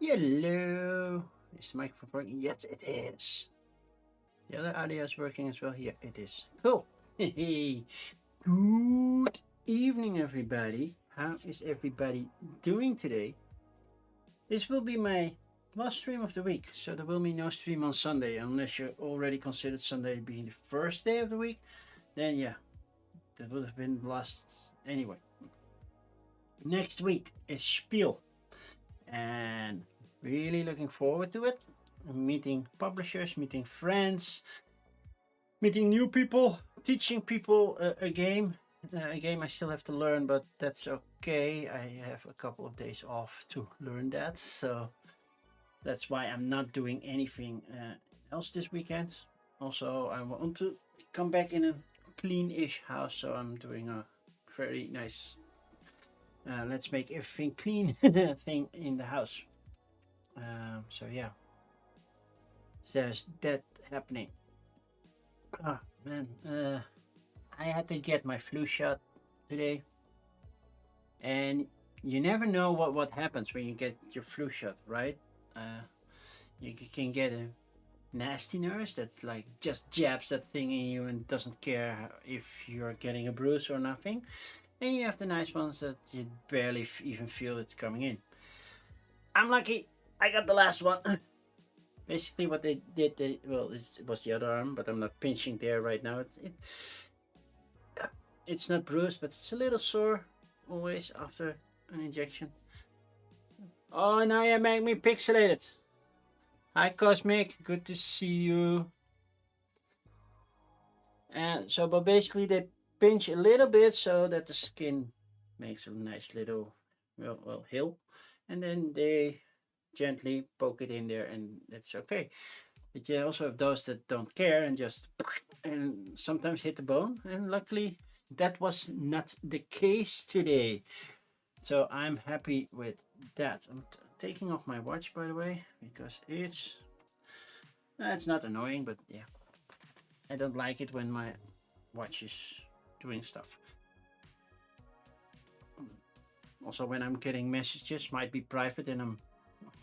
Hello. Is the microphone working? Yes, it is. The other audio is working as well. Yeah, it is. Cool. Hey, good evening, everybody. How is everybody doing today? This will be my last stream of the week, so there will be no stream on Sunday unless you already considered Sunday being the first day of the week. Then yeah, that would have been last anyway. Next week is Spiel, and really looking forward to it. Meeting publishers, meeting friends, meeting new people, teaching people a game. A game I still have to learn, but that's okay. I have a couple of days off to learn that, so that's why I'm not doing anything else this weekend. Also, I want to come back in a clean-ish house, so I'm doing a very nice let's make everything clean thing in the house. So yeah, there's that happening. Oh man, I had to get my flu shot today, and you never know what happens when you get your flu shot, right? You can get a nasty nurse that's like just jabs that thing in you and doesn't care if you're getting a bruise or nothing, and you have the nice ones that you barely even feel it's coming in. I'm lucky. I got the last one. Basically, what they did, it was the other arm, but I'm not pinching there right now. It's not bruised, but it's a little sore always after an injection. Oh, now you make me pixelated. Hi, Cosmic. Good to see you. And so, but basically, they pinch a little bit so that the skin makes a nice little, hill, and then they gently poke it in there, and it's okay. But you also have those that don't care and just and sometimes hit the bone. And luckily, that was not the case today. So I'm happy with that. I'm taking off my watch, by the way, because it's not annoying, but yeah, I don't like it when my watch is doing stuff. Also, when I'm getting messages, might be private, and I'm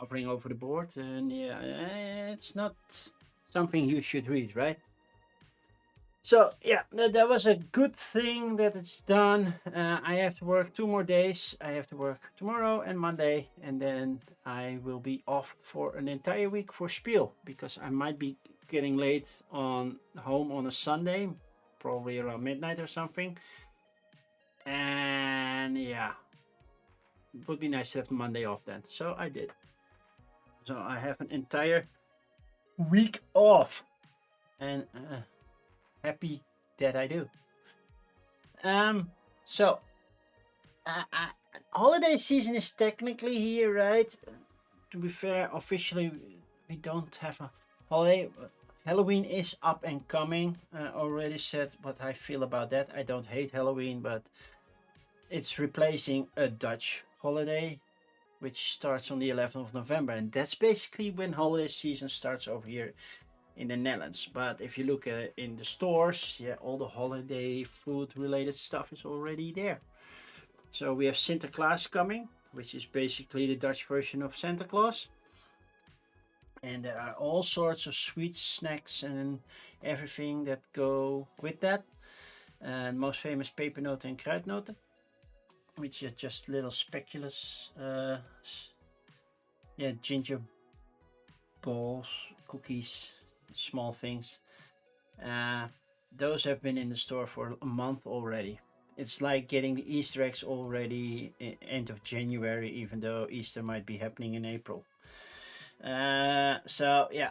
hovering over the board, and yeah, it's not something you should read, right? So yeah, that was a good thing that it's done. I have to work 2 more days. I have to work tomorrow and Monday, and then I will be off for an entire week for Spiel, because I might be getting late on home on a Sunday, probably around midnight or something. And yeah, it would be nice to have the Monday off then. So I did. So I have an entire week off, and happy that I do. So holiday season is technically here, right? To be fair, officially we don't have a holiday. Halloween is up and coming. Already said what I feel about that. I don't hate Halloween, but it's replacing a Dutch holiday, which starts on the 11th of November, and that's basically when holiday season starts over here in the Netherlands. But if you look at it in the stores, yeah, all the holiday food related stuff is already there. So we have Sinterklaas coming, which is basically the Dutch version of Santa Claus. And there are all sorts of sweet snacks and everything that go with that. And most famous pepernoten and kruidnoten, which are just little speculoos, ginger balls, cookies, small things. Those have been in the store for a month already. It's like getting the Easter eggs already end of January, even though Easter might be happening in April. So yeah,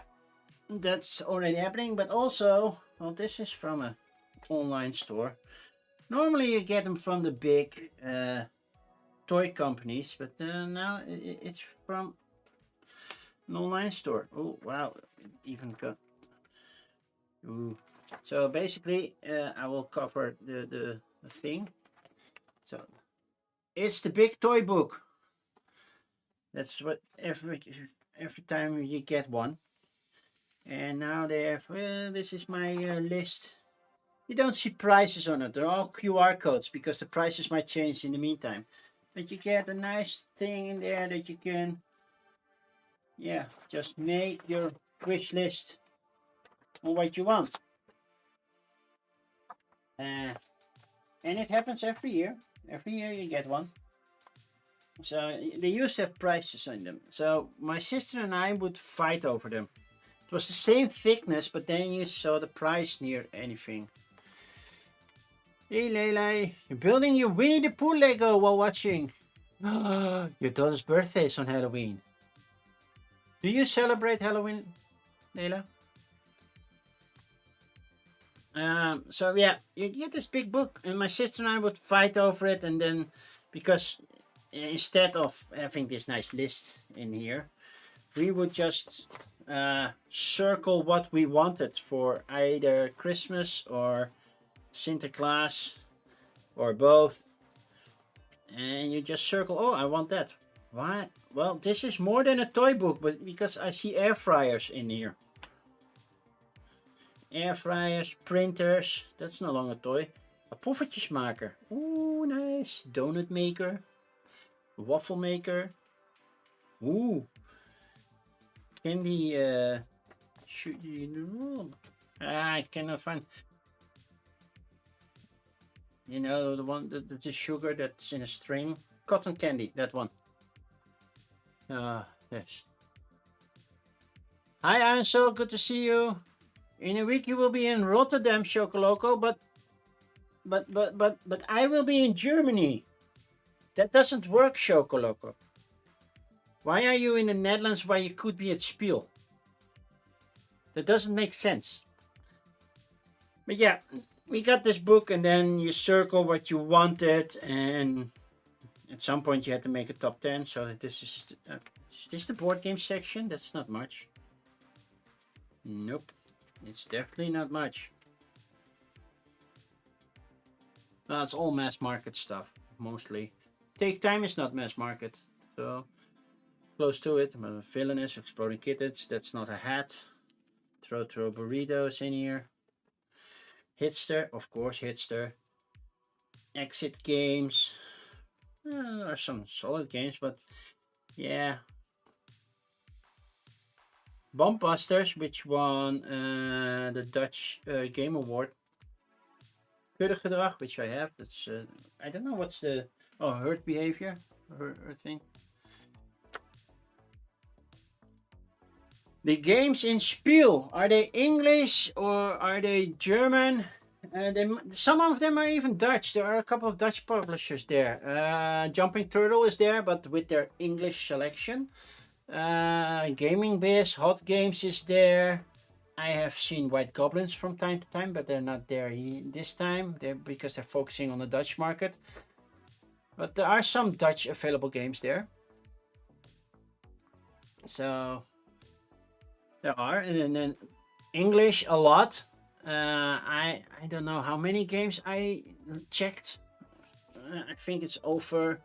that's already happening. But also, well, this is from a online store. Normally you get them from the big toy companies, but now it's from an online store. Oh wow, even got. Ooh. So basically, I will cover the thing. So it's the big toy book. That's what every time you get one. And now they have. Well, this is my list. You don't see prices on it. They're all QR codes because the prices might change in the meantime. But you get a nice thing in there that you can yeah, just make your wish list on what you want. And it happens every year. Every year you get one. So they used to have prices on them. So my sister and I would fight over them. It was the same thickness, but then you saw the price near anything. Hey Leila, you're building your Winnie the Pooh Lego while watching. Your daughter's birthday is on Halloween. Do you celebrate Halloween, Leila? So yeah, you get this big book, and my sister and I would fight over it, and then because instead of having this nice list in here, we would just circle what we wanted for either Christmas or Sinterklaas or both, and you just circle. Oh, I want that. Why? Well, this is more than a toy book, but because I see air fryers in here. Air fryers, printers. That's no longer a toy. A poffertjesmaker. Ooh, nice. Donut maker. Waffle maker. Ooh. Candy shoot you in the room. I cannot find. You know, the one, the sugar that's in a string. Cotton candy, that one. Yes. Hi, Ansel, good to see you. In a week you will be in Rotterdam, Chocoloco, but I will be in Germany. That doesn't work, Chocoloco. Why are you in the Netherlands while you could be at Spiel? That doesn't make sense. But yeah, we got this book, and then you circle what you wanted, and at some point you had to make a top 10. So this is this the board game section? That's not much. Nope, it's definitely not much. Well, it's all mass market stuff, mostly. Take Time is not mass market, so close to it. Villainous, Exploding Kittens, that's not a hat. Throw burritos in here. Hitster, of course, Hitster. Exit games. There are some solid games, but yeah. Bombbusters, which won the Dutch Game Award. Kuddegedrag, which I have. That's I don't know what's the herd behavior, her thing. The games in Spiel, are they English or are they German? Some of them are even Dutch. There are a couple of Dutch publishers there. Jumping Turtle is there, but with their English selection. Gaming Biz, Hot Games is there. I have seen White Goblins from time to time, but they're not there this time because they're focusing on the Dutch market. But there are some Dutch available games there. So there are, and then English a lot. I don't know how many games I checked. I think it's over.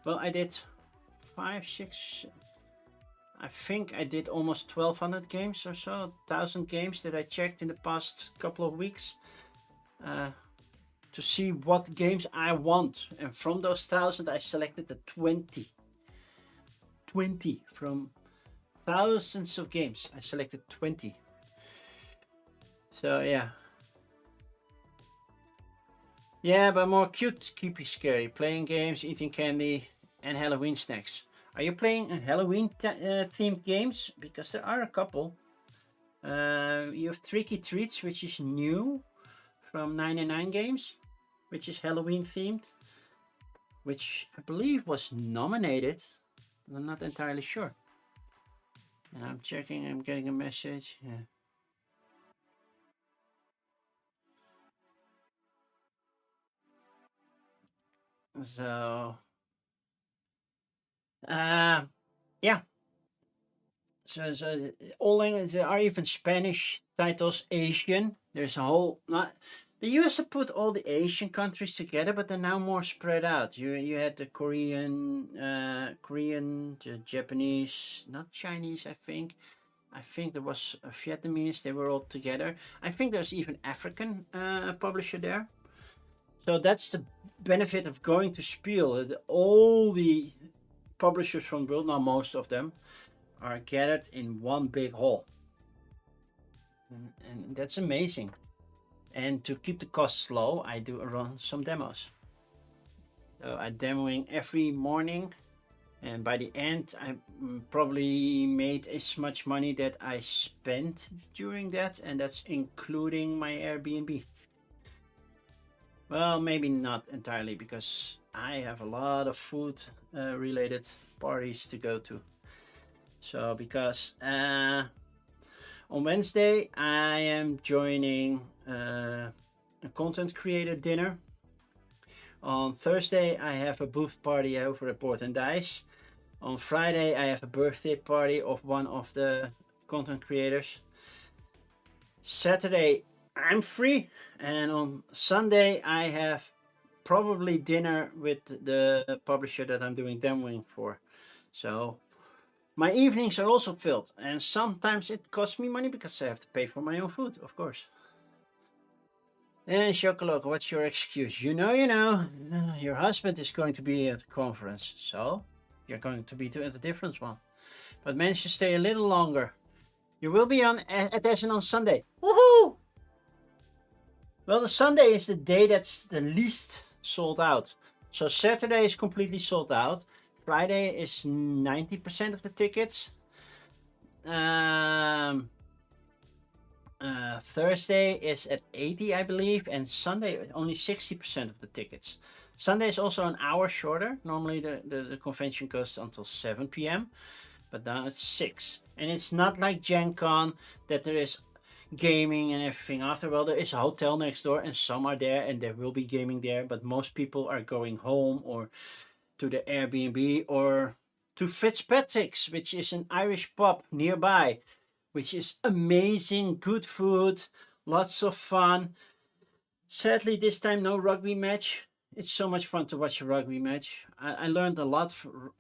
Well, I did 5, 6. I think I did almost 1,200 games or so, 1,000 games that I checked in the past couple of weeks to see what games I want. And from those 1,000, I selected the 20. 20 from thousands of games. I selected 20. So yeah. Yeah, but more cute, creepy, scary. Playing games, eating candy, and Halloween snacks. Are you playing Halloween themed games? Because there are a couple. You have Tricky Treats, which is new from 99 Games, which is Halloween themed, which I believe was nominated. I'm not entirely sure. And I'm checking, I'm getting a message. Yeah. So, yeah. So all languages, there are even Spanish titles, Asian. There's a whole not. They used to put all the Asian countries together, but they're now more spread out. You had the Korean, the Japanese, not Chinese, I think. I think there was a Vietnamese. They were all together. I think there's even African publisher there. So that's the benefit of going to Spiel. All the publishers from the world, now most of them, are gathered in one big hall. And that's amazing. And to keep the costs low, I do run some demos. So I'm demoing every morning, and by the end I probably made as much money that I spent during that, and that's including my Airbnb. Well, maybe not entirely, because I have a lot of food related parties to go to. So because on Wednesday I am joining a content creator dinner. On Thursday I have a booth party over at Board and Dice. On Friday I have a birthday party of one of the content creators. Saturday I'm free, and on Sunday I have probably dinner with the publisher that I'm doing demoing for. So my evenings are also filled, and sometimes it costs me money because I have to pay for my own food, of course. And Chocoloco, what's your excuse? You know, your husband is going to be at the conference, so you're going to be at a different one. But manage to stay a little longer. You will be at Essen on Sunday. Woohoo! Well, the Sunday is the day that's the least sold out. So Saturday is completely sold out. Friday is 90% of the tickets. Thursday is at 80, I believe, and Sunday only 60% of the tickets. Sunday is also an hour shorter. Normally the convention goes until 7 p.m., but now it's 6. And it's not like Gen Con that there is gaming and everything after. Well, there is a hotel next door, and some are there, and there will be gaming there, but most people are going home or to the Airbnb or to Fitzpatrick's, which is an Irish pub nearby, which is amazing, good food, lots of fun. Sadly, this time no rugby match. It's so much fun to watch a rugby match. I learned a lot for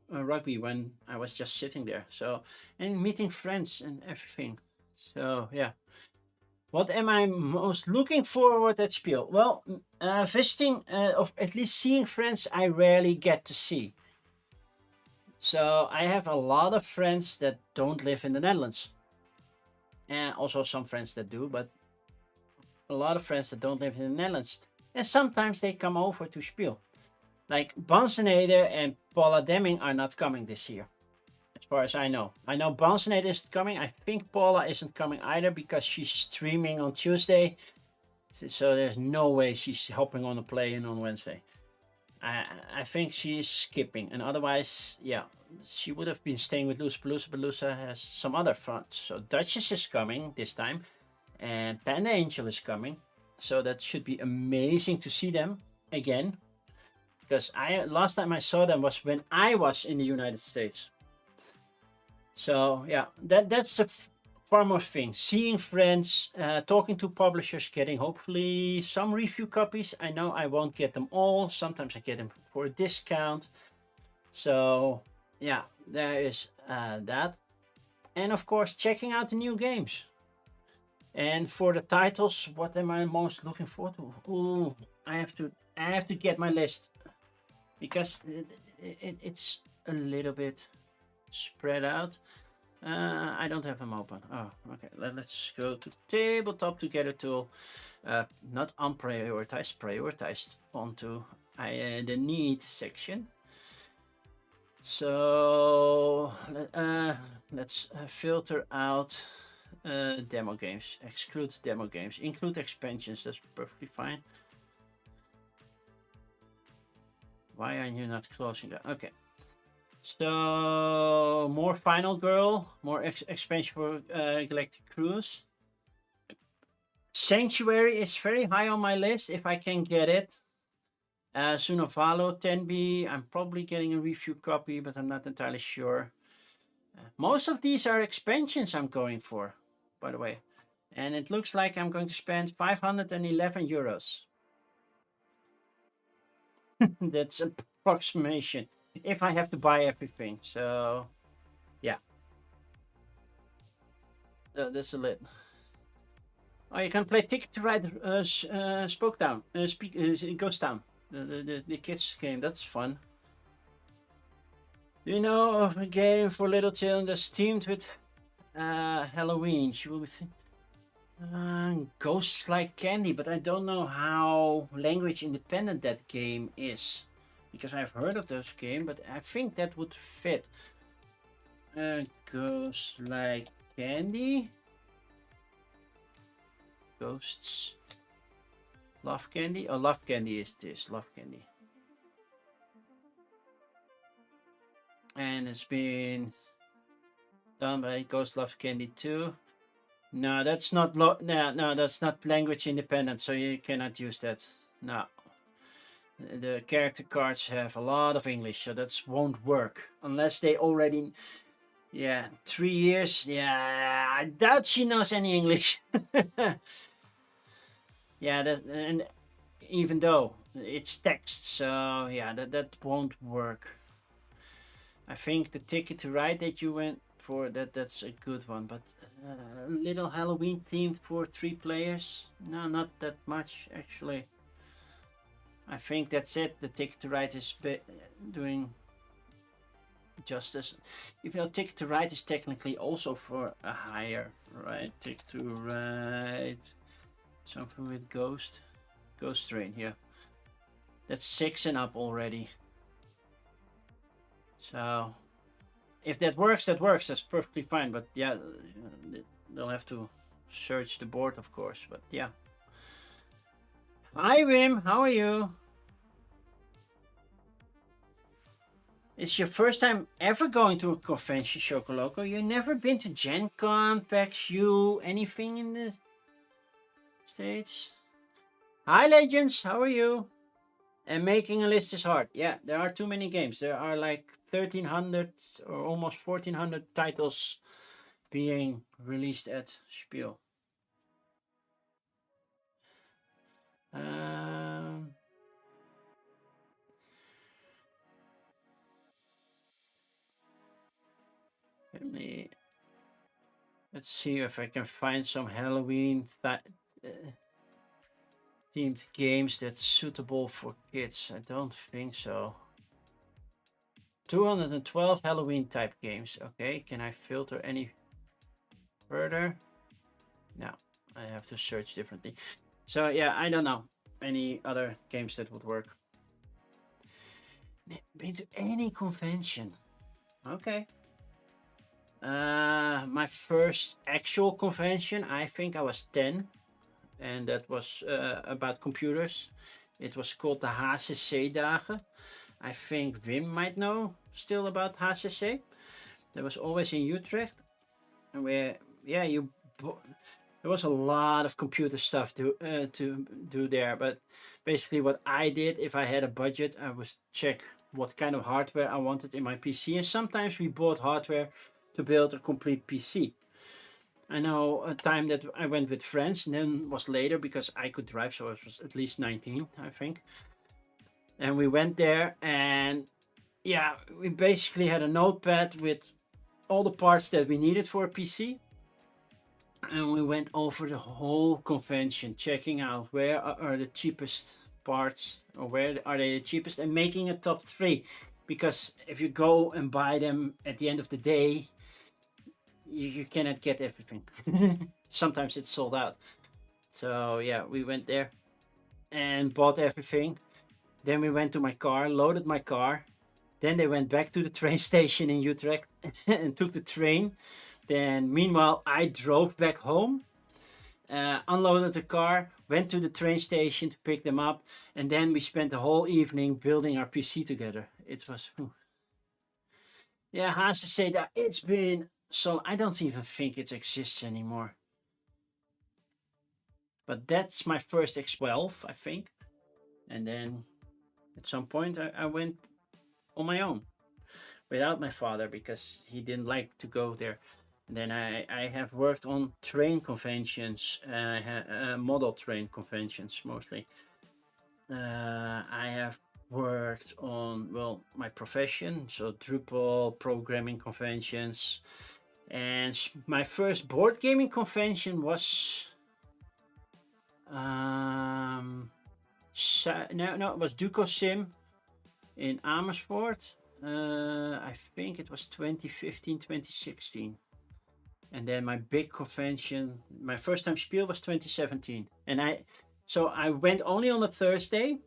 rugby when I was just sitting there. So, and meeting friends and everything. So yeah. What am I most looking forward at Spiel? Well, visiting, or at least seeing friends I rarely get to see. So I have a lot of friends that don't live in the Netherlands. And also some friends that do, but a lot of friends that don't live in the Netherlands. And sometimes they come over to Spiel. Like Bansenader and Paula Demming are not coming this year, as far as I know. I know Bansenader isn't coming. I think Paula isn't coming either because she's streaming on Tuesday. So there's no way she's hopping on a plane on Wednesday. I think she's skipping, and otherwise, yeah, she would have been staying with Lollapalooza, but Lollapalooza has some other fronts. So Duchess is coming this time, and Panda Angel is coming. So that should be amazing to see them again. Because last time I saw them was when I was in the United States. So yeah, that's the foremost thing. Seeing friends, talking to publishers, getting hopefully some review copies. I know I won't get them all. Sometimes I get them for a discount. So yeah, there is that. And of course, checking out the new games. And for the titles, what am I most looking forward to? Ooh, I have to get my list, because it's a little bit spread out. I don't have them open. Oh, okay. Let's go to Tabletop Together tool. Not unprioritized, prioritized onto the need section. So let's filter out demo games. Exclude demo games. Include expansions. That's perfectly fine. Why are you not closing that? Okay. So more Final Girl, more expansion for Galactic Cruise. Sanctuary is very high on my list if I can get it. Sunavalo 10B, I'm probably getting a review copy, but I'm not entirely sure. Most of these are expansions I'm going for, by the way. And it looks like I'm going to spend 511 euros. That's an approximation if I have to buy everything. So yeah, that's a lit. Oh, you can play Ticket to Ride Spoke Down, Ghost Town, the kids game. That's fun. Do you know of a game for little children that's themed with Halloween? She will be Ghosts Like Candy, but I don't know how language independent that game is, because I've heard of those games, but I think that would fit. Ghosts Like Candy? Ghosts. Love Candy? Oh, Love Candy is this. Love Candy. And it's been done by Ghost Love Candy 2. No, that's not no, that's not language independent, so you cannot use that. No. The character cards have a lot of English, so that won't work unless they already. Yeah, 3 years. Yeah, I doubt she knows any English. Yeah, and even though it's text, so yeah, that won't work. I think the Ticket to Ride that you went for, that's a good one, but little Halloween themed for 3 players? No, not that much actually. I think that's it. The Ticket to Ride is doing justice. Even though Ticket to Ride is technically also for a higher, right? Ticket to Ride, something with Ghost Train, yeah. That's 6 and up already. So if that works, that works. That's perfectly fine. But yeah, they'll have to search the board, of course. But yeah. Hi, Wim. How are you? It's your first time ever going to a convention, Chocoloco. You've never been to Gen Con, PAX U, anything in the States? Hi, Legends. How are you? And making a list is hard. Yeah, there are too many games. There are like 1,300 or almost 1,400 titles being released at Spiel. Let's see if I can find some Halloween themed games that's suitable for kids. I don't think so. 212 Halloween type games. Okay, can I filter any further? No, I have to search differently. So yeah, I don't know any other games that would work. Been to any convention? Okay. My first actual convention, I think I was 10, and that was about computers. It was called the HCC Dagen. I think Wim might know still about HCC. That was always in Utrecht, and where there was a lot of computer stuff to do there. But basically, what I did, if I had a budget, I would check what kind of hardware I wanted in my PC, and sometimes we bought hardware to build a complete PC. I know a time that I went with friends, and then was later because I could drive, so I was at least 19, I think. And we went there, and yeah, we basically had a notepad with all the parts that we needed for a PC. And we went over the whole convention, checking out where are the cheapest parts, or where are they the cheapest, and making a top 3. Because if you go and buy them at the end of the day, you cannot get everything. Sometimes it's sold out. So yeah, we went there and bought everything. Then we went to my car, loaded my car. Then they went back to the train station in Utrecht and took the train. Then meanwhile, I drove back home, unloaded the car, went to the train station to pick them up, and then we spent the whole evening building our PC together. It was, yeah, I have to say that it's been so, I don't even think it exists anymore. But that's my first X12, I think. And then at some point I went on my own without my father because he didn't like to go there. And then I have worked on train conventions, model train conventions mostly. I have worked on, well, my profession, so Drupal programming conventions. And my first board gaming convention was it was Duco Sim in Amersfoort. I think it was 2015, 2016. And then my big convention, my first time Spiel was 2017. And I went only on the Thursday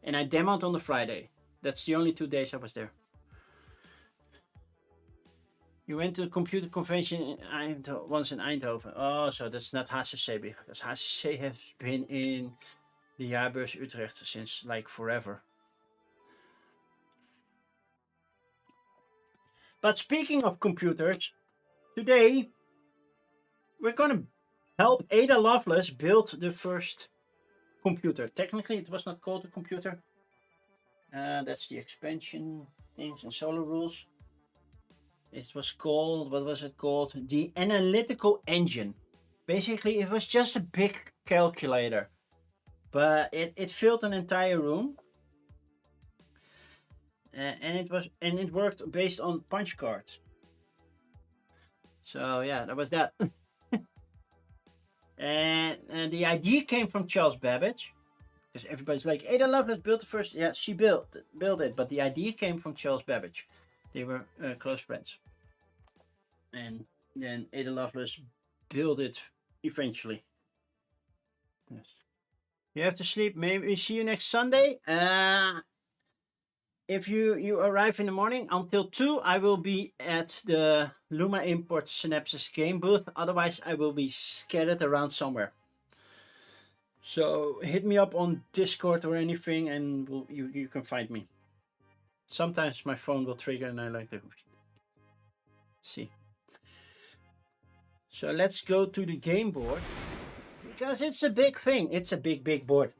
and I demoed on the Friday. That's the only 2 days I was there. You went to the computer convention once in Eindhoven. Oh, so that's not HCC, because HCC has been in the Jaarbeurs Utrecht since like forever. But speaking of computers, today we're gonna help Ada Lovelace build the first computer. Technically, it was not called a computer. That's the expansion things and solo rules. It was called, what was it called? The Analytical Engine. Basically, it was just a big calculator, but it filled an entire room. And it worked based on punch cards. So yeah, that was that. and the idea came from Charles Babbage, because everybody's like, Ada Lovelace built the first. Yeah, she built it, but the idea came from Charles Babbage. They were close friends, and then Ada Lovelace built it eventually. Yes. You have to sleep. Maybe see you next Sunday. If you arrive in the morning until 2, I will be at the Luma Import Synapses game booth. Otherwise, I will be scattered around somewhere. So hit me up on Discord or anything, and you can find me. Sometimes my phone will trigger, and I like to see. So let's go to the game board, because it's a big thing. It's a big board.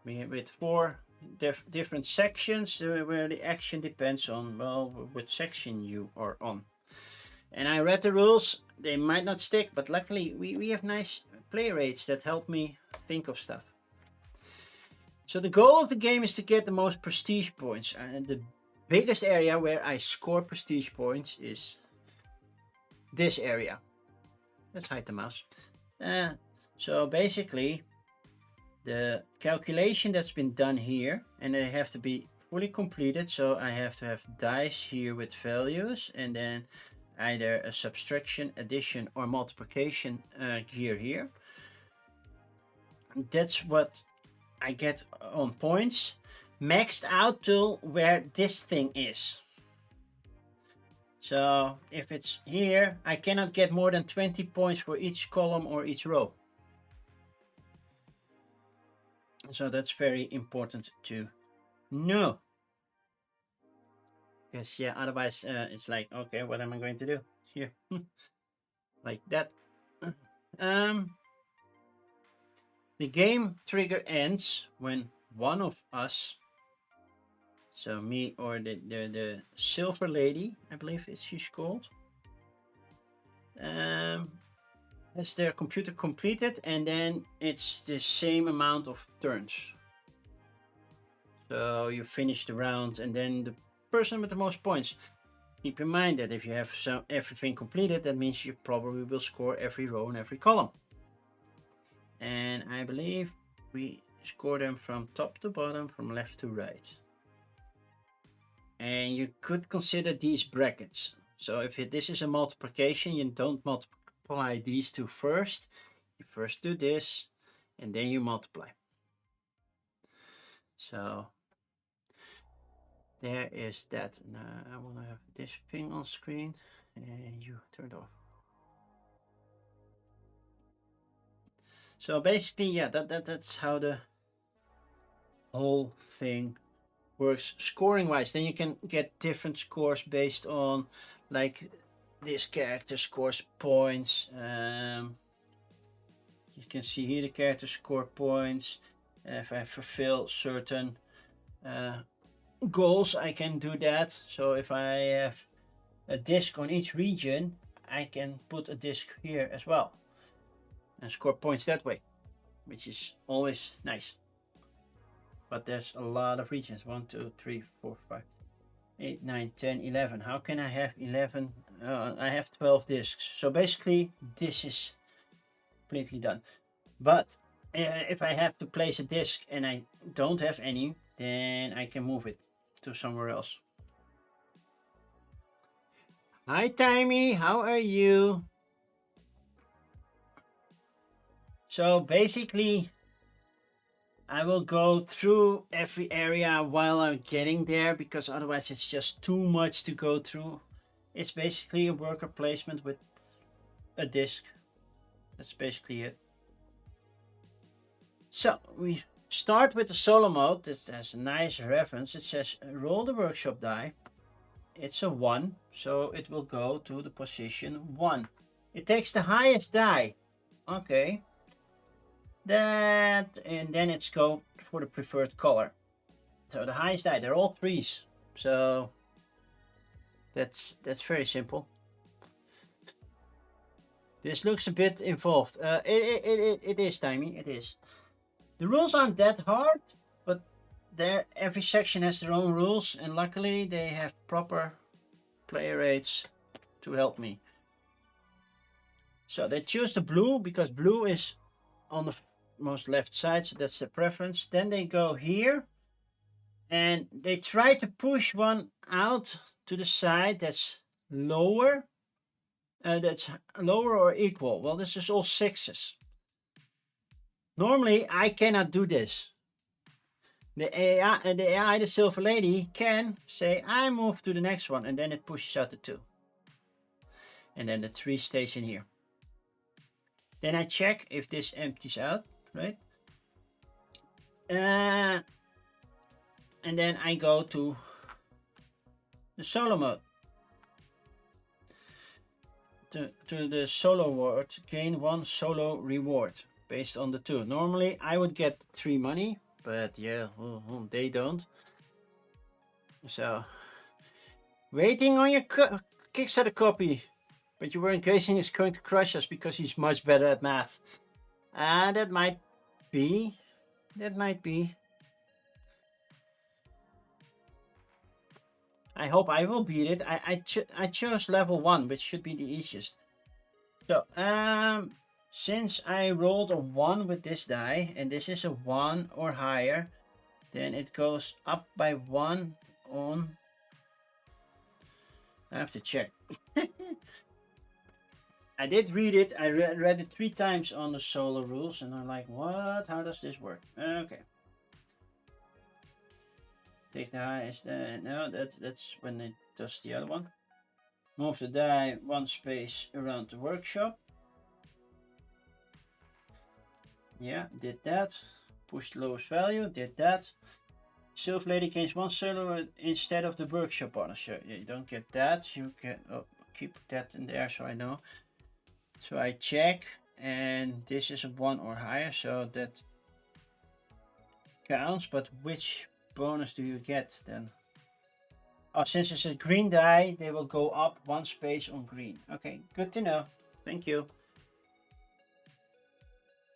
With 4 different sections where the action depends on, well, which section you are on. And I read the rules. They might not stick, but luckily we have nice play rates that help me think of stuff. So the goal of the game is to get the most prestige points, and the biggest area where I score prestige points is this area. Let's hide the mouse. So basically, the calculation that's been done here, and they have to be fully completed. So I have to have dice here with values, and then either a subtraction, addition, or multiplication gear here. That's what I get on points, maxed out to where this thing is. So if it's here, I cannot get more than 20 points for each column or each row. So that's very important to know. Because yeah, otherwise it's like, okay, what am I going to do here? Like that. The game trigger ends when one of us, so me or the silver lady, I believe she's called, has their computer completed, and then it's the same amount of turns. So you finish the round, and then the person with the most points. Keep in mind that if you have everything completed, that means you probably will score every row and every column. And I believe we score them from top to bottom, from left to right. And you could consider these brackets. So if this is a multiplication, you don't multiply these two first. You first do this, and then you multiply. So there is that. Now I want to have this thing on screen, and you turn it off. So basically, yeah, that's how the whole thing works scoring wise. Then you can get different scores based on, like, this character scores points. You can see here the character score points. If I fulfill certain goals, I can do that. So if I have a disc on each region, I can put a disc here as well and score points that way, which is always nice. But there's a lot of regions. 1, 2, 3, 4, 5, 8, 9, 10, 11. How can I have 11? I have 12 discs. So basically, this is completely done. But if I have to place a disc and I don't have any, then I can move it. to somewhere else. Hi, Timey. How are you? So basically, I will go through every area while I'm getting there because otherwise it's just too much to go through. It's basically a worker placement with a disk. That's basically it. So we start with the solo mode. This has a nice reference. It says roll the workshop die. It's a 1, so it will go to the position 1. It takes the highest die. Okay. That, and then it's go for the preferred color. So the highest die, they're all 3s. So that's very simple. This looks a bit involved. It is, Timey, it is. The rules aren't that hard, but every section has their own rules, and luckily they have proper player rates to help me. So they choose the blue because blue is on the most left side, so that's the preference. Then they go here and they try to push one out to the side that's lower. That's lower or equal. Well, this is all 6s. Normally, I cannot do this. The AI, the Silver Lady, can say, I move to the next one, and then it pushes out the 2. And then the 3 stays in here. Then I check if this empties out, right? And then I go to the solo mode. To the solo word, gain 1 solo reward based on the 2. Normally I would get 3 money, but yeah, they don't. So waiting on your Kickstarter copy, but your engaging is going to crush us because he's much better at math. That might be. I hope I will beat it. I chose level 1, which should be the easiest. So, since I rolled a 1 with this die, and this is a 1 or higher, then it goes up by 1 on... I have to check. I did read it. I read it 3 times on the solo rules, and I'm like, what? How does this work? Okay. Take the highest. No, that's when it does the other one. Move the die 1 space around the workshop. Yeah, did that. Push the lowest value, did that. Silver Lady gains 1 solo instead of the workshop bonus. So you don't get that. You can keep that in there so I know. So I check, and this is a 1 or higher, so that counts. But which bonus do you get then? Oh, since it's a green die, they will go up 1 space on green. Okay, good to know. Thank you.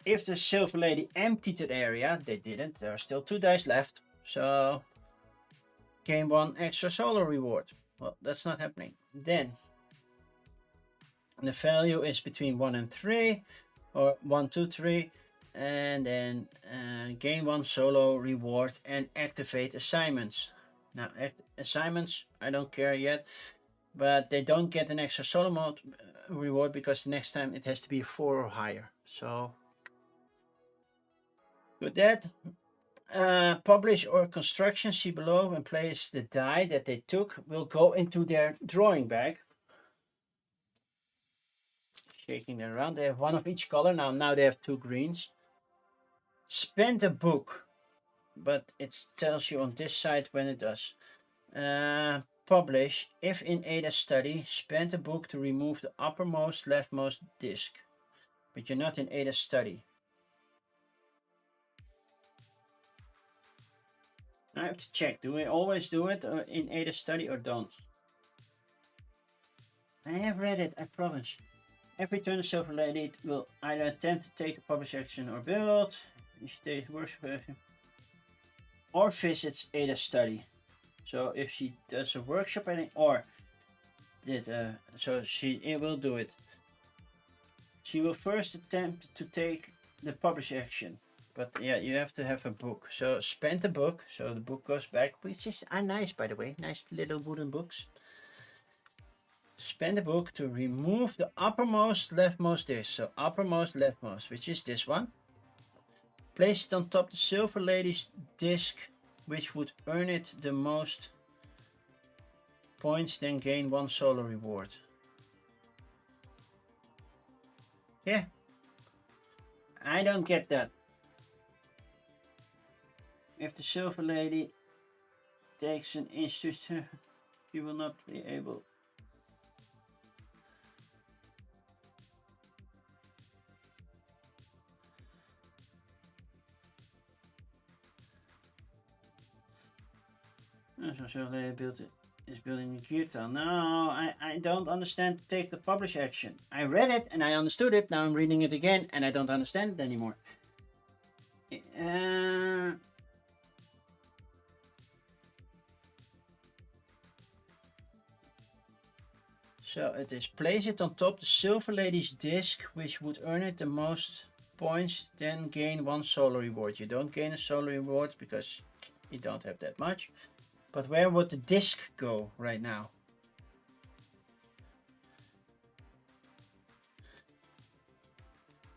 If the Silver Lady emptied that area, they didn't. There are still 2 dice left. So, gain 1 extra solo reward. Well, that's not happening. Then, the value is between 1 and 3, or 1, 2, 3. And then gain 1 solo reward and activate assignments. Now, assignments, I don't care yet, but they don't get an extra solo mode reward because the next time it has to be 4 or higher. So, with that, publish or construction, see below, and place the die that they took will go into their drawing bag. Shaking them around. They have 1 of each color. Now they have 2 greens. Spend a book, but it tells you on this side when it does. Publish, if in Ada study, spend a book to remove the uppermost leftmost disc, but you're not in Ada study. I have to check, do we always do it in Ada study or don't? I have read it, I promise. Every turn the Silver Lady will either attempt to take a publish action or build, worship, or visits Ada study. So if she does a workshop or did so it will do it. She will first attempt to take the publish action. But yeah, you have to have a book. So spend a book. So the book goes back, which is nice, by the way. Nice little wooden books. Spend a book to remove the uppermost leftmost disc. So uppermost leftmost, which is this one. Place it on top the Silver Lady's disc, which would earn it the most points, then gain 1 solo reward. Yeah. I don't get that. If the Silver Lady takes an inch to turn, she will not be able. So Silver Lady is building a gear town. No, I don't understand to take the publish action. I read it and I understood it. Now I'm reading it again and I don't understand it anymore. So it is place it on top the Silver Lady's disc, which would earn it the most points, then gain 1 solo reward. You don't gain a solo reward because you don't have that much. But where would the disc go right now?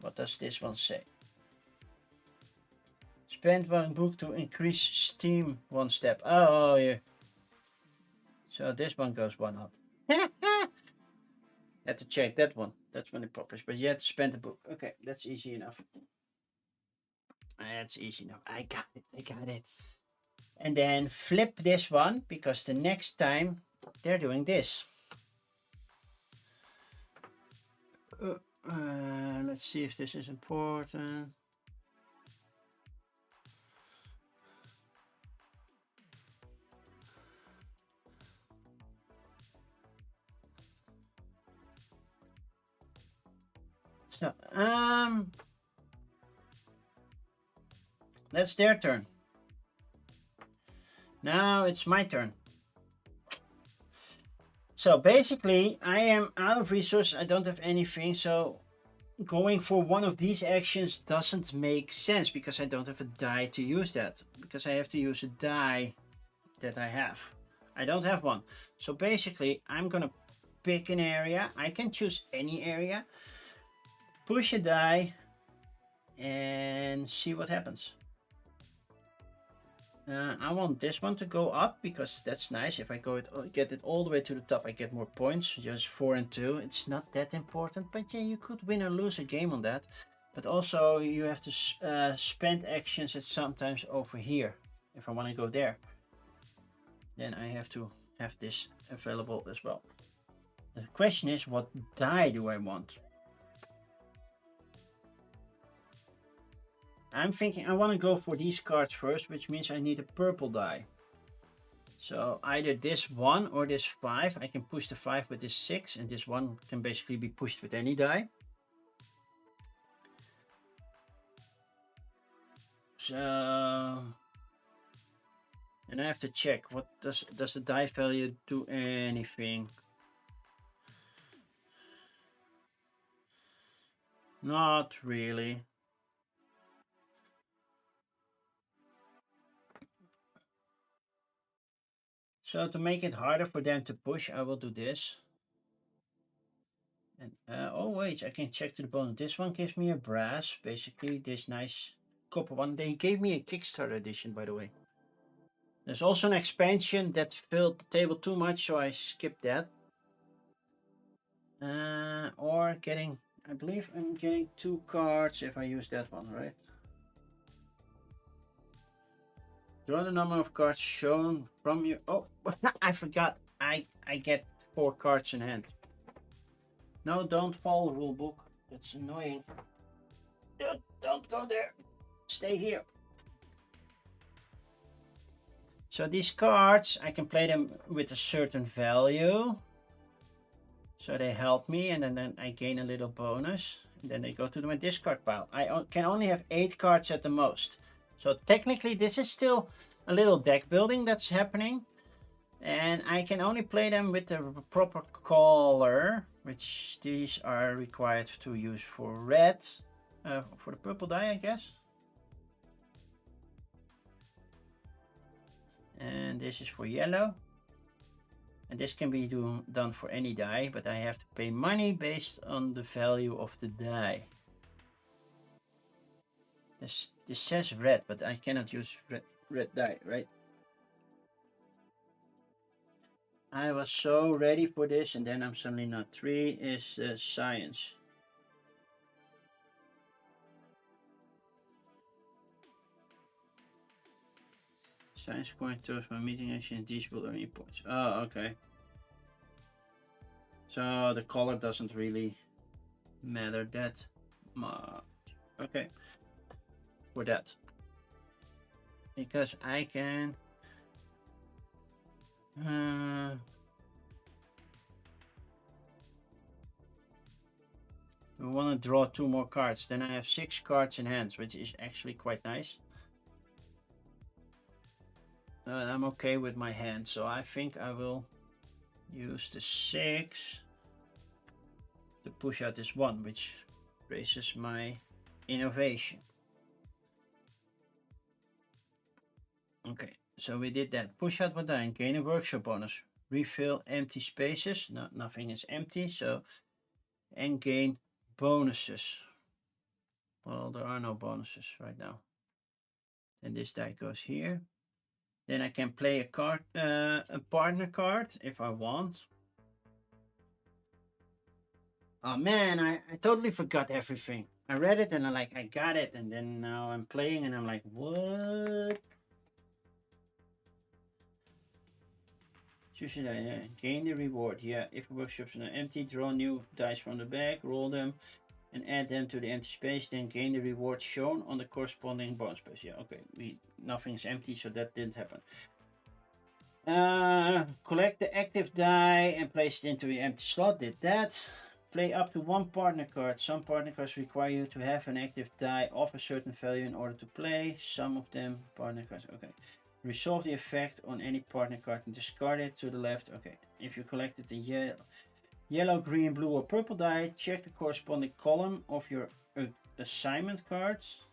What does this one say? Spend 1 book to increase Steam 1 step. Oh, yeah. So this one goes 1 up. Have to check that one. That's when it published. But you have to spend a book. Okay, that's easy enough. That's easy enough. I got it. I got it. And then flip this one because the next time they're doing this. Let's see if this is important. So, that's their turn. Now it's my turn. So basically, I am out of resources. I don't have anything. So going for one of these actions doesn't make sense because I don't have a die to use that. Because I have to use a die that I have. I don't have one. So basically, I'm going to pick an area. I can choose any area. Push a die and see what happens. I want this one to go up because that's nice. If I get it all the way to the top, I get more points. Just 4 and 2. It's not that important, but yeah, you could win or lose a game on that. But also you have to spend actions at sometimes over here. If I want to go there, then I have to have this available as well. The question is, what die do I want? I'm thinking I want to go for these cards first, which means I need a purple die. So either this 1 or this 5. I can push the 5 with this 6, and this 1 can basically be pushed with any die. So, and I have to check, what does the die value do anything? Not really. So to make it harder for them to push, I will do this. And oh wait, I can check to the bonus. This one gives me a brass, basically this nice copper one. They gave me a Kickstarter edition, by the way. There's also an expansion that filled the table too much, so I skipped that. Or getting, I believe I'm getting 2 cards if I use that one, right? Draw the number of cards shown from you. Oh, I forgot. I get 4 cards in hand. No, don't follow the rule book. That's annoying. Don't go there. Stay here. So these cards, I can play them with a certain value. So they help me, and then I gain a little bonus. And then they go to my discard pile. I can only have 8 cards at the most. So technically this is still a little deck building that's happening. And I can only play them with the proper color, which these are required to use for red. For the purple die, I guess. And this is for yellow. And this can be done for any die, but I have to pay money based on the value of the die. This says red, but I cannot use red die, right? I was so ready for this, and then I'm suddenly not. 3 is science. Science coin towards my meeting action. These will earn points. Oh, okay. So the color doesn't really matter that much. Okay. For that. Because I can... we want to draw 2 more cards. Then I have 6 cards in hand, which is actually quite nice. I'm okay with my hand, so I think I will use the 6 to push out this 1, which raises my innovation. Okay, so we did that. Push out 1 die and gain a workshop bonus. Refill empty spaces. No, nothing is empty, so... and gain bonuses. Well, there are no bonuses right now. And this die goes here. Then I can play a card, a partner card if I want. Oh man, I totally forgot everything. I read it and I'm like, I got it. And then now I'm playing and I'm like, what? So should I gain the reward? Yeah, if workshops are empty, draw new dice from the bag, roll them, and add them to the empty space, then gain the reward shown on the corresponding bonus space. Yeah, okay, nothing's empty, so that didn't happen. Collect the active die and place it into the empty slot. Did that. Play up to 1 partner card. Some partner cards require you to have an active die of a certain value in order to play. Some of them partner cards. Okay. Resolve the effect on any partner card and discard it to the left. Okay. If you collected the yellow, green, blue, or purple die, check the corresponding column of your assignment cards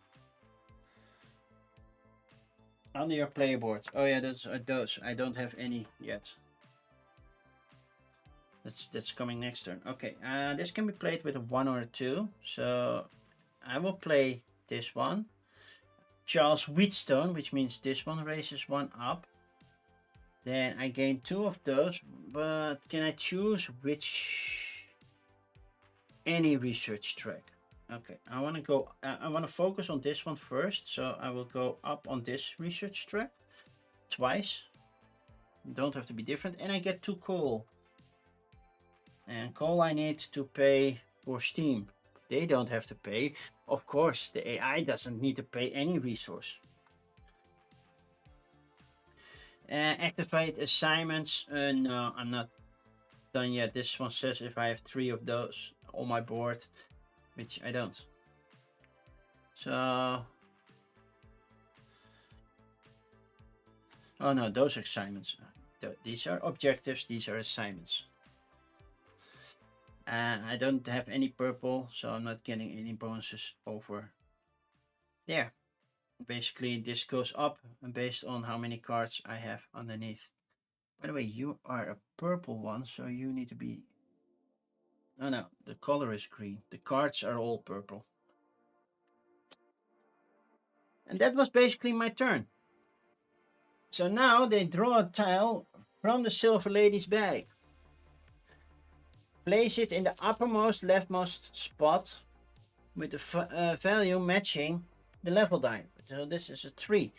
under your player board. Oh yeah, those are those. I don't have any yet. That's coming next turn. Okay, this can be played with a 1 or a 2. So I will play this one. Charles Wheatstone, which means this one raises 1 up. Then I gain 2 of those, but can I choose which? Any research track. Okay, I want to go. I want to focus on this one first, so I will go up on this research track twice. Don't have to be different, and I get 2 coal. And coal I need to pay for Steam. They don't have to pay. Of course, the AI doesn't need to pay any resource. Activate assignments. No, I'm not done yet. This one says if I have 3 of those on my board, which I don't. So... oh no, those are assignments. These are objectives, these are assignments. I don't have any purple, so I'm not getting any bonuses over there. Basically, this goes up based on how many cards I have underneath. By the way, you are a purple one, so you need to be... oh no, the color is green. The cards are all purple. And that was basically my turn. So now they draw a tile from the Silver Lady's bag. Place it in the uppermost leftmost spot with the value matching the level die. So this is a 3.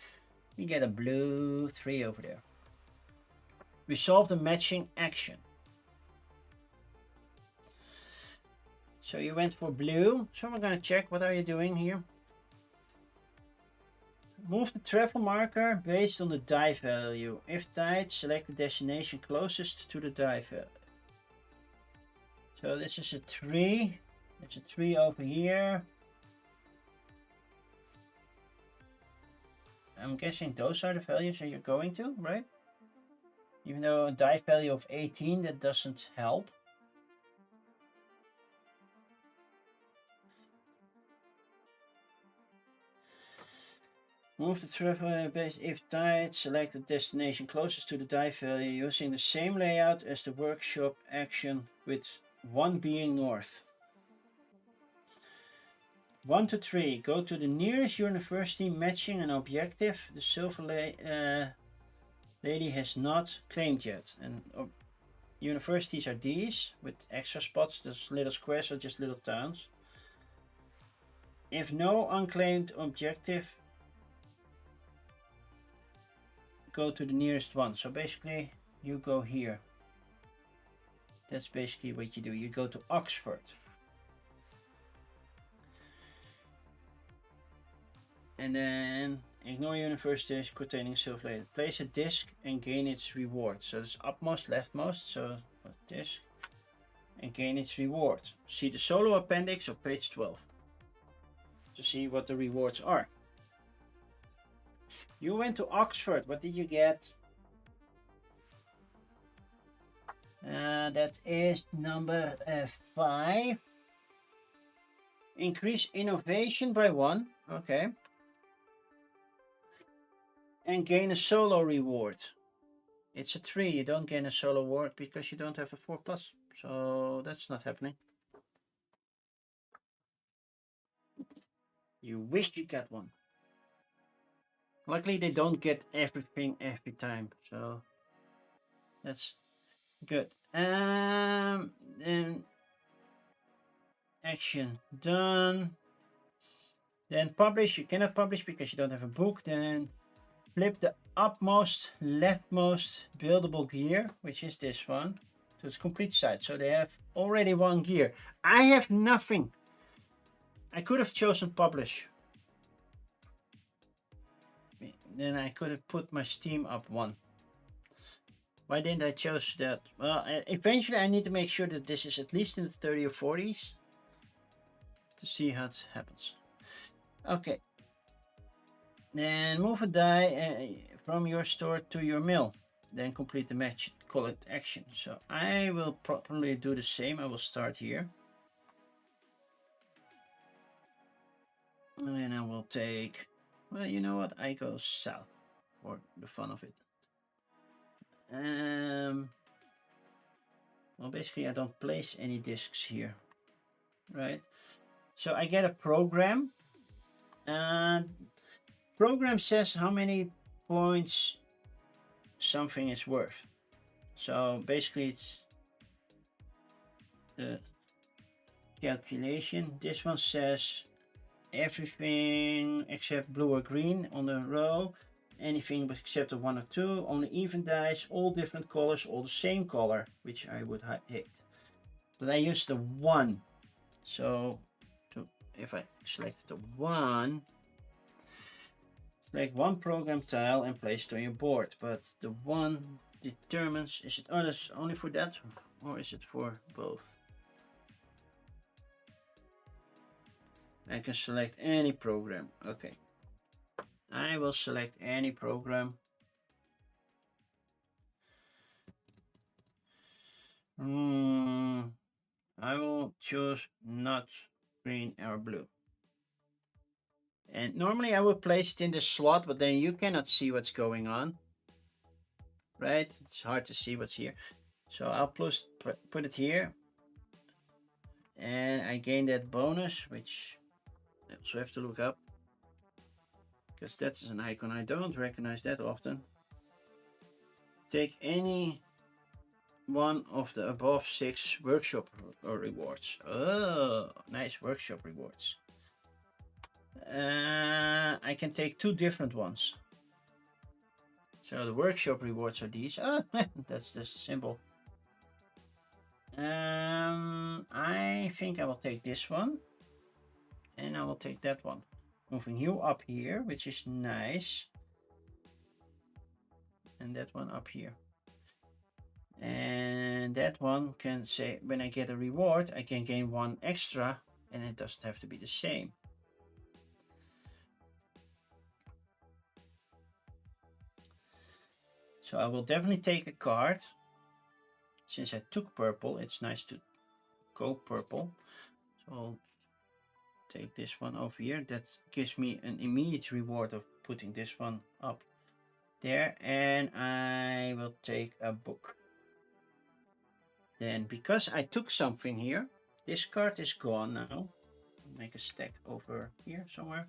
You get a blue 3 over there. Resolve the matching action. So you went for blue. So we're going to check what are you doing here. Move the travel marker based on the die value. If tied, select the destination closest to the die value. So this is a 3. There's a 3 over here. I'm guessing those are the values that you're going to, right? Even though a die value of 18, that doesn't help. Move the travel base if died. Select the destination closest to the die value using the same layout as the workshop action, with 1 being north. 1 to 3. Go to the nearest university matching an objective the Silver Lady has not claimed yet. And universities are these with extra spots. Those little squares are just little towns. If no unclaimed objective, go to the nearest one. So basically you go here. That's basically what you do. You go to Oxford. And then ignore universities containing Silver Lady. Place a disc and gain its reward. So it's upmost, leftmost. So disc and gain its reward. See the solo appendix of page 12 to see what the rewards are. You went to Oxford. What did you get? That is number 5. Increase innovation by 1. Okay. And gain a solo reward. It's a 3. You don't gain a solo reward because you don't have a 4+. So that's not happening. You wish you got one. Luckily they don't get everything every time. So that's good. Then action done. Then publish. You cannot publish because you don't have a book. Then flip the upmost, leftmost buildable gear, which is this one. So it's complete site. So they have already 1 gear. I have nothing. I could have chosen publish. Then I could have put my Steam up 1. Why didn't I choose that? Well, eventually I need to make sure that this is at least in the 30 or 40s to see how it happens. Okay. Then move a die from your store to your mill. Then complete the match, call it action. So I will probably do the same. I will start here. And then I will take, well, you know what? I go south for the fun of it. Well, basically I don't place any discs here, right? So I get a program, and program says how many points something is worth. So basically it's the calculation. This one says everything except blue or green on the row, anything except the 1 or 2, only even dice, all different colors, all the same color, which I would hate. But I use the 1. So if I select the 1, select 1 program tile and place it on your board. But the 1 determines, is it only for that or is it for both? I can select any program. Okay. I will select any program. I will choose not green or blue. And normally I would place it in the slot, but then you cannot see what's going on. Right? It's hard to see what's here. So I'll put it here. And I gain that bonus, which I also have to look up. Because that's an icon I don't recognize that often. Take any one of the above 6 workshop rewards. Oh, nice workshop rewards. I can take 2 different ones. So the workshop rewards are these. Oh, that's the symbol. I think I will take this one. And I will take that one. Moving you up here, which is nice. And that one up here. And that one can say, when I get a reward, I can gain 1 extra, and it doesn't have to be the same. So I will definitely take a card. Since I took purple, it's nice to go purple. So I'll take this one over here. That gives me an immediate reward of putting this one up there, and I will take a book. Then, because I took something here, this card is gone now. Make a stack over here somewhere.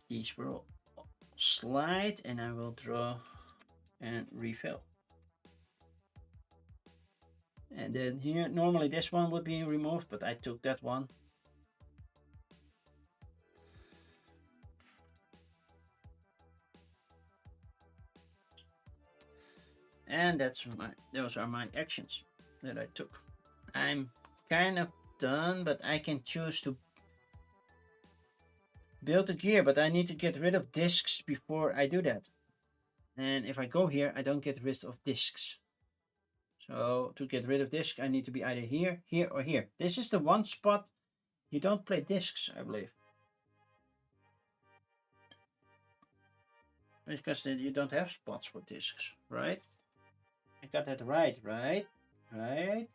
These will slide, and I will draw and refill. And then here, normally this one would be removed, but I took that one. And those are my actions that I took. I'm kind of done, but I can choose to build a gear, but I need to get rid of discs before I do that. And if I go here, I don't get rid of discs. So to get rid of discs, I need to be either here, here, or here. This is the one spot you don't play discs, I believe. Because you don't have spots for discs, right? I got that right, right? Right?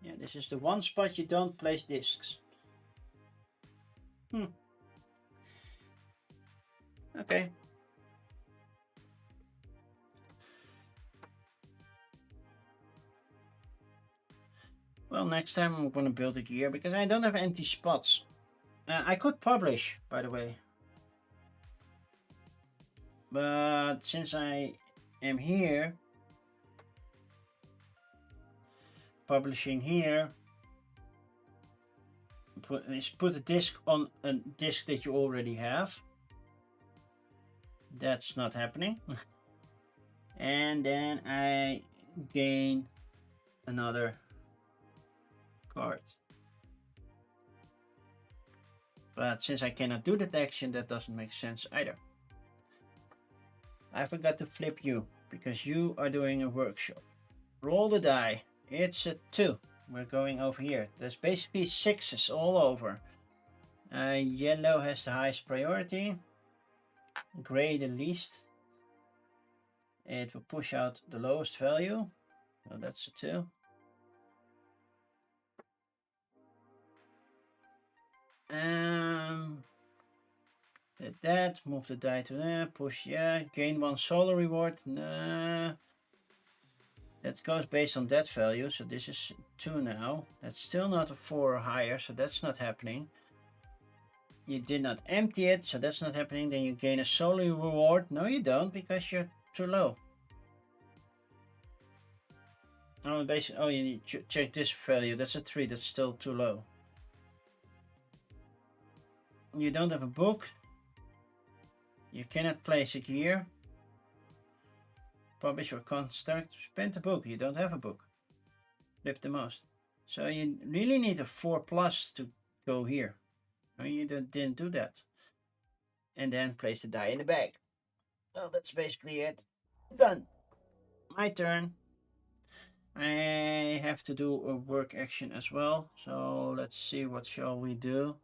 Yeah, this is the one spot you don't place discs. Okay. Well, next time I'm gonna build a gear because I don't have empty spots. I could publish, by the way. But since I am here, publishing here, put a disk on a disk that you already have. That's not happening. And then I gain another card. But since I cannot do that action, that doesn't make sense either. I forgot to flip you because you are doing a workshop. Roll the die. It's a 2. We're going over here. There's basically 6s all over. Yellow has the highest priority. Gray the least. It will push out the lowest value. So that's a 2. That move the die to there, push, yeah, gain 1 solar reward. Nah. That goes based on that value, so this is 2 now. That's still not a 4 or higher, so that's not happening. You did not empty it, so that's not happening. Then you gain a solar reward. No, you don't, because you're too low. Oh, basically, oh, you need to check this value. That's a 3. That's still too low. You don't have a book. You cannot place a gear. Publish or construct. Spend a book. You don't have a book. Flip the most. So you really need a 4+ to go here. No, you didn't do that. And then place the die in the bag. Well, that's basically it. Done. My turn. I have to do a work action as well. So let's see, what shall we do?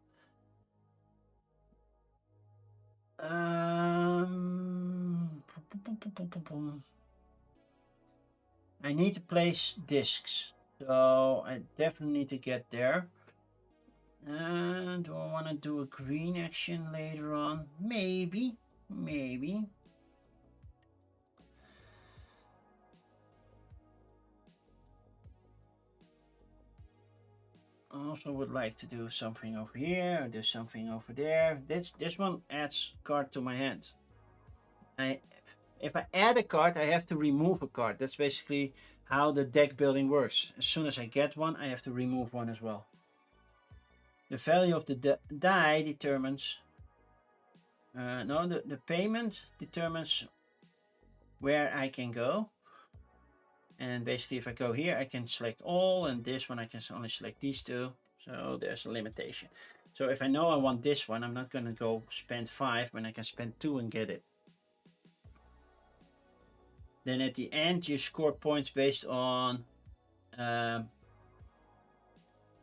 I need to place discs, so I definitely need to get there. And do I want to do a green action later on? Maybe. I also would like to do something over here, or do something over there. This one adds card to my hand. If I add a card, I have to remove a card. That's basically how the deck building works. As soon as I get one, I have to remove one as well. The value of the die determines... the payment determines where I can go. And basically, if I go here, I can select all, and this one I can only select these 2. So there's a limitation. So if I know I want this one, I'm not going to go spend 5 when I can spend 2 and get it. Then at the end, you score points based on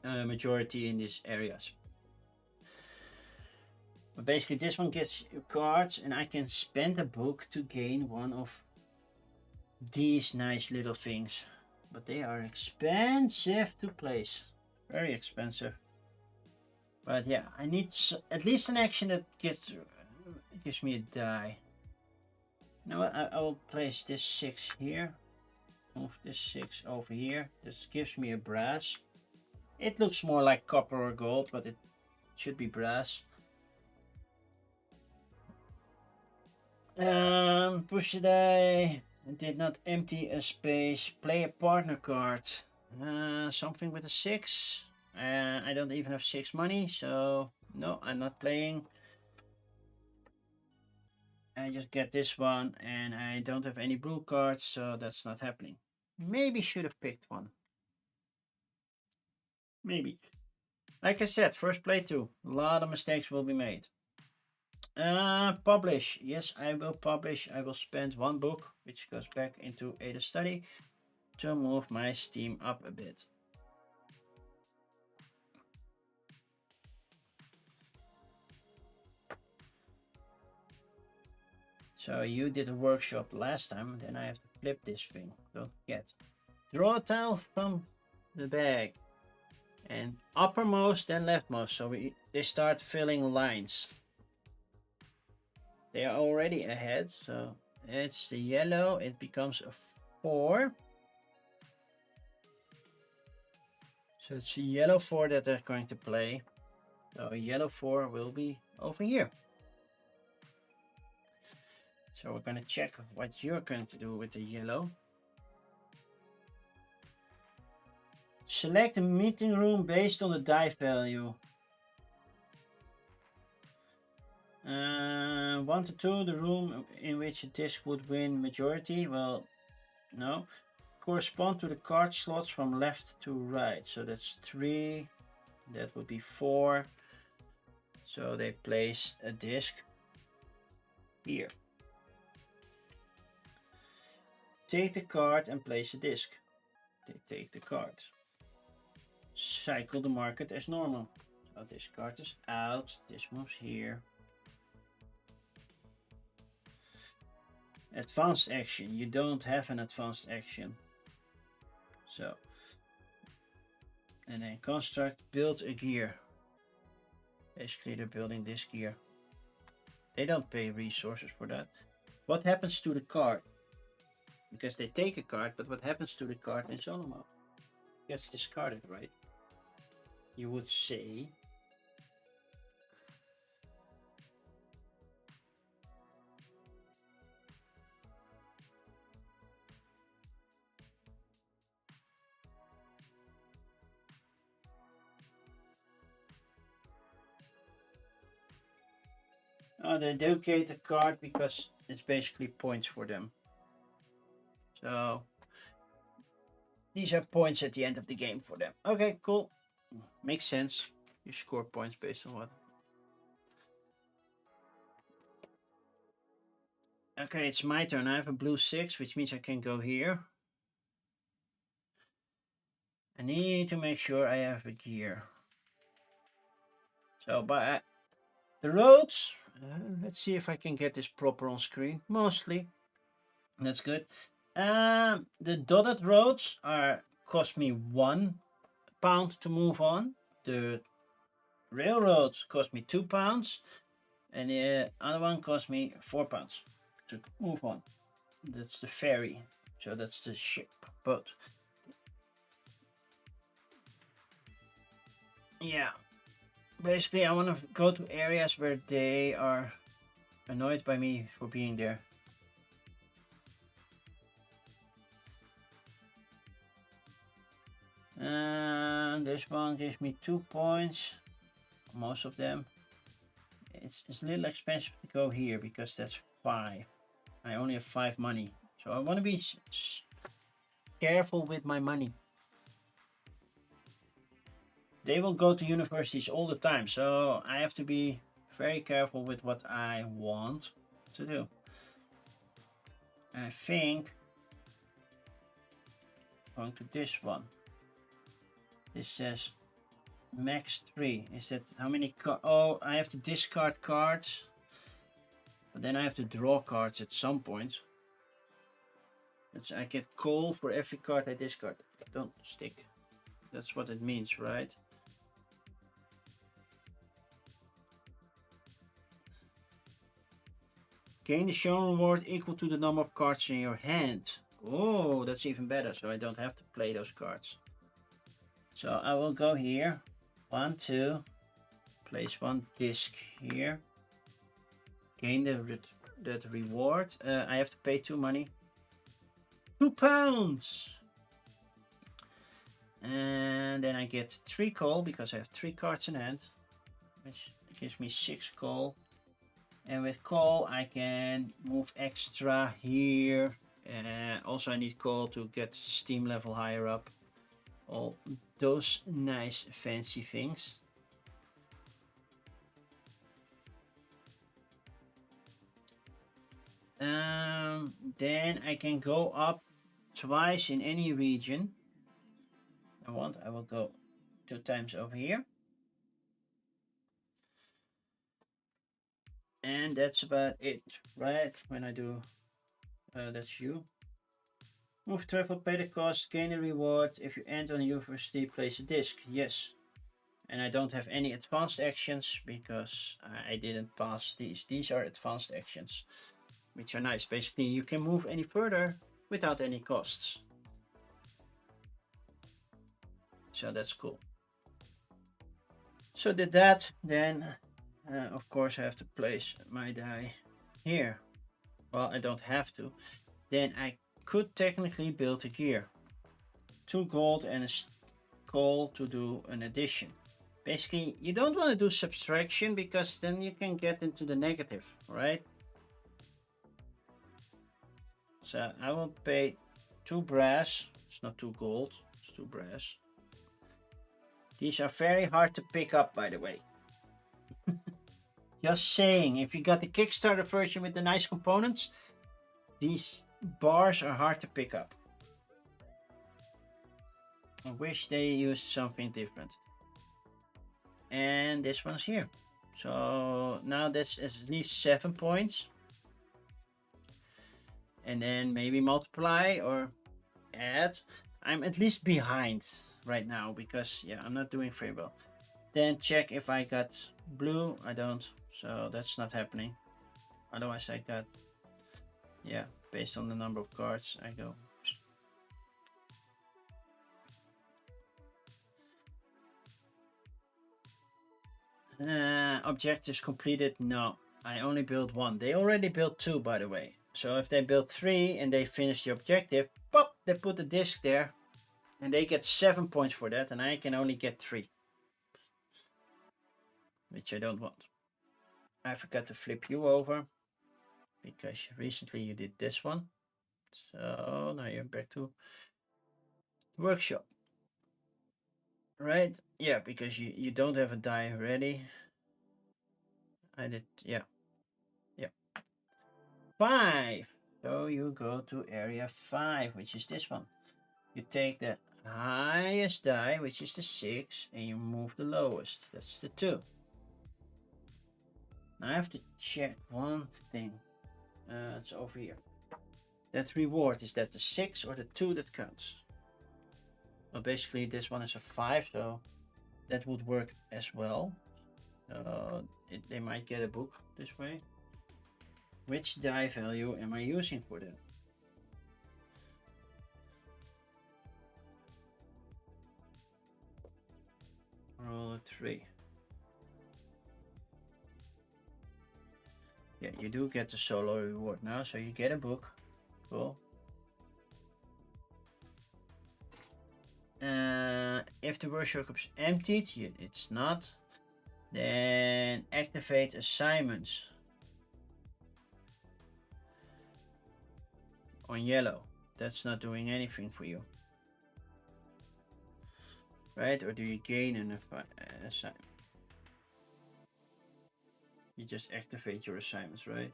majority in these areas. But basically, this one gets you cards, and I can spend a book to gain one of these nice little things. but they are expensive to place. Very expensive. But yeah, I need at least an action that gives me a die. Now I will place this 6 here. Move this 6 over here. This gives me a brass. It looks more like copper or gold, but it should be brass. Push the die. Did not empty a space. Play a partner card. Something with a 6. I don't even have 6 money, so no, I'm not playing. I just get this one, and I don't have any blue cards, so that's not happening. Maybe should have picked one. Maybe. Like I said, first playthrough, a lot of mistakes will be made. Publish. Yes, I will publish. I will spend 1 book, which goes back into Ada Study, to move my Steam up a bit. So you did a workshop last time, then I have to flip this thing. Don't forget. Draw a tile from the bag. And uppermost and leftmost. So they start filling lines. They are already ahead. So it's the yellow. It becomes a 4. So it's a yellow 4 that they're going to play. So a yellow 4 will be over here. So we're going to check what you're going to do with the yellow. Select a meeting room based on the die value. 1 to 2, the room in which a disc would win majority. Well, no. Correspond to the card slots from left to right. So that's 3. That would be 4. So they place a disc here. Take the card and place a disc. They take the card. Cycle the market as normal. So this card is out. This moves here. Advanced action. You don't have an advanced action. So. And then construct, build a gear. Basically they're building this gear. They don't pay resources for that. What happens to the card? Because they take a card, but what happens to the card in solo mode? It gets discarded, right? You would say. Oh, they dedicate the card because it's basically points for them. So these are points at the end of the game for them. Okay, cool. Makes sense. You score points based on what. Okay, it's my turn. I have a blue 6, which means I can go here. I need to make sure I have a gear. So, but the roads, let's see if I can get this proper on screen. Mostly. That's good. The dotted roads cost me £1 to move on. The railroads cost me £2. And the other one cost me £4 to move on. That's the ferry. So that's the ship, boat. Yeah. Basically, I want to go to areas where they are annoyed by me for being there. And this one gives me 2 points. Most of them. It's a little expensive to go here because that's 5. I only have 5 money. So I want to be careful with my money. They will go to universities all the time, so I have to be very careful with what I want to do. I think going to this one. This says max 3. Is that how many oh, I have to discard cards, but then I have to draw cards at some point. I get coal for every card I discard. Don't stick. That's what it means, right? Gain the shown reward equal to the number of cards in your hand. Oh, that's even better, so I don't have to play those cards. So I will go here. 1, 2. Place one disc here. Gain that reward. I have to pay 2 money. £2! And then I get 3 coal because I have 3 cards in hand, which gives me 6 coal. And with coal I can move extra here. Also I need coal to get steam level higher up. All those nice fancy things. Then I can go up twice in any region I want. I will go 2 times over here. And that's about it, right? When I do, that's you. Move travel, pay the cost, gain a reward. If you end on a university, place a disc. Yes. And I don't have any advanced actions because I didn't pass these. These are advanced actions, which are nice. Basically, you can move any further without any costs. So that's cool. So did that, then of course I have to place my die here. Well, I don't have to. Then I could technically build a gear. 2 gold and a coal to do an addition. Basically, you don't want to do subtraction because then you can get into the negative, right? So I will pay 2 brass. It's not 2 gold, it's 2 brass. These are very hard to pick up, by the way. Just saying, if you got the Kickstarter version with the nice components, these bars are hard to pick up. I wish they used something different. And this one's here. So now that's at least 7 points. And then maybe multiply or add. I'm at least behind right now because yeah, I'm not doing very well. Then check if I got blue. I don't, so that's not happening. Otherwise I got, yeah, based on the number of cards I go. Objectives completed. No, I only built 1. They already built 2, by the way. So if they build 3 and they finish the objective, pop, they put the disc there and they get 7 points for that, and I can only get 3, which I don't want. I forgot to flip you over because recently you did this one. So now you're back to workshop, right? Yeah, because you don't have a die ready. I did, yeah. 5. So you go to area 5, which is this one. You take the highest die, which is the 6, and you move the lowest. That's the 2. Now I have to check one thing. It's over here. That reward, is that the 6 or the 2 that counts? Well, basically this one is a 5, so that would work as well. They might get a book this way. Which die value am I using for that? Roll a 3. Yeah, you do get the solo reward now, so you get a book. Cool. If the workshop is emptied, it's not. Then activate assignments on yellow. That's not doing anything for you, right? Or do you gain an assignment? You just activate your assignments, right?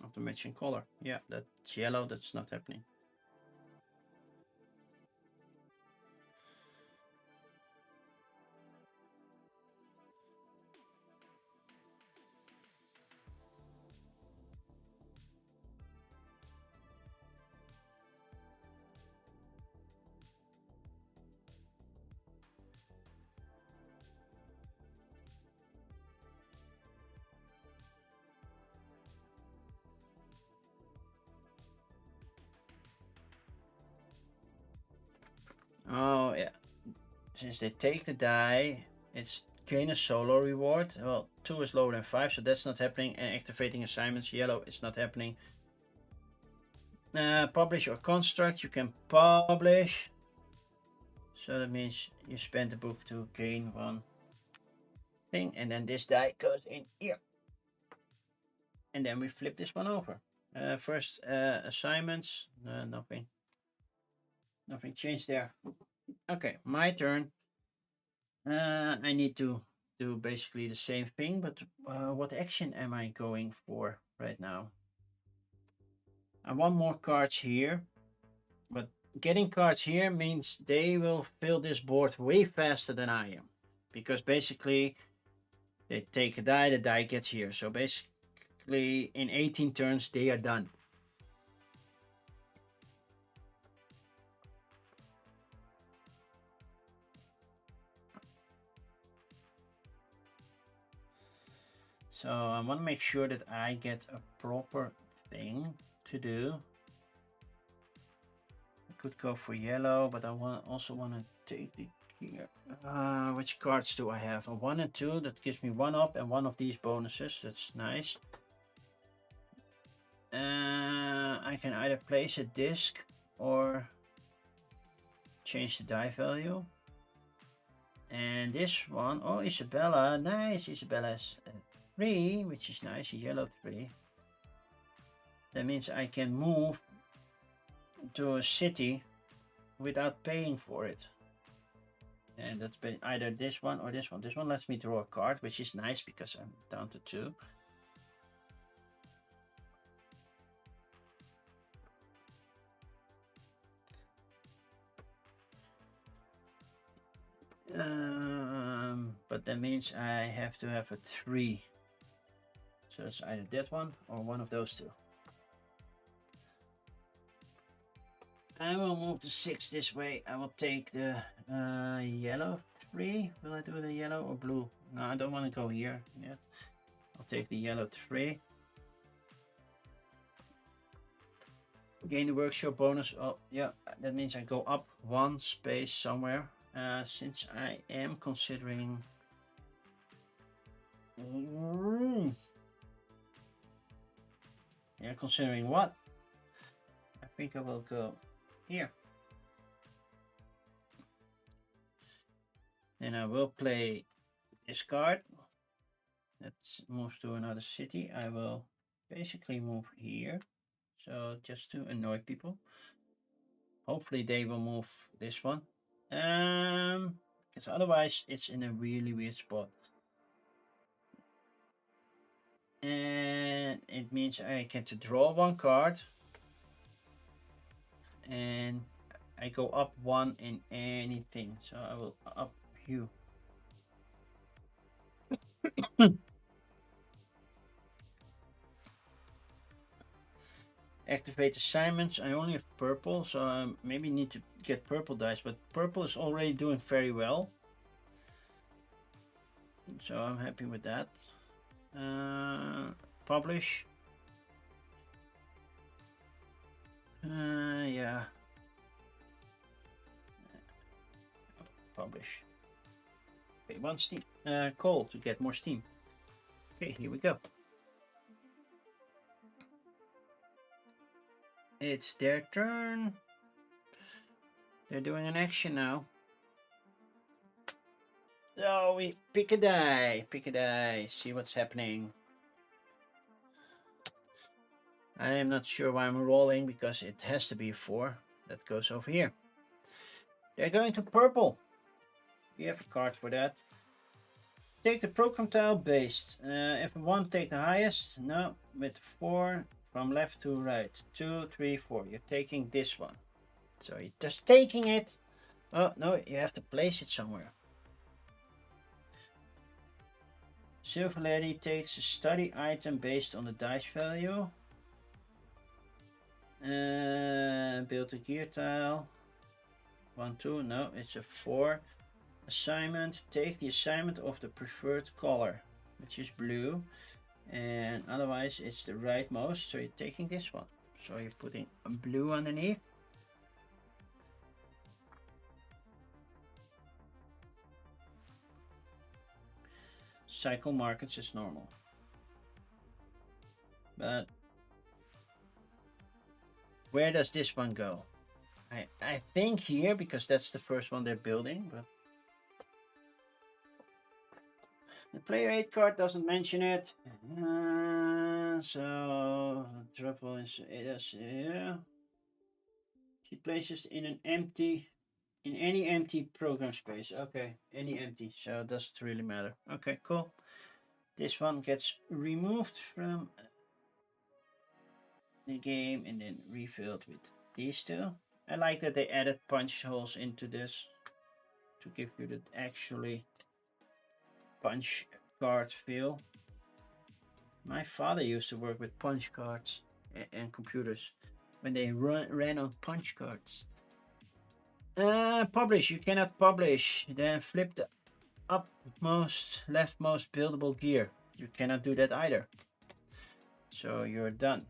Of the matching color. Yeah, that's yellow. That's not happening. since they take the die, it's gain a solo reward. Well, 2 is lower than 5, so that's not happening. And activating assignments, yellow, is not happening. Publish or construct, you can publish. So that means you spend the book to gain one thing, and then this die goes in here. And then we flip this one over. First assignments, nothing changed there. Okay, my turn. I need to do basically the same thing, but what action am I going for right now? I want more cards here, but getting cards here means they will fill this board way faster than I am, because basically they take a die, the die gets here. So basically in 18 turns they are done. So I want to make sure that I get a proper thing to do. I could go for yellow, but I also want to take the here. Which cards do I have? A 1 and 2, that gives me 1 up and 1 of these bonuses. That's nice. I can either place a disc or change the die value. And this one, oh, Isabella, nice. Isabella's 3, which is nice, a yellow 3. That means I can move to a city without paying for it. And that's been either this one or this one. This one lets me draw a card, which is nice because I'm down to 2. But that means I have to have a 3. So it's either that one or one of those two. I will move the 6 this way. I will take the yellow 3. Will I do the yellow or blue? No, I don't want to go here yet. I'll take the yellow 3. Gain the workshop bonus. Oh, yeah, that means I go up 1 space somewhere. Since I am considering... Yeah, considering what? I think I will go here. Then I will play this card. That moves to another city. I will basically move here. So just to annoy people. Hopefully they will move this one. Because otherwise it's in a really weird spot. And it means I get to draw 1 card. And I go up 1 in anything. So I will up you. Activate assignments. I only have purple, so I maybe need to get purple dice, but purple is already doing very well. So I'm happy with that. Publish. Yeah. Publish. Okay, 1 steam. Coal to get more steam. Okay, here we go. It's their turn. They're doing an action now. So we pick a die, see what's happening. I am not sure why I'm rolling because it has to be a 4. That goes over here. They're going to purple. We have a card for that. Take the program tile based. If I want to take the highest, no, with 4 from left to right. 2, 3, 4. You're taking this one. So you're just taking it. Oh, no, you have to place it somewhere. Silver Lady takes a study item based on the dice value. Build a gear tile. 1, 2, no, it's a 4. Assignment, take the assignment of the preferred color, which is blue. And otherwise it's the rightmost, so you're taking this one. So you're putting a blue underneath. cycle markets is normal. But where does this one go? I think here, because that's the first one they're building, but the player 8 card doesn't mention it. So triple is yeah. She places in any empty program space. Okay, any empty, so it doesn't really matter. Okay, cool. This one gets removed from the game and then refilled with these two. I like that they added punch holes into this to give you the actually punch card feel. My father used to work with punch cards and computers when they ran on punch cards. Publish. You cannot publish. Then flip the upmost, leftmost buildable gear. You cannot do that either. So you're done.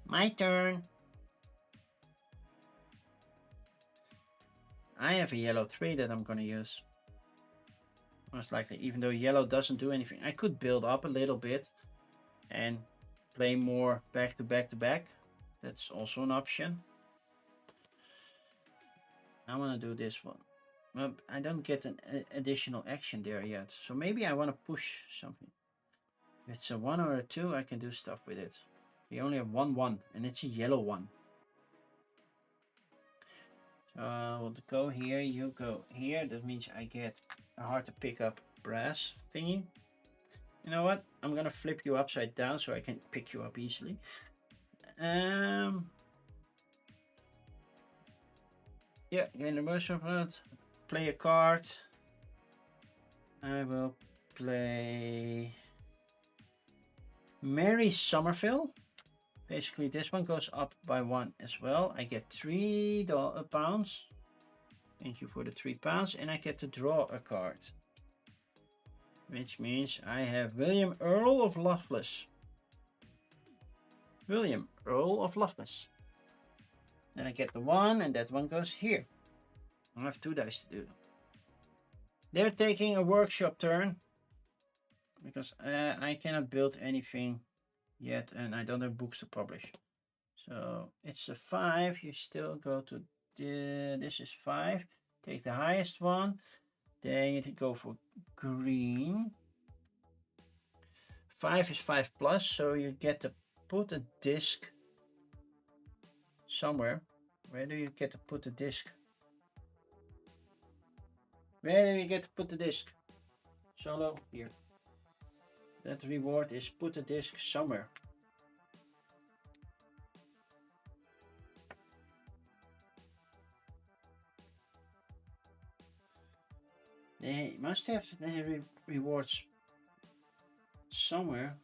My turn. I have a yellow 3 that I'm going to use. Most likely, even though yellow doesn't do anything. I could build up a little bit and play more back to back to back. That's also an option. I want to do this one. Well, I don't get an additional action there yet. So maybe I want to push something. If it's a 1 or a 2, I can do stuff with it. We only have 1/1, and it's a yellow one. So we'll go here, you go here. That means I get a hard to pick up brass thingy. You know what? I'm gonna flip you upside down so I can pick you up easily. Yeah, gain the motion point. Play a card. I will play Mary Somerville. Basically, this one goes up by 1 as well. I get £3. Thank you for the £3, and I get to draw a card. Which means I have William Earl of Loveless. William Earl of Loveless. Then I get the 1, and that one goes here. I have 2 dice to do. They're taking a workshop turn. Because I cannot build anything yet, and I don't have books to publish. So it's a 5. You still go to this is 5. Take the highest one. Then you go for green. 5 is 5 plus, so you get to put a disc somewhere. Where do you get to put the disc? Where do you get to put the disc? Solo, here. That reward is put a disc somewhere. They must have the rewards somewhere.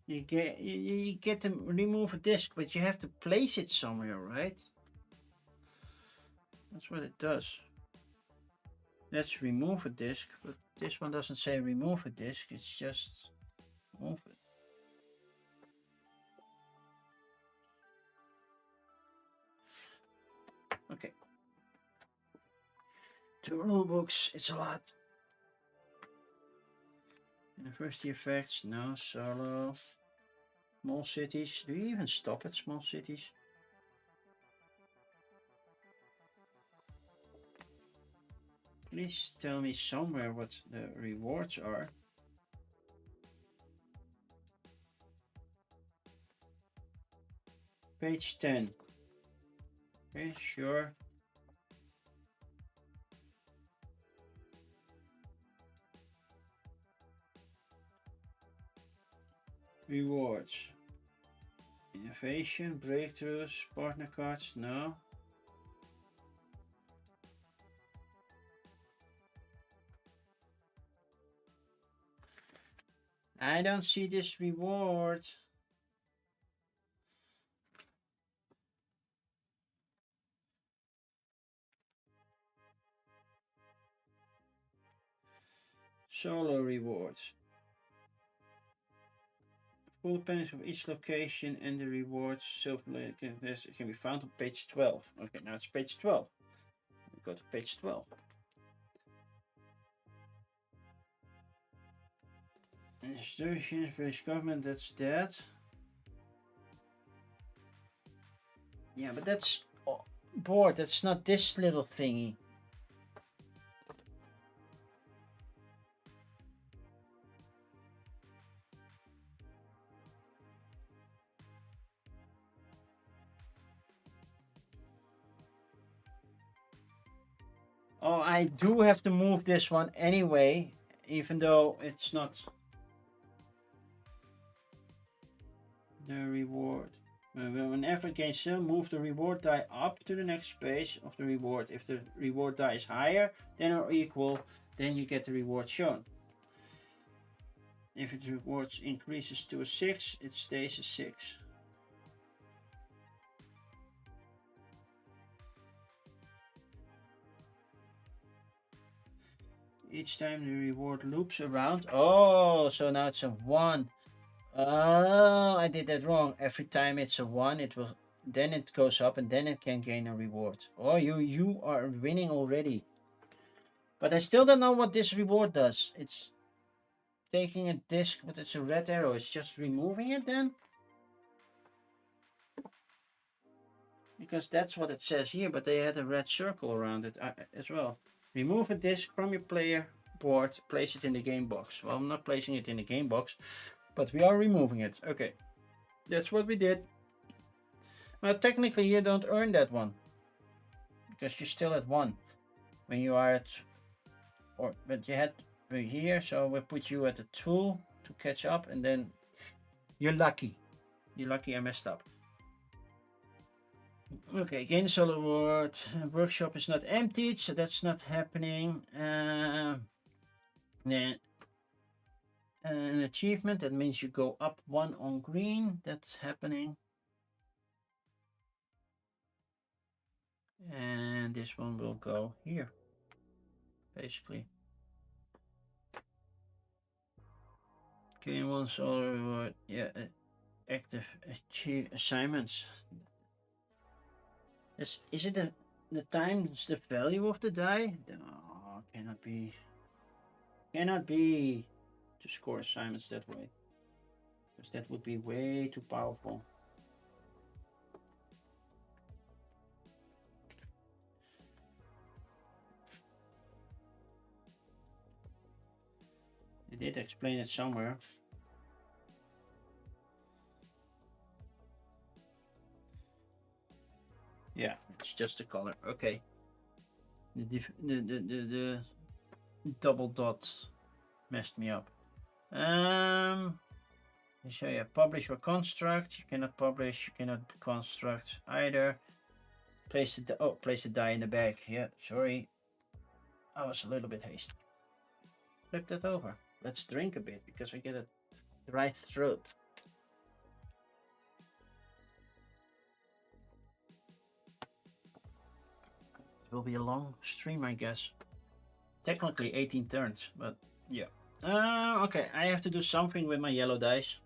You get to remove a disc, but you have to place it somewhere, right? That's what it does. Let's remove a disc, but this one doesn't say remove a disc, it's just move it. Okay. 2 rule books, it's a lot. University effects, no, solo. Small cities, do you even stop at small cities? Please tell me somewhere what the rewards are. Page 10. Okay, sure. Rewards. Innovation, breakthroughs, partner cards, no. I don't see this reward. Solo rewards. Full pennies of each location and the rewards silver can be found on page 12. Okay, now it's page 12. We go to page 12. Institutions, British government, that's that. Yeah, but that's board, that's not this little thingy. Oh, I do have to move this one anyway, even though it's not the reward. Whenever gains some, move the reward die up to the next space of the reward. If the reward die is higher than or equal, then you get the reward shown. If the reward increases to a 6, it stays a 6. Each time the reward loops around. Oh, so now it's a 1. Oh, I did that wrong. Every time it's a 1, it will then it goes up and then it can gain a reward. Oh, you are winning already. But I still don't know what this reward does. It's taking a disc, but it's a red arrow. It's just removing it then? Because that's what it says here, but they had a red circle around it as well. Remove a disc from your player board, place it in the game box. Well, I'm not placing it in the game box, but we are removing it. Okay, that's what we did. Now, technically, you don't earn that one because you're still at 1 when you are at, but you had here, so we put you at a 2 to catch up, and then you're lucky. You're lucky I messed up. Okay, gain solo reward. Workshop is not emptied, so that's not happening. Then an achievement, that means you go up 1 on green. That's happening. And this one will go here, basically. Gain 1 solo reward. Yeah, active assignments. Is it the times the value of the die? Oh, cannot be. Cannot be to score assignments that way. Because that would be way too powerful. They did explain it somewhere. Yeah, it's just a color. Okay. The double dot messed me up. So yeah, publish or construct. You cannot publish. You cannot construct either. Place the die in the bag. Yeah, sorry. I was a little bit hasty. Flip that over. Let's drink a bit because I get a dry throat. It will be a long stream, I guess. Technically 18 turns, but yeah. Okay, I have to do something with my yellow dice.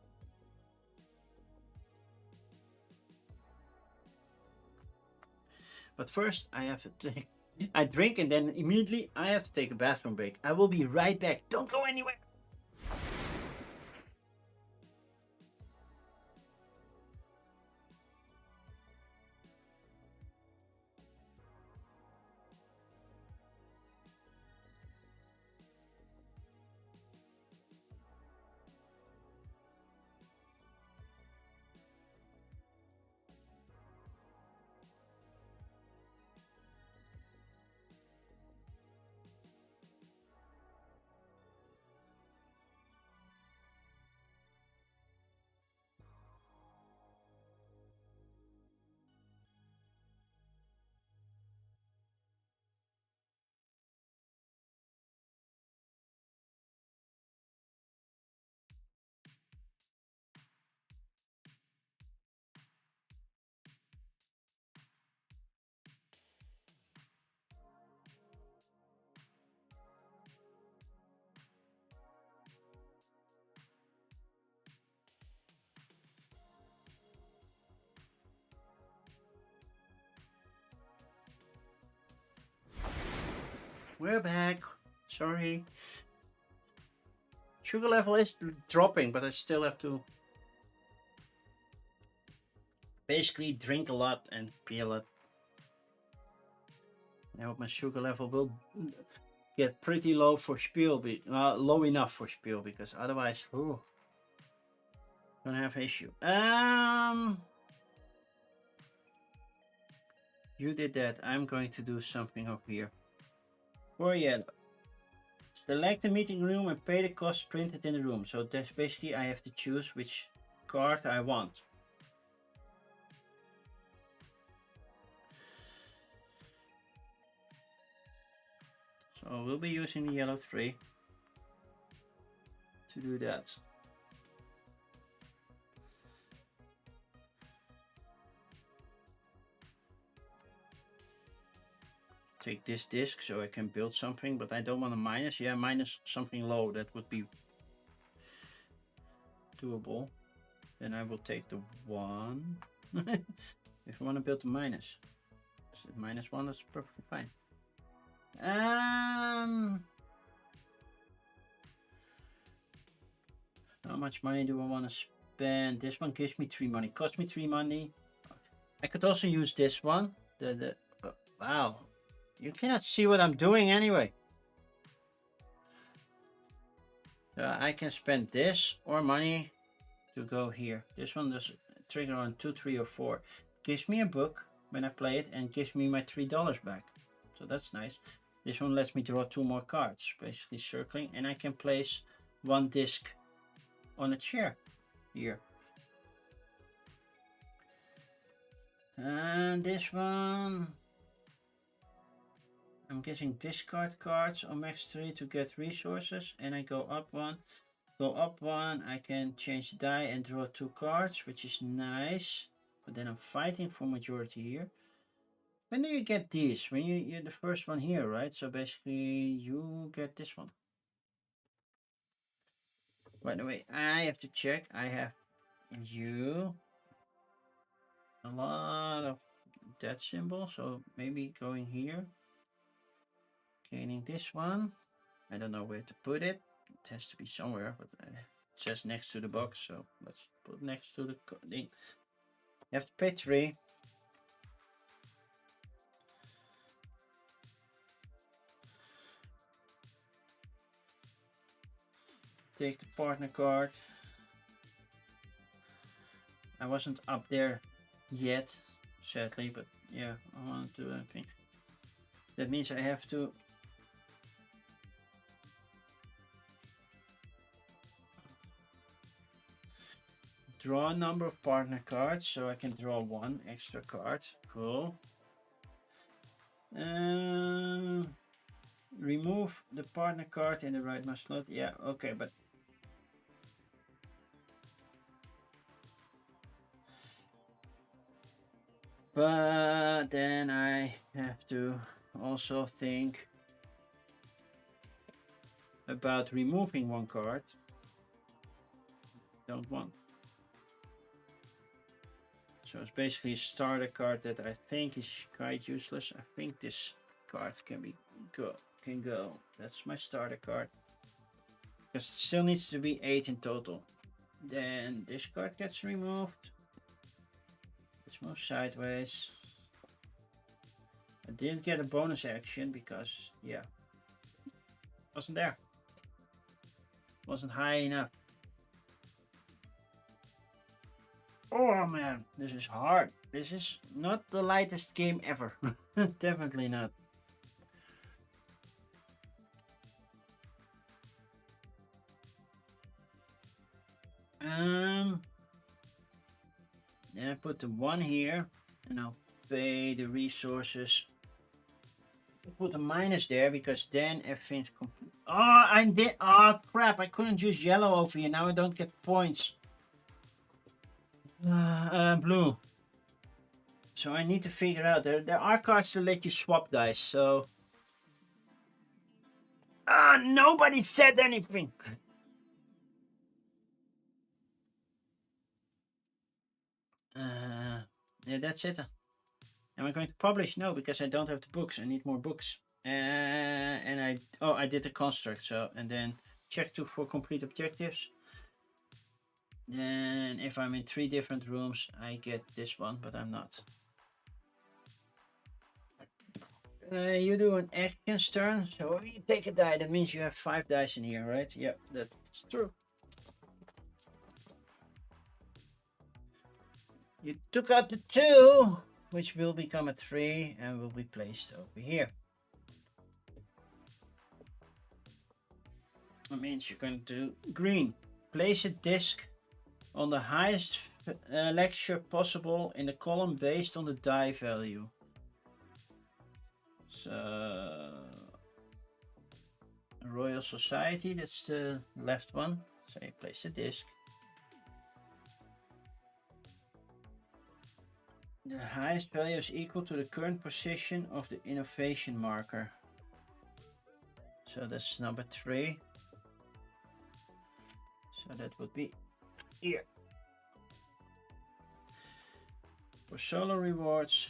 But first, I have to take. I drink and then immediately I have to take a bathroom break. I will be right back. Don't go anywhere. We're back. Sorry. Sugar level is dropping, but I still have to basically drink a lot and pee a lot. I hope my sugar level will get pretty low for Spiel, low enough for Spiel, because otherwise, gonna have issue. You did that. I'm going to do something up here. For yellow. Select the meeting room and pay the cost printed in the room. So that's basically I have to choose which card I want. So we'll be using the yellow 3 to do that. Take this disc so I can build something, but I don't want a minus. Yeah, minus something low, that would be doable. Then I will take the 1. If I want to build the minus. -1, that's perfectly fine. How much money do I want to spend? This one gives me 3 money. Cost me 3 money. I could also use this one. Wow. You cannot see what I'm doing anyway. I can spend this or money to go here. This one does trigger on 2, 3, or 4. Gives me a book when I play it and gives me my $3 back. So that's nice. This one lets me draw 2 more cards, basically circling, and I can place 1 disc on a chair here. And this one, I'm getting discard cards on max 3 to get resources, and I go up 1. Go up 1, I can change the die and draw 2 cards, which is nice. But then I'm fighting for majority here. When do you get these? When you're the first one here, right? So basically you get this one. By the way, I have to check. I have you. A lot of that symbol. So maybe going here. Gaining this one. I don't know where to put it. It has to be somewhere, but it says next to the box. So let's put next to the thing. You have to pay 3. Take the partner card. I wasn't up there yet, sadly, but yeah, I want to do anything. That means I have to draw a number of partner cards, so I can draw 1 extra card. Cool. Remove the partner card in the right mouse slot. Yeah, okay, but then I have to also think about removing 1 card. Don't want. So it's basically a starter card that I think is quite useless. I think this card can go. That's my starter card. Because it still needs to be 8 in total. Then this card gets removed. Let's move sideways. I didn't get a bonus action because, yeah, wasn't there. Wasn't high enough. Oh man, this is hard. This is not the lightest game ever. Definitely not. Then I put the 1 here, and I'll pay the resources. Put a minus there because then everything's complete. Oh, I did. Oh crap! I couldn't use yellow over here. Now I don't get points. Blue. So I need to figure out. There are cards to let you swap dice. So. Nobody said anything. Yeah, that's it. Am I going to publish? No, because I don't have the books. I need more books. And I did the construct, so, and then check to for complete objectives. Then if I'm in 3 different rooms, I get this one, but I'm not. You do an actions turn, so you take a die. That means you have 5 dice in here, right? Yep, that's true. You took out the 2, which will become a 3 and will be placed over here. That means you're going to do green. Place a disc on the highest lecture possible in the column based on the die value. So Royal Society, that's the left one. So you place the disc. The highest value is equal to the current position of the innovation marker. So that's number 3. So that would be here. For solo rewards,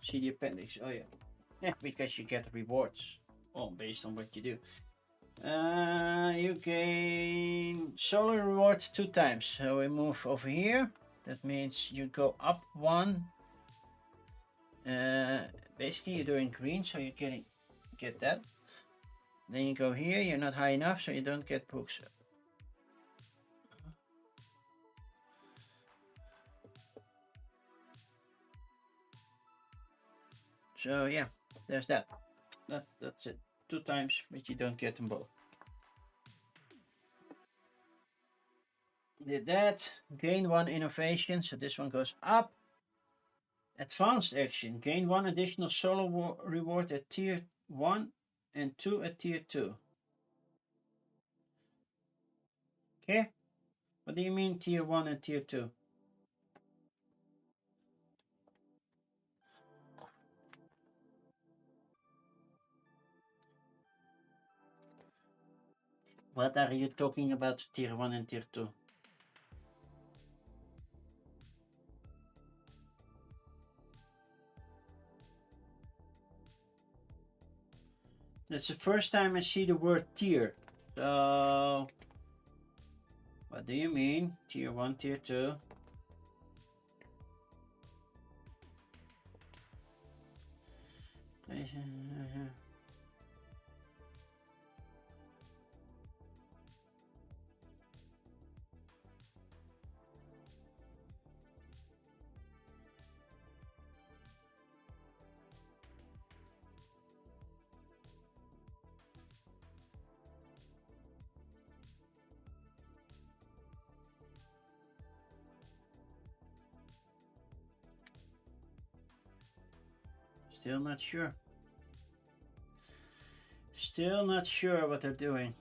see the appendix. Oh yeah, because you get rewards based on what you do. You gain solo rewards 2 times. So we move over here. That means you go up 1. Basically you're doing green, so you're get that. Then you go here, you're not high enough, so you don't get books. So yeah, there's that. That's it. 2 times, but you don't get them both. Did that. Gain 1 innovation, so this one goes up. Advanced action. Gain 1 additional solo reward at tier 1 and 2 at tier 2. Okay? What do you mean tier 1 and tier 2? What are you talking about tier 1 and tier 2? That's the first time I see the word tier. So, what do you mean? Tier 1, tier 2? Still not sure. Still not sure what they're doing.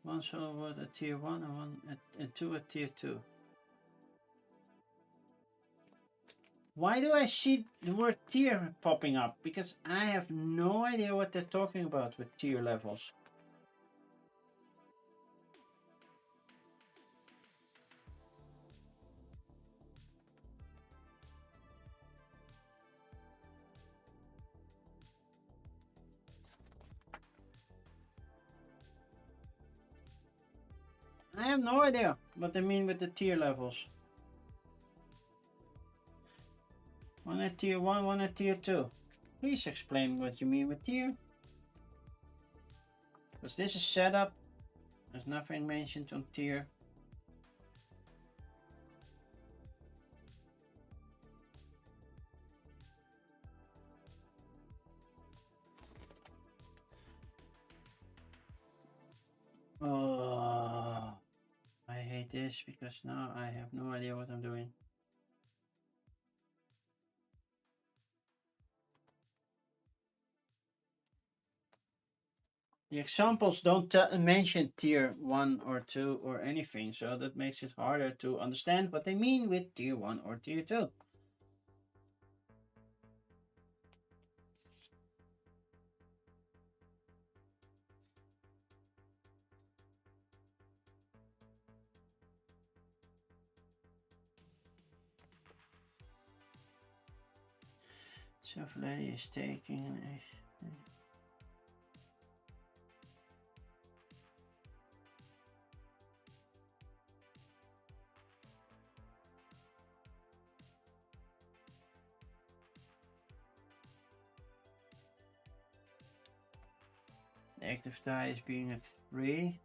One solo word at tier 1 and 2 at tier 2. Why do I see the word tier popping up? Because I have no idea what they're talking about with tier levels. I have no idea what they mean with the tier levels. One at tier 1, one at tier 2. Please explain what you mean with tier. Because this is setup. There's nothing mentioned on tier. Oh, I hate this because now I have no idea what I'm doing. The examples don't mention tier 1 or 2 or anything, so that makes it harder to understand what they mean with tier 1 or tier 2. Lady is taking. The active die is being a 3.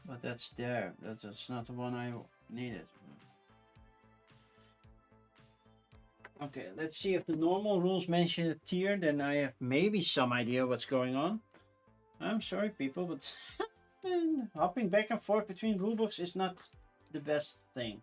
But that's there. That's not the one I needed. Okay, let's see if the normal rules mention a tier, then I have maybe some idea what's going on. I'm sorry people, but hopping back and forth between rulebooks is not the best thing.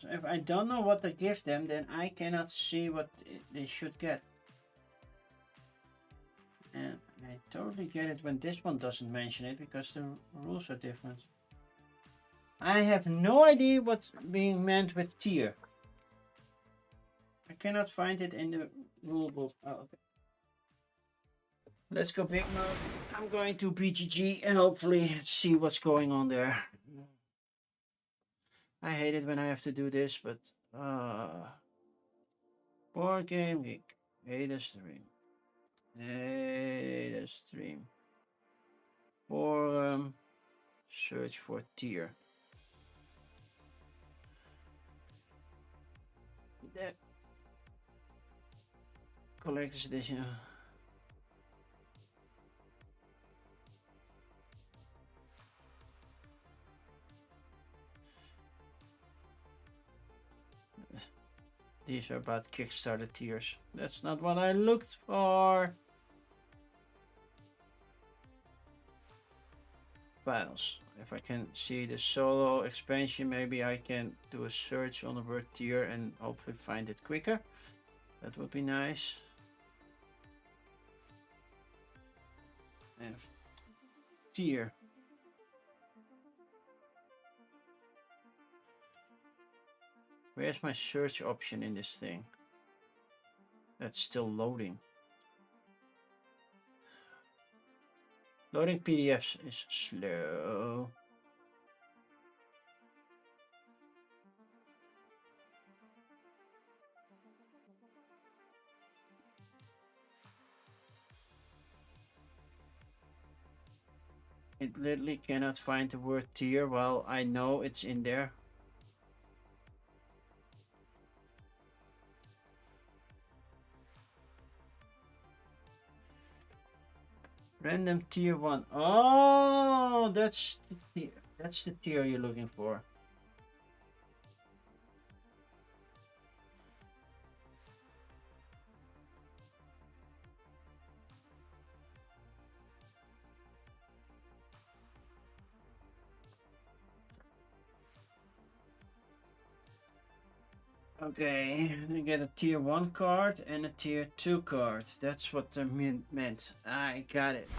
So if I don't know what to give them, then I cannot see what they should get. And I totally get it when this one doesn't mention it, because the rules are different. I have no idea what's being meant with tier. I cannot find it in the rulebook. Oh, okay. Let's go big mode. I'm going to BGG and hopefully see what's going on there. I hate it when I have to do this, but Board Game Geek. Hate a stream. Hate a stream. Forum. Search for tier. The collector's edition. These are about Kickstarter tiers. That's not what I looked for. Files. If I can see the solo expansion, maybe I can do a search on the word tier and hopefully find it quicker. That would be nice. And tier. Where's my search option in this thing? That's still loading. Loading PDFs is slow. It literally cannot find the word tier while I know it's in there. Random tier 1. Oh, that's the tier. That's the tier you're looking for. Okay, you get a tier 1 card and a tier 2 card. That's what the meant. I got it.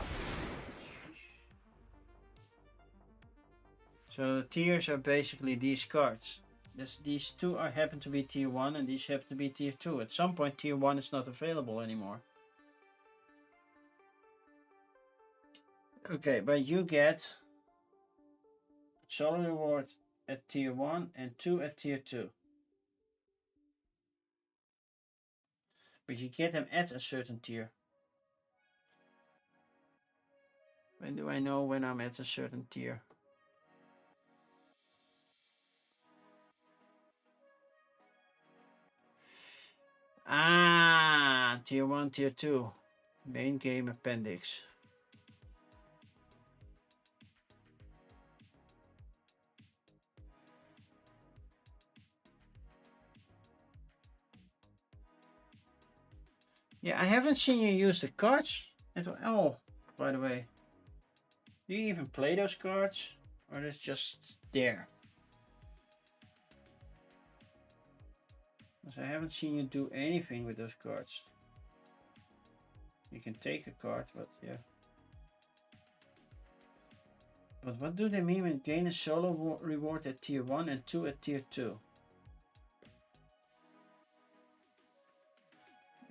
So the tiers are basically these cards. These two happen to be tier 1 and these happen to be tier 2. At some point tier 1 is not available anymore. Okay, but you get solo reward at tier 1 and 2 at tier 2. But you get them at a certain tier. When do I know when I'm at a certain tier? Ah, tier 1, tier 2. Main game appendix. Yeah, I haven't seen you use the cards at all. Oh, by the way, do you even play those cards? Or is it just there? Because I haven't seen you do anything with those cards. You can take a card, but yeah. But what do they mean when gain a solo reward at tier 1 and 2 at tier 2?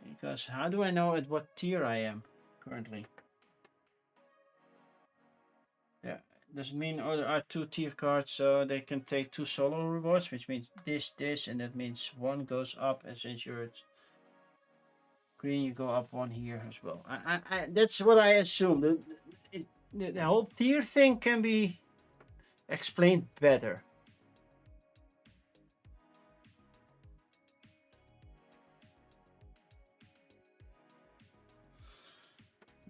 Because how do I know at what tier I am currently? Yeah, does it mean there are 2 tier cards so they can take 2 solo rewards, which means this, and that means one goes up, and since you're at green, you go up one here as well. That's what I assume. The whole tier thing can be explained better.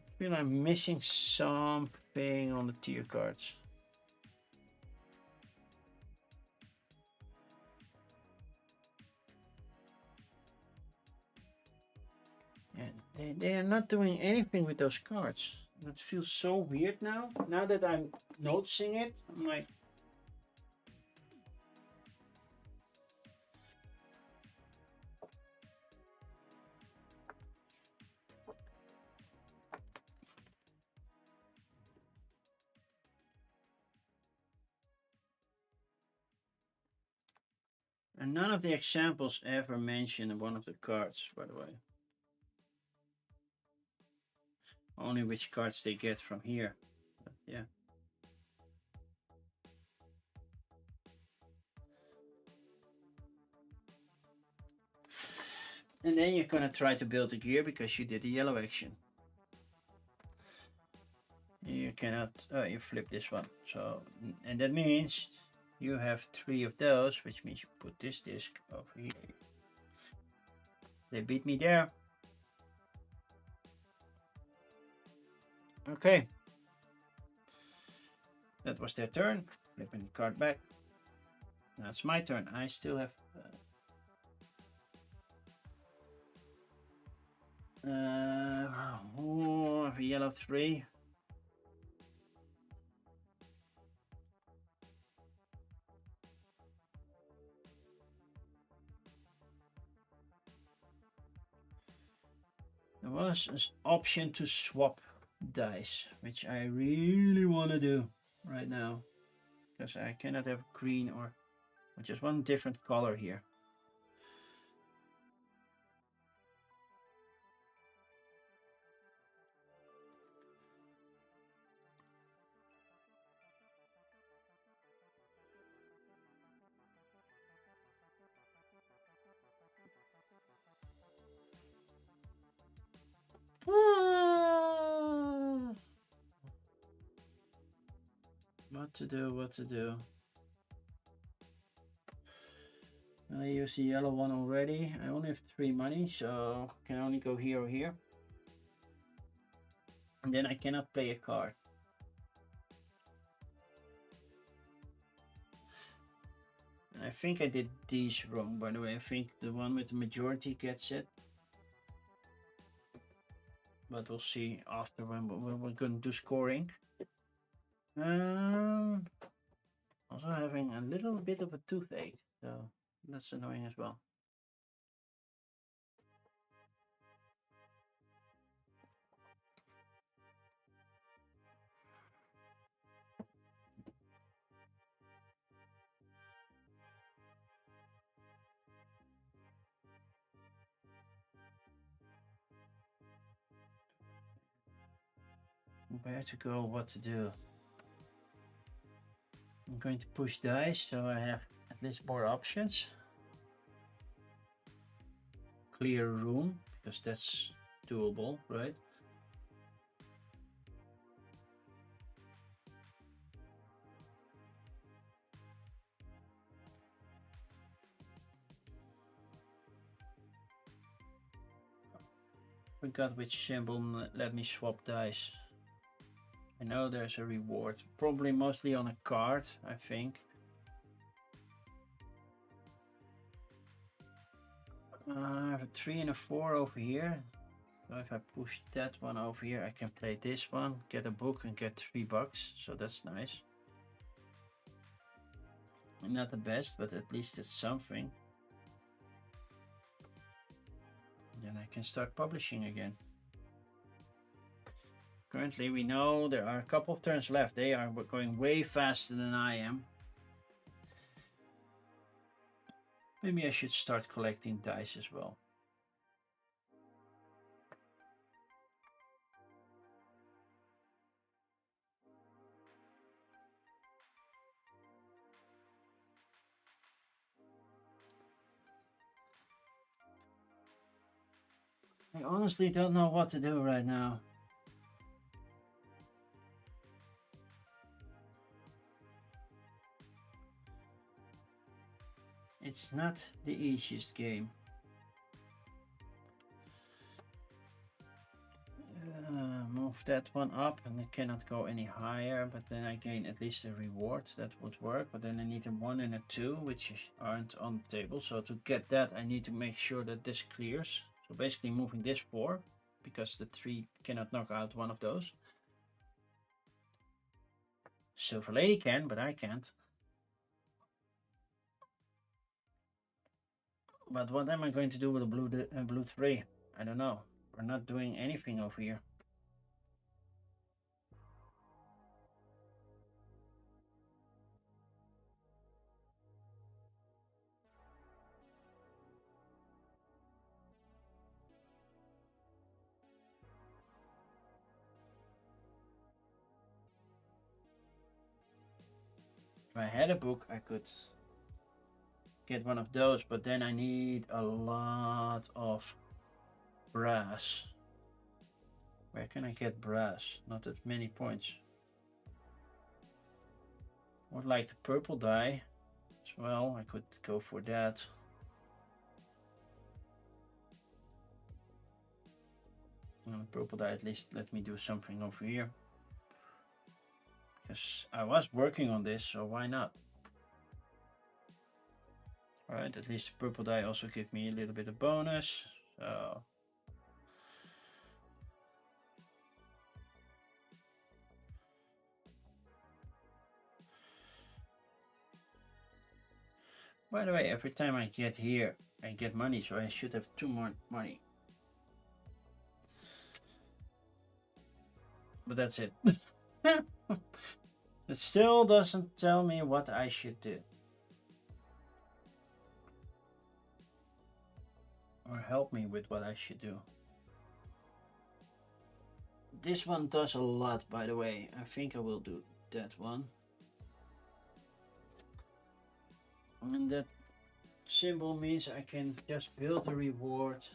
I feel I'm missing something on the tier cards. And they are not doing anything with those cards. That feels so weird now. Now that I'm noticing it, I'm like, and none of the examples ever mention one of the cards, by the way. Only which cards they get from here. But yeah. And then you're gonna try to build a gear because you did the yellow action. You cannot, you flip this one. So, and that means you have 3 of those, which means you put this disc over here. They beat me there. Okay. That was their turn. Flipping the card back. Now it's my turn. I still have yellow 3. There was an option to swap dice, which I really want to do right now, because I cannot have green or just one different color here. What to do, what to do. I use the yellow one already. I only have 3 money, so can only go here or here. And then I cannot play a card. And I think I did these wrong, by the way. I think the one with the majority gets it. But we'll see after when we're going to do scoring. Also having a little bit of a toothache, so that's annoying as well. Where to go, what to do. I'm going to push dice so I have at least more options. Clear room, because that's doable, right? Forgot which symbol let me swap dice. I know there's a reward, probably mostly on a card, I think. I have a 3 and a 4 over here. So if I push that one over here, I can play this one, get a book and get $3. So that's nice. Not the best, but at least it's something. Then I can start publishing again. Currently, we know there are a couple of turns left. They are going way faster than I am. Maybe I should start collecting dice as well. I honestly don't know what to do right now. It's not the easiest game. Move that one up, and it cannot go any higher, but then I gain at least a reward. That would work, but then I need a 1 and a 2, which aren't on the table. So to get that, I need to make sure that this clears. So basically moving this 4, because the 3 cannot knock out one of those. Silver Lady can, but I can't. But what am I going to do with the blue 3? I don't know. We're not doing anything over here. If I had a book, I could get one of those, but then I need a lot of brass. Where can I get brass? Not that many points. Would like the purple dye as well. I could go for that. And the purple dye at least let me do something over here. Because I was working on this, so why not? Alright, at least purple dye also give me a little bit of bonus. So by the way, every time I get here, I get money, so I should have 2 more money. But that's it. It still doesn't tell me what I should do. Or help me with what I should do. This one does a lot, by the way. I think I will do that one. And that symbol means I can just build a reward.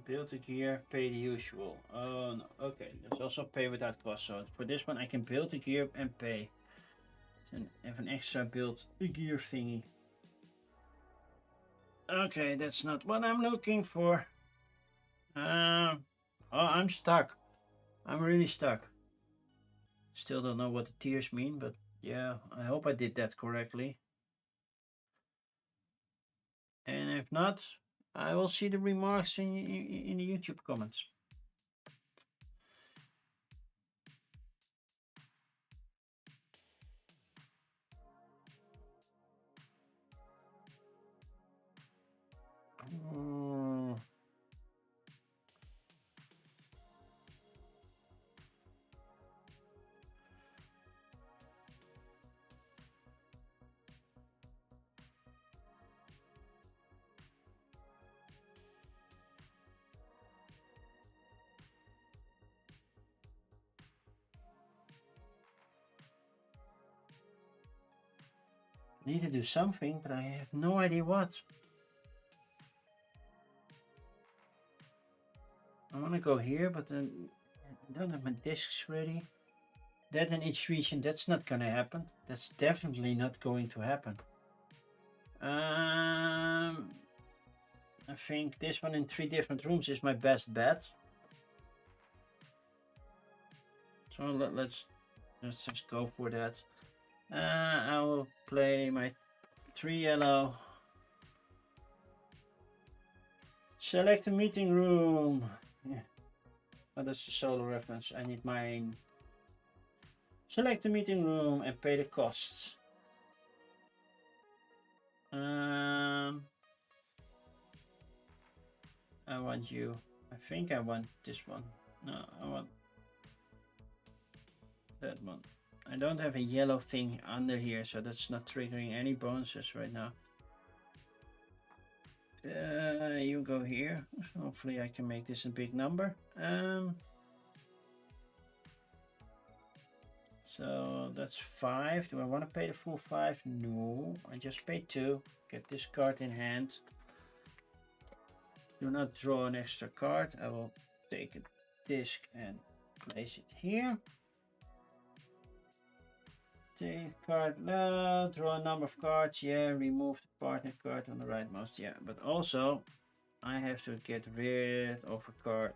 Build a gear, pay the usual. Oh no, okay. There's also pay without cost. So for this one I can build a gear and pay. And have an extra build a gear thingy. Okay, that's not what I'm looking for. Oh, I'm stuck. I'm really stuck. Still don't know what the tiers mean, but yeah, I hope I did that correctly. And if not, I will see the remarks in the YouTube comments. Need to do something, but I have no idea what. I want to go here, but then I don't have my discs ready. That in each region, that's not gonna happen. That's definitely not going to happen. I think this one in 3 different rooms is my best bet. So let's just go for that. I will play my 3 yellow. Select a meeting room. Yeah. Oh, that's a solo reference. I need mine. Select the meeting room and pay the costs. I want you. I think I want this one. No, I want that one. I don't have a yellow thing under here, so that's not triggering any bonuses right now. You go here. Hopefully I can make this a big number. So that's 5. Do I want to pay the full 5? No, I just pay 2. Get this card in hand. Do not draw an extra card. I will take a disc and place it here. Take card now, draw a number of cards. Yeah, remove the partner card on the rightmost. Yeah, but also I have to get rid of a card.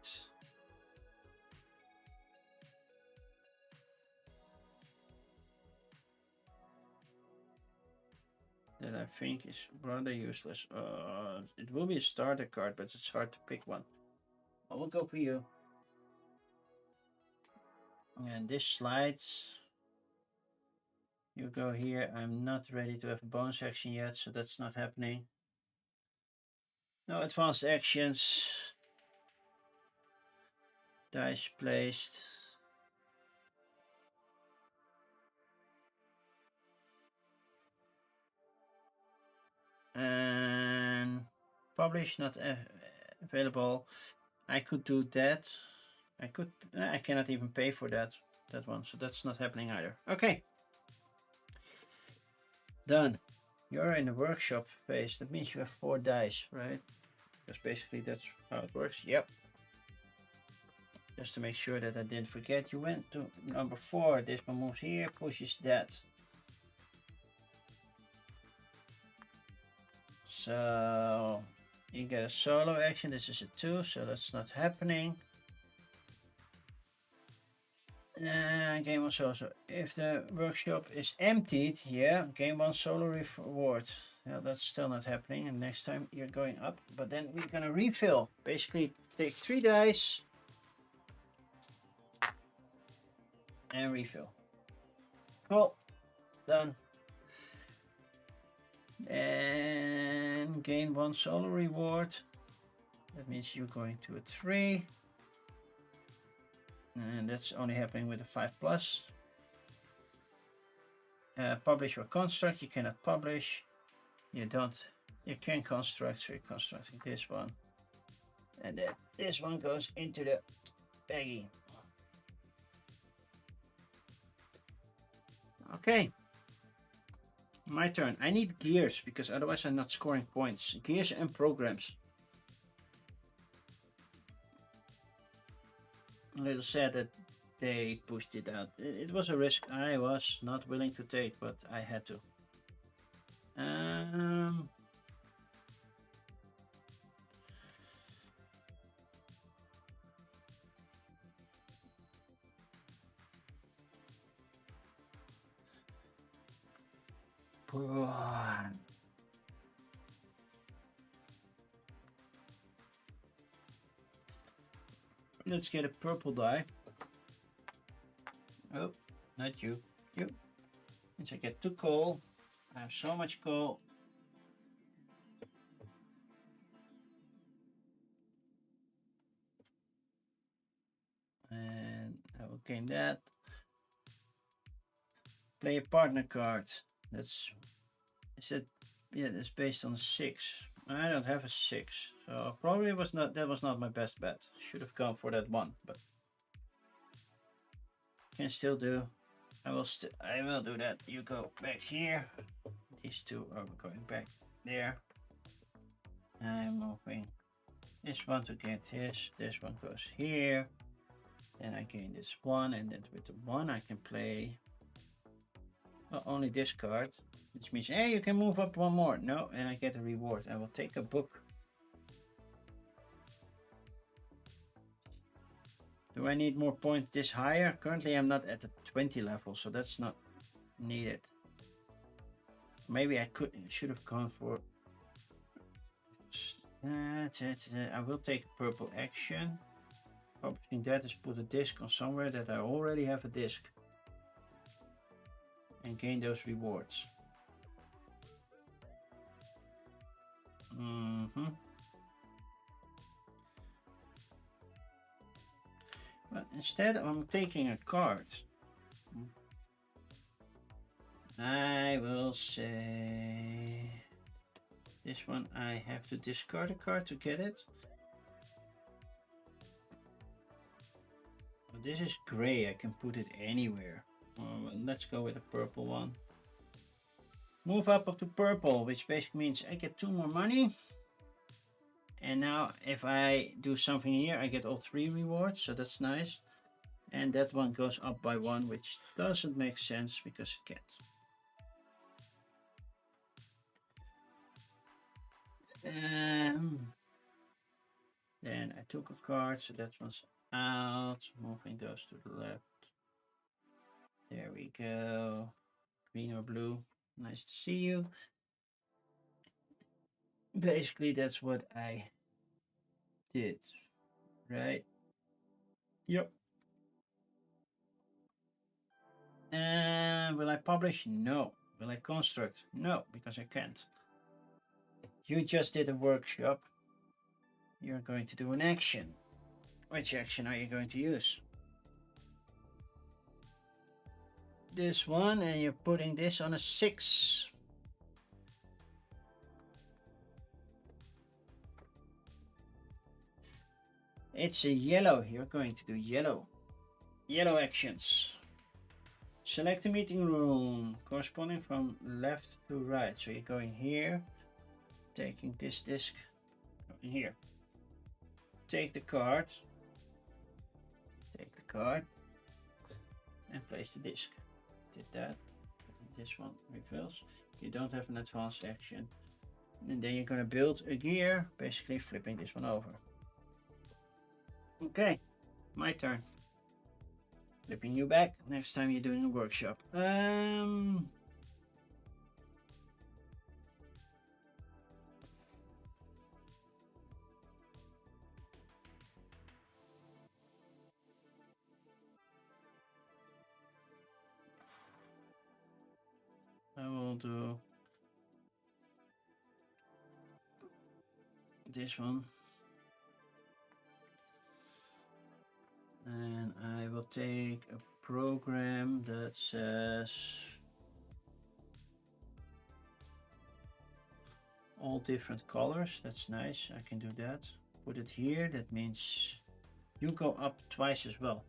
That I think is rather useless. It will be a starter card, but it's hard to pick one. I will go for you. And this slides. You go here. I'm not ready to have a bonus action yet, so that's not happening. No advanced actions. Dice placed. And publish not available. I could do that. I cannot even pay for that one, so that's not happening either. Okay, done. You're in the workshop phase. That means you have 4 dice, right? Because basically that's how it works. Yep. Just to make sure that I didn't forget, you went to number 4. This one moves here, pushes that. So you get a solo action. This is a 2, so that's not happening. Game 1 solo. So if the workshop is emptied, yeah, game 1 solo reward. Yeah, that's still not happening. And next time you're going up, but then we're gonna refill. Basically, take 3 dice and refill. Cool, done. And gain 1 solo reward. That means you're going to a 3. And that's only happening with a 5+. Publish or construct. You cannot publish. You can construct, so you're constructing this one. And then this one goes into the baggie. Okay. My turn. I need gears, because otherwise I'm not scoring points. Gears and programs. A little sad that they pushed it out. It was a risk I was not willing to take, but I had to. Let's get a purple die. Oh, not you. You. Since I get 2 coal. I have so much coal. And I will gain that. Play a partner card. That's based on 6. I don't have a 6, so probably that was not my best bet. Should have gone for that 1, but can still do. I will do that. You go back here. These 2 are going back there. I'm moving this one to get this. This one goes here. Then I gain this 1, and then with the 1 I can play only this card, which means, hey, you can move up 1 more. No, and I get a reward. I will take a book. Do I need more points this higher? Currently I'm not at the 20 level, so that's not needed. Maybe I should have gone for. I will take a purple action. Probably that is put a disc on somewhere that I already have a disc. And gain those rewards. But instead I'm taking a card. I will say this one I have to discard a card to get it. But this is gray, I can put it anywhere. Let's go with the purple one. Move up to purple, which basically means I get 2 more money. And now if I do something here, I get all 3 rewards, so that's nice. And that one goes up by 1, which doesn't make sense because it can't. Then I took a card, so that one's out. Moving those to the left. There we go. Green or blue. Nice to see you. Basically, that's what I did, right? Yep. And will I publish? No. Will I construct? No, because I can't. You just did a workshop. You're going to do an action. Which action are you going to use? This one, and you're putting this on a 6. It's a yellow. You're going to do yellow. Yellow actions. Select a meeting room corresponding from left to right. So you're going here, taking this disc, going here. Take the card, and place the disc. Did that. This one refills. You don't have an advanced action. And then you're going to build a gear, basically flipping this one over. Okay, my turn. Flipping you back next time you're doing a workshop. I will do this one. And I will take a program that says all different colors. That's nice. I can do that. Put it here. That means you go up twice as well.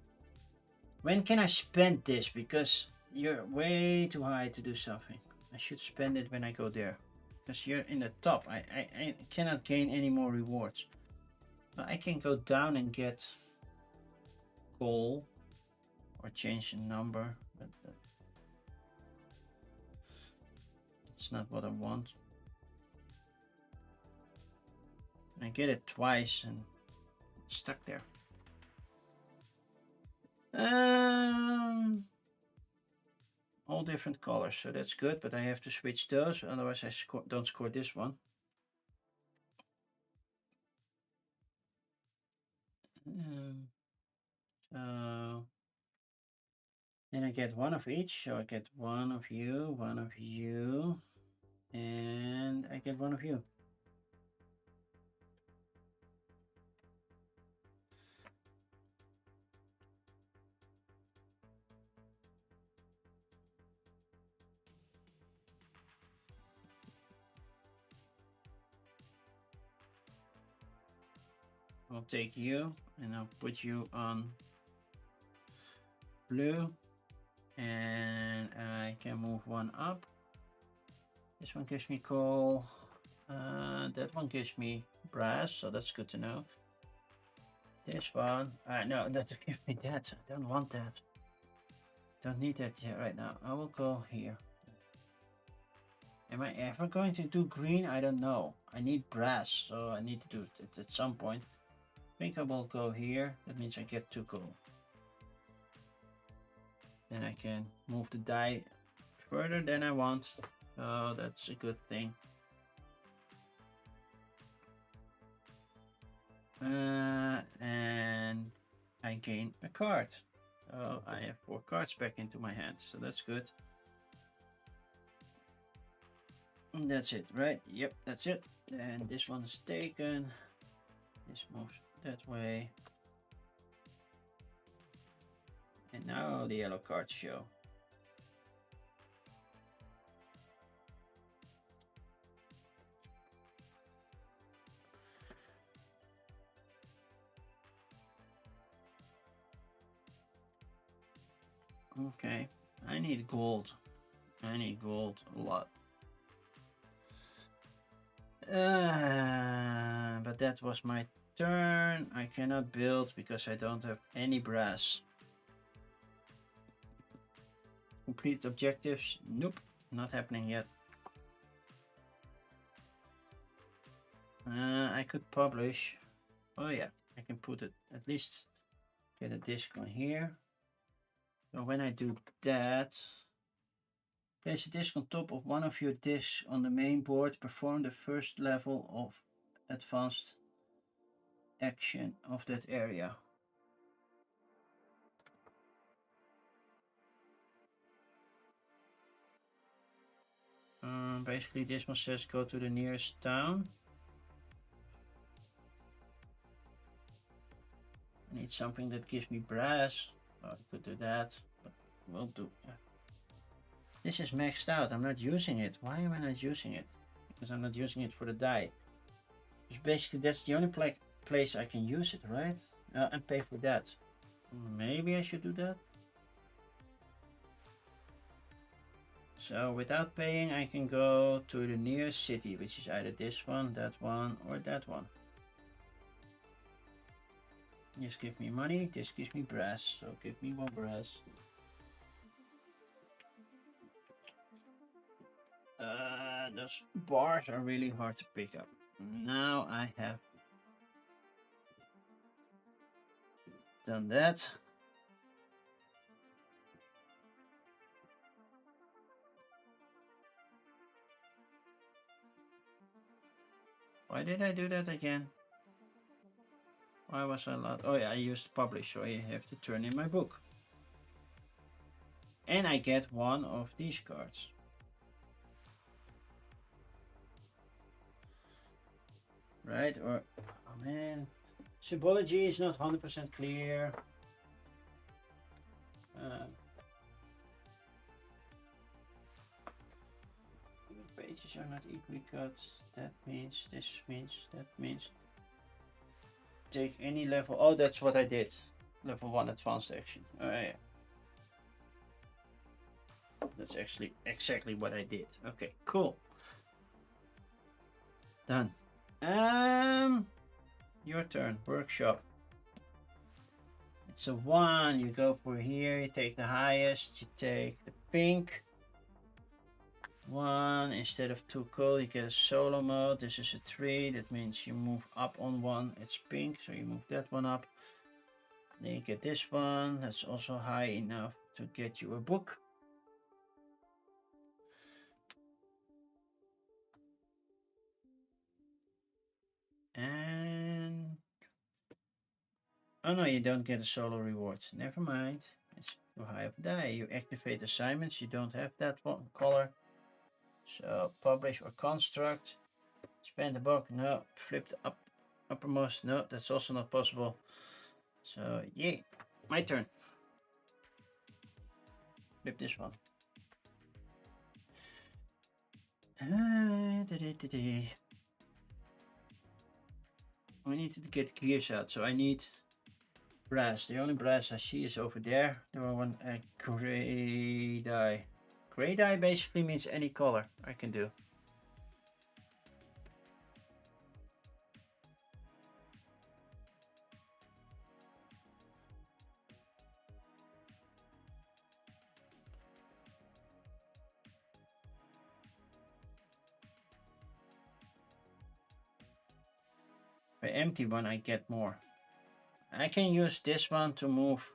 When can I spend this? Because you're way too high to do something. I should spend it when I go there. Because you're in the top. I cannot gain any more rewards. But I can go down and get coal or change the number. But that's not what I want. I get it twice and it's stuck there. All different colors, so that's good, but I have to switch those, otherwise I don't score this one. So then I get 1 of each, so I get 1 of you, and I get 1 of you. I'll take you and I'll put you on blue, and I can move 1 up. This one gives me coal. That one gives me brass, so that's good to know. This one, no, that give me that. I don't want that. Don't need that yet right now. I will go here. Am I ever going to do green? I don't know. I need brass, so I need to do it at some point. I think I will go here. That means I get 2 coal. Then I can move the die further than I want. So that's a good thing. And I gain a card. So I have 4 cards back into my hand, so that's good. And that's it, right? Yep, that's it. And this one is taken. This moves that way. And now the yellow cards show. Okay, I need gold. I need gold a lot. But that was my turn. I cannot build because I don't have any brass. Complete objectives? Nope, not happening yet. I could publish. Oh yeah, I can put it, at least get a disc on here. So when I do that, place a disc on top of one of your discs on the main board. Perform the first level of advanced action of that area. Basically this one says go to the nearest town. I need something that gives me brass. Oh, I could do that, but we'll do. This is maxed out. I'm not using it. Why am I not using it? Because I'm not using it for the die. So basically that's the only place I can use it, right? And pay for that. Maybe I should do that. So without paying, I can go to the nearest city, which is either this one, or that one. This gives me money, this gives me brass, so give me 1 brass. Those bars are really hard to pick up. Now I have done that. Why did I do that again? Why was I allowed? Oh yeah, I used publish, so I have to turn in my book. And I get 1 of these cards. Right, or, oh man, symbology is not 100% clear. Pages are not equally cut. That means, this means, that means. Take any level. Oh, that's what I did. Level 1 advanced action. Oh yeah. That's actually exactly what I did. Okay, cool. Done. Your turn. Workshop. It's a 1. You go for here. You take the highest. You take the pink. 1 instead of 2 coal. You get a solo mode. This is a 3. That means you move up on 1. It's pink, so you move that one up. Then you get this one. That's also high enough to get you a book. And oh no, you don't get a solo reward. Never mind. It's too high of a die. You activate assignments. You don't have that one color. So publish or construct. Spend the book. No. Flip the uppermost. No, that's also not possible. So yeah, my turn. Flip this one. We need to get gears out, so I need brass. The only brass I see is over there. There are one gray dye. Gray dye basically means any color I can do. By empty one I get more. I can use this one to move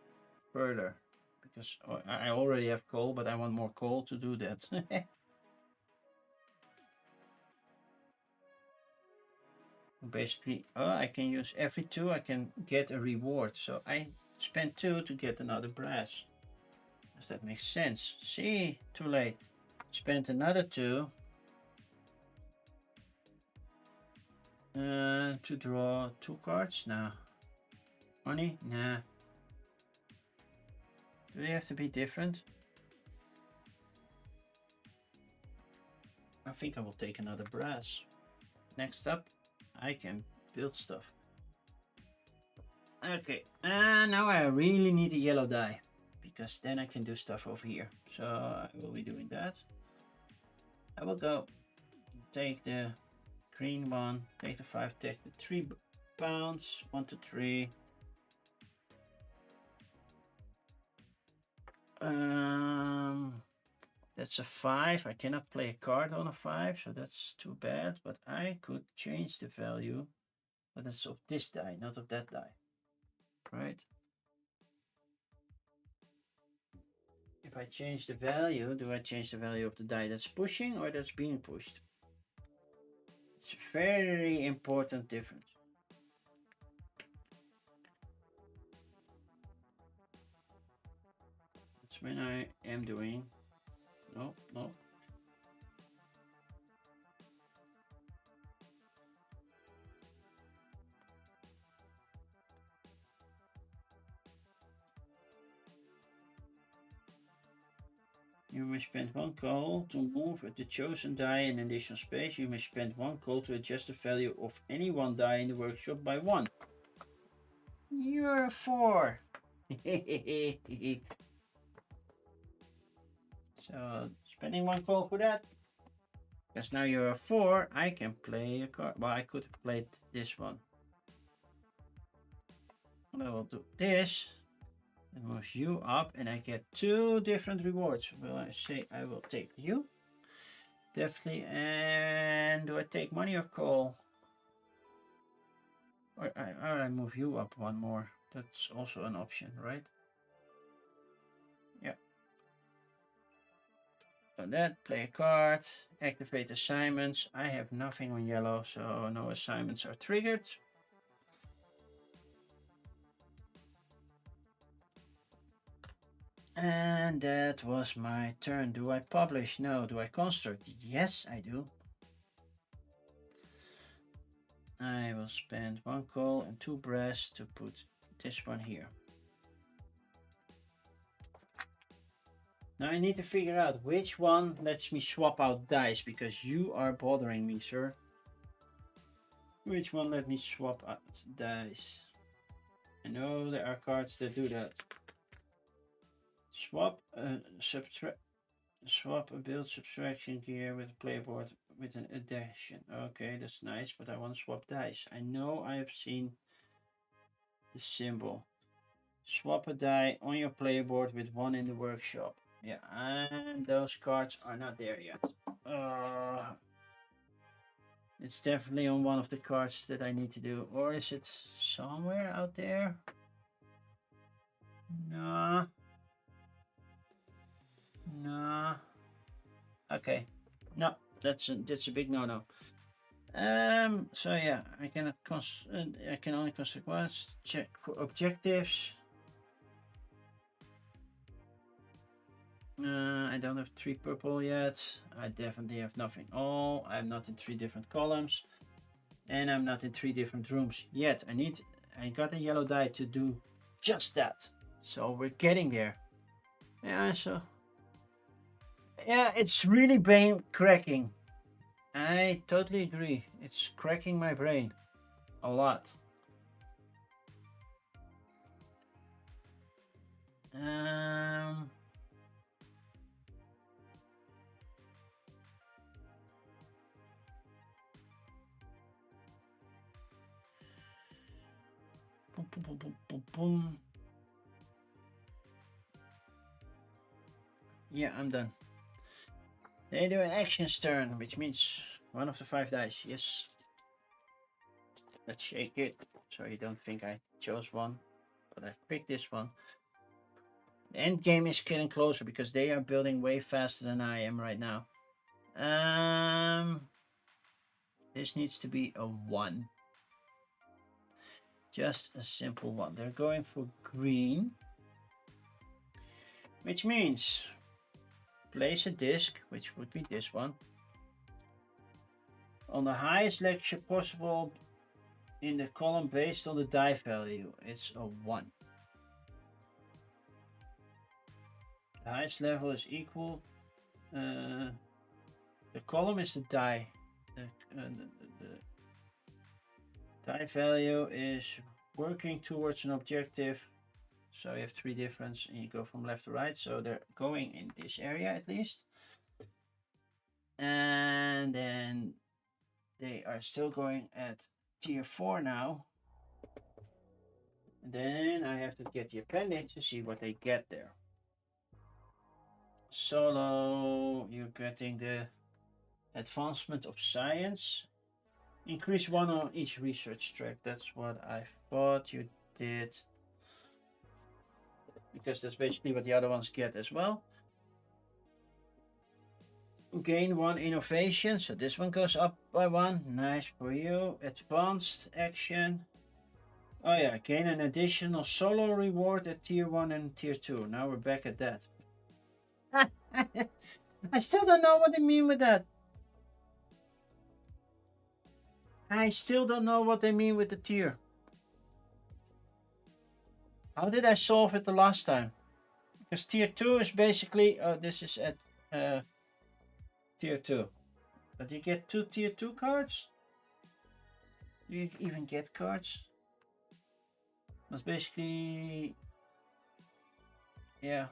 further because I already have coal, but I want more coal to do that. Basically, I can use every 2, I can get a reward. So I spend 2 to get another brass. Does that make sense? See, too late. Spent another 2 to draw 2 cards. Nah. Money? Nah. Do they have to be different? I think I will take another brass. Next up, I can build stuff. Okay, now I really need a yellow die, because then I can do stuff over here. So I will be doing that. I will go take the green one, take the 5, take the 3 pounds, 1, 2, 3. That's a 5. I cannot play a card on a 5, so that's too bad. But I could change the value, but it's of this die, not of that die, right? If I change the value, do I change the value of the die that's pushing or that's being pushed? It's a very important difference. That's when I am doing. No, no. You may spend 1 coal to move the chosen die in additional space. You may spend 1 coal to adjust the value of any 1 die in the workshop by 1. You're a 4. So spending 1 coal for that. Because now you're a 4, I can play a card. Well, I could have played this one. I will do this. It moves you up and I get 2 different rewards. Will I say I will take you? Definitely. And do I take money or coal? Or I move you up 1 more. That's also an option, right? Yeah. So that, play a card, activate assignments. I have nothing on yellow, so no assignments are triggered. And that was my turn. Do I publish? No. Do I construct? Yes, I do. I will spend 1 coal and 2 brass to put this one here. Now I need to figure out which one lets me swap out dice, because you are bothering me, sir. Which one let me swap out dice? I know there are cards that do that. Swap a build subtraction gear with a playboard with an addition. Okay, that's nice, but I want to swap dice. I know I have seen the symbol. Swap a die on your playboard with 1 in the workshop. Yeah, and those cards are not there yet. It's definitely on one of the cards that I need to do. Or is it somewhere out there? Nah. Nah. Okay. No, that's a big no-no. So yeah, I can only construct once. Check for objectives. I don't have 3 purple yet. I definitely have nothing. Oh, I'm not in 3 different columns. And I'm not in 3 different rooms yet. I got a yellow die to do just that. So we're getting there. Yeah, so. Yeah, it's really brain cracking. I totally agree. It's cracking my brain a lot. Boom, boom, boom, boom, boom, boom. Yeah, I'm done. They do an actions turn, which means 1 of the 5 dice. Yes. Let's shake it, so you don't think I chose one, but I picked this one. The end game is getting closer because they are building way faster than I am right now. This needs to be a 1. Just a simple one. They're going for green, which means place a disc, which would be this one, on the highest lecture possible in the column based on the die value. It's a 1. The highest level is equal. The column is the die. The die value is working towards an objective. So you have 3 difference and you go from left to right. So they're going in this area at least. And then they are still going at tier 4 now. And then I have to get the appendix to see what they get there. Solo, you're getting the advancement of science. Increase 1 on each research track. That's what I thought you did. Because that's basically what the other ones get as well. Gain 1 innovation. So this one goes up by 1. Nice for you. Advanced action. Oh yeah, gain an additional solo reward at tier 1 and tier 2. Now we're back at that. I still don't know what they mean with that. I still don't know what they mean with the tier. How did I solve it the last time? Because tier 2 is basically, this is at tier 2. But you get 2 tier 2 cards? Do you even get cards? That's basically, yeah.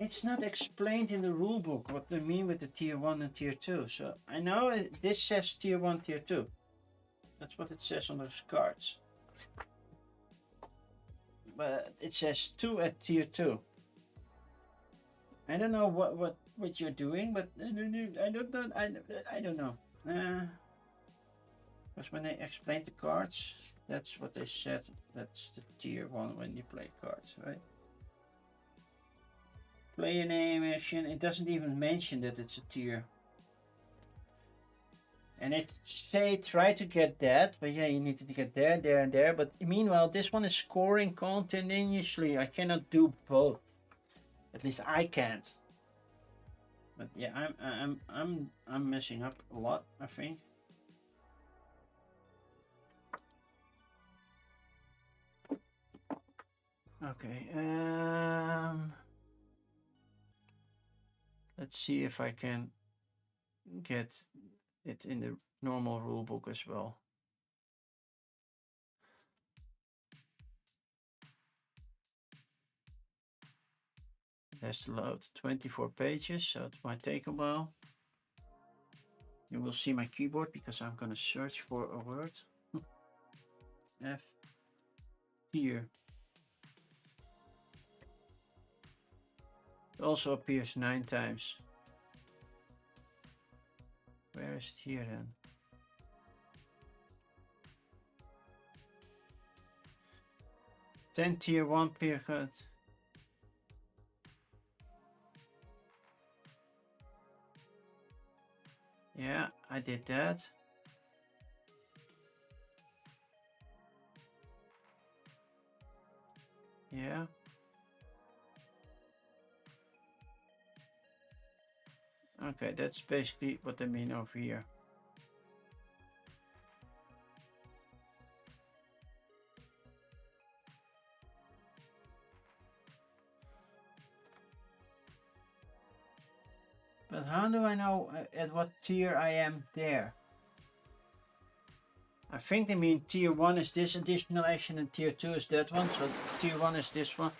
It's not explained in the rulebook what they mean with the tier 1 and tier 2. So I know this says tier 1, tier 2. That's what it says on those cards. But it says 2 at tier 2. I don't know what you're doing, but I don't know. Because when they explained the cards, that's what they said. That's the tier 1 when you play cards, right? Player name action. It doesn't even mention that it's a tier. And it say try to get that, but yeah, you need to get there, there, and there. But meanwhile, this one is scoring continuously. I cannot do both. At least I can't. But yeah, I'm messing up a lot, I think. Okay. Let's see if I can get it in the normal rulebook as well. It has to load 24 pages, so it might take a while. You will see my keyboard because I'm going to search for a word. F tier. It also appears 9 times. Where is it here then? Then tier 1 period. Yeah, I did that. Yeah. Okay, that's basically what I mean over here. But how do I know at what tier I am there? I think they mean tier 1 is this additional action and tier 2 is that one. So tier 1 is this one.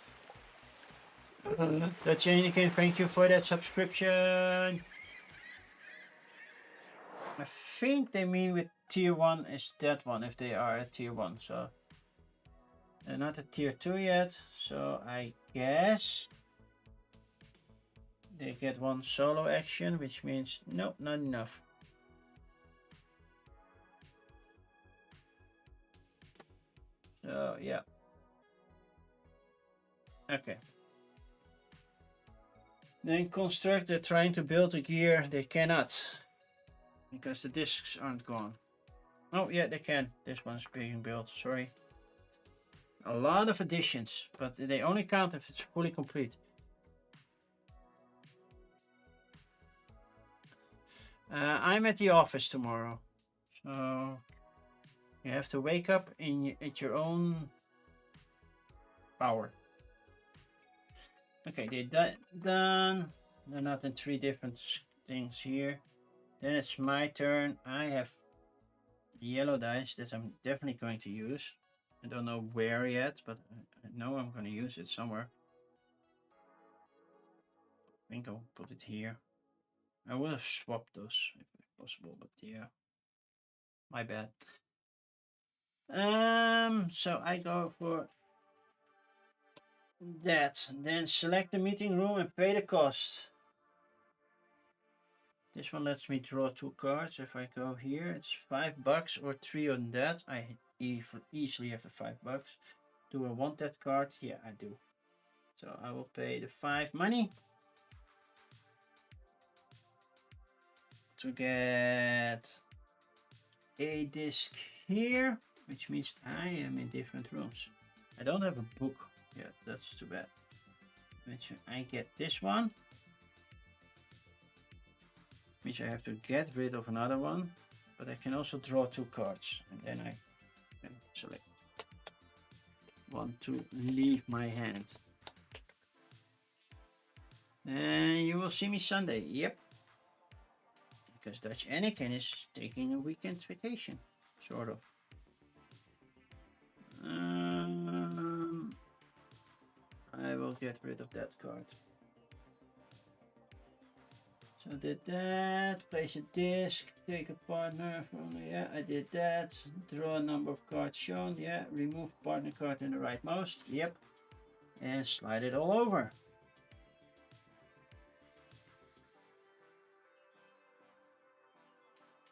That's Anakin, thank you for that subscription. I think they mean with tier 1 is that one if they are at tier 1. So they're not at tier 2 yet. So I guess they get 1 solo action, which means nope, not enough. So yeah. Okay. Then construct, they're trying to build a gear, they cannot. because the discs aren't gone. Oh yeah, they can. This one's being built, sorry. A lot of additions, but they only count if it's fully complete. I'm at the office tomorrow, so you have to wake up at your own power. Okay, they're done. They're not in 3 different things here. Then it's my turn. I have yellow dice that I'm definitely going to use. I don't know where yet, but I know I'm going to use it somewhere. I think I'll put it here. I would have swapped those if possible, but yeah, my bad. So I go for that. Then select the meeting room and pay the cost. This one lets me draw 2 cards. If I go here, it's $5 or 3 on that. I easily have the $5. Do I want that card? Yeah, I do. So I will pay the 5 money to get a disc here, which means I am in different rooms. I don't have a book yet. That's too bad. Which I get this one. Means I have to get rid of another one, but I can also draw 2 cards, and then I can select one to leave my hand. And you will see me Sunday. Yep. Because Dutch Anakin is taking a weekend vacation, sort of. I will get rid of that card. So I did that, place a disc, take a partner from, yeah, I did that, draw a number of cards shown, yeah, remove partner card in the rightmost, yep, and slide it all over.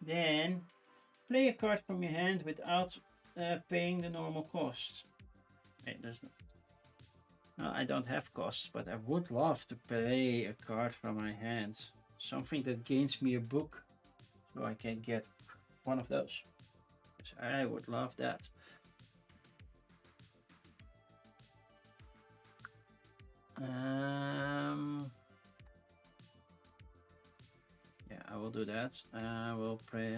Then play a card from your hand without paying the normal cost. Hey, there's no, well, I don't have costs, but I would love to play a card from my hand. Something that gains me a book, so I can get one of those. I would love that. Yeah, I will do that. I will pay.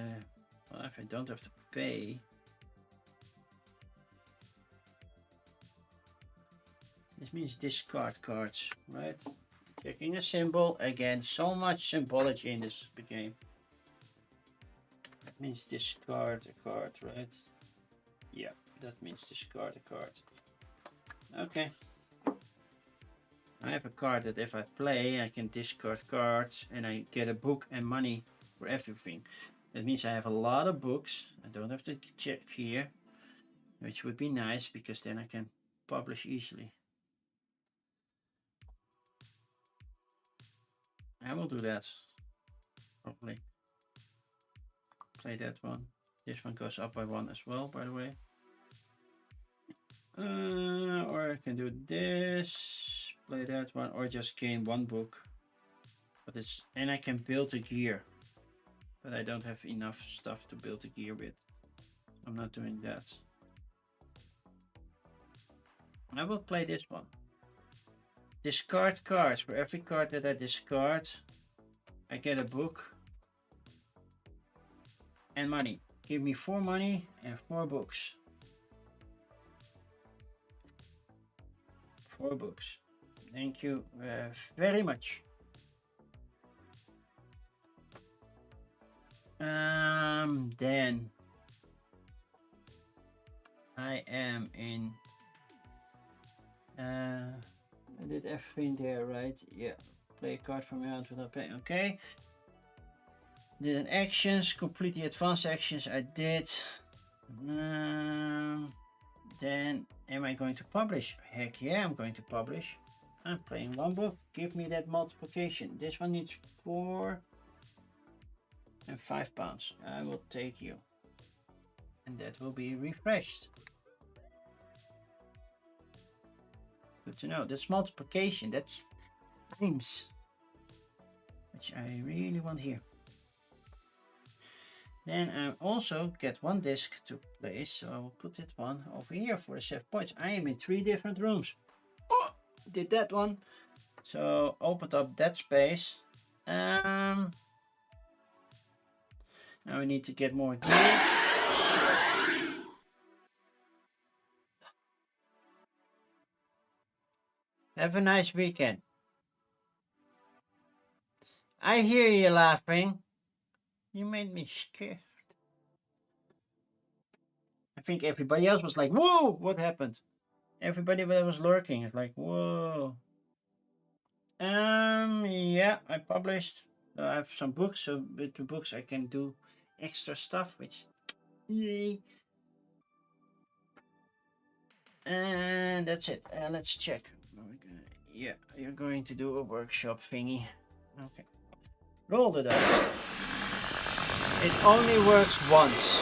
Well, if I don't have to pay, this means discard cards, right? Checking a symbol again. So much symbology in this game. That means discard a card, right? Yeah, that means discard a card. Okay. I have a card that if I play, I can discard cards and I get a book and money for everything. That means I have a lot of books. I don't have to check here, which would be nice because then I can publish easily. I will do that. Probably. Play that one. This one goes up by 1 as well, by the way. Or I can do this, play that one, or just gain 1 book. But it's, and I can build a gear. But I don't have enough stuff to build a gear with. I'm not doing that. I will play this one. Discard cards. For every card that I discard, I get a book and money. Give me 4 money and 4 books. 4 books. Thank you very much. Then I am in. I did everything there, right? Yeah. Play a card from your hand without paying. Okay. Did an actions, complete the advanced actions I did. Then am I going to publish? Heck yeah, I'm going to publish. I'm playing 1 book. Give me that multiplication. This one needs 4 and £5. I will take you. And that will be refreshed. Good to know. That's multiplication. That's times. Which I really want here. Then I also get one disc to place, so I will put that one over here for the 7 points. I am in 3 different rooms. Oh, did that one. So opened up that space. Now we need to get more gears. Have a nice weekend. I hear you laughing. You made me scared. I think everybody else was like, whoa, what happened? Everybody that was lurking is like, whoa. Yeah, I published. I have some books, so with the books I can do extra stuff, which, yay. And that's it. Let's check. Yeah, you're going to do a workshop thingy. Okay. Roll the die. It only works once.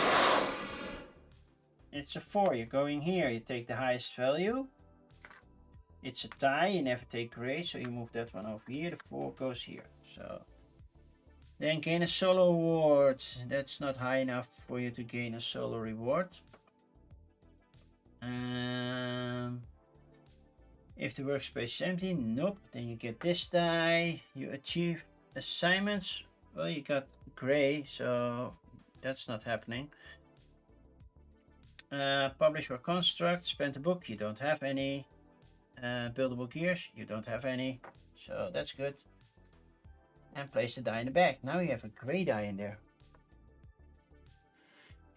It's a 4. You're going here. You take the highest value. It's a tie. You never take gray, so you move that one over here. The 4 goes here. So then gain a solo award. That's not high enough for you to gain a solo reward. If the workspace is empty, nope. Then you get this die. You achieve assignments. Well, you got gray, so that's not happening. Publish or construct. Spend a book. You don't have any. Buildable gears. You don't have any. So that's good. And place the die in the bag. Now you have a gray die in there.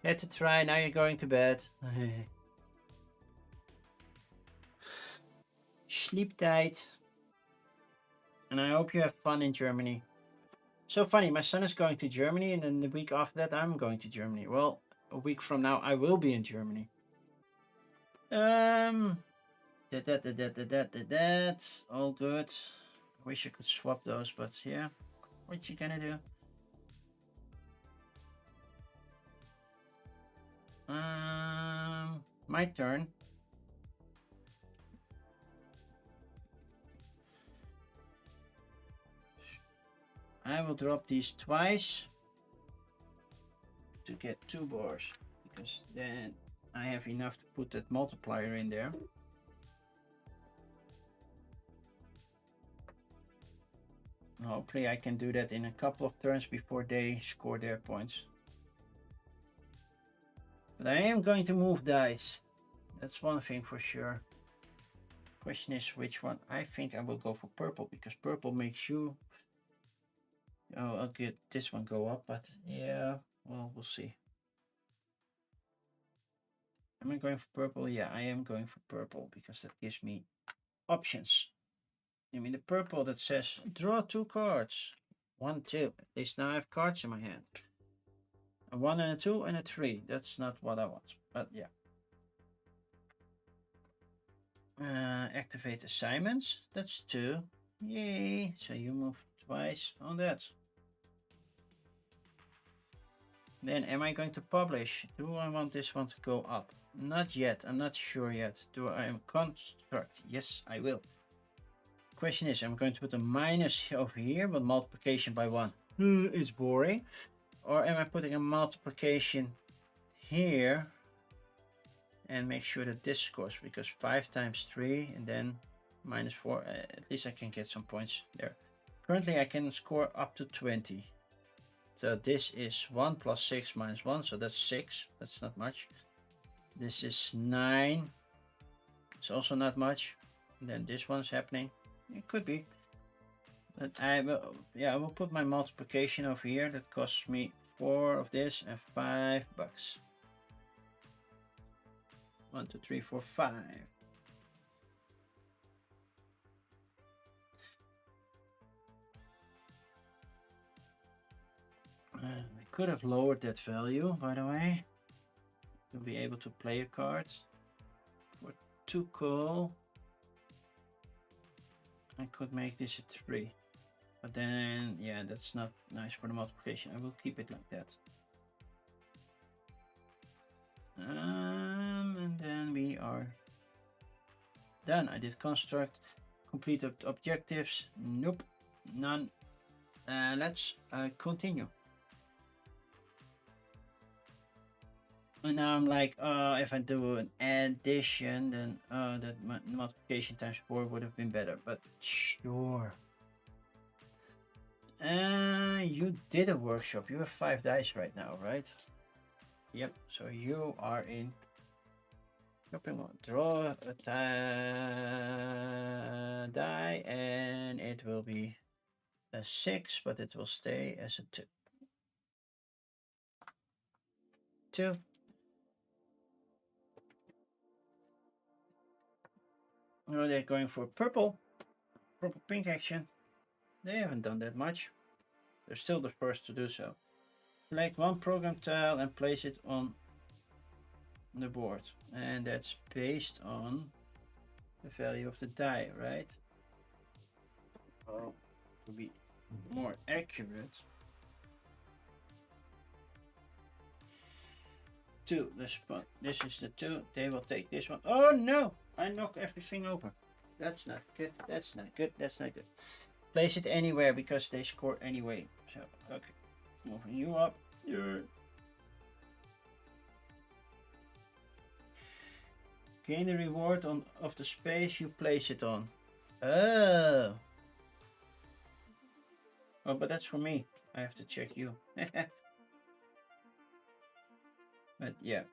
Had to try. Now you're going to bed. Sleep tight. And I hope you have fun in Germany. So funny, my son is going to Germany, and then the week after that I'm going to Germany. Well, a week from now I will be in Germany. That's all good. I wish I could swap those, but yeah. What you gonna do? My turn. I will drop these twice to get 2 bars, because then I have enough to put that multiplier in there. Hopefully I can do that in a couple of turns before they score their points. But I am going to move dice. That's one thing for sure. Question is which one. I think I will go for purple, because purple makes you... Oh, I'll get this one go up, but yeah, well, we'll see. Am I going for purple? Yeah, I am going for purple, because that gives me options. I mean, the purple that says draw 2 cards. 1, 2. At least now I have cards in my hand. A 1 and a 2 and a 3. That's not what I want, but yeah. Activate assignments. That's 2. Yay. So you move twice on that. Then am I going to publish? Do I want this one to go up? Not yet. I'm not sure yet. Do I construct? Yes, I will. Question is, I'm going to put a minus over here, but multiplication by 1 is boring. Or am I putting a multiplication here and make sure that this scores, because 5 times 3 and then minus 4, at least I can get some points there. Currently I can score up to 20. So this is 1 plus 6 minus 1, so that's 6. That's not much. This is 9. It's also not much. And then this one's happening. It could be. But I will, yeah, I will put my multiplication over here. That costs me 4 of this and $5. 1, 2, 3, 4, 5. I could have lowered that value, by the way, to be able to play a card. For 2 coal, I could make this a 3. But then, yeah, that's not nice for the multiplication. I will keep it like that. And then we are done. I did construct, completed objectives. Nope, none. Let's continue. And now I'm like, if I do an addition, then that multiplication times 4 would have been better. But sure. You did a workshop. You have 5 dice right now, right? Yep. So you are in shopping mall. Draw a die, and it will be a 6, but it will stay as a 2. 2. Oh, they're going for purple. Purple pink action. They haven't done that much. They're still the first to do so. Select one program tile and place it on the board. And that's based on the value of the die, right? Oh, to be more accurate. 2, this one. This is the 2. They will take this one. Oh no! I knock everything over. That's not good. That's not good. That's not good. Place it anywhere because they score anyway. So, okay. Moving you up. Gain the reward of the space you place it on. Oh. Oh, but that's for me. I have to check you. But yeah.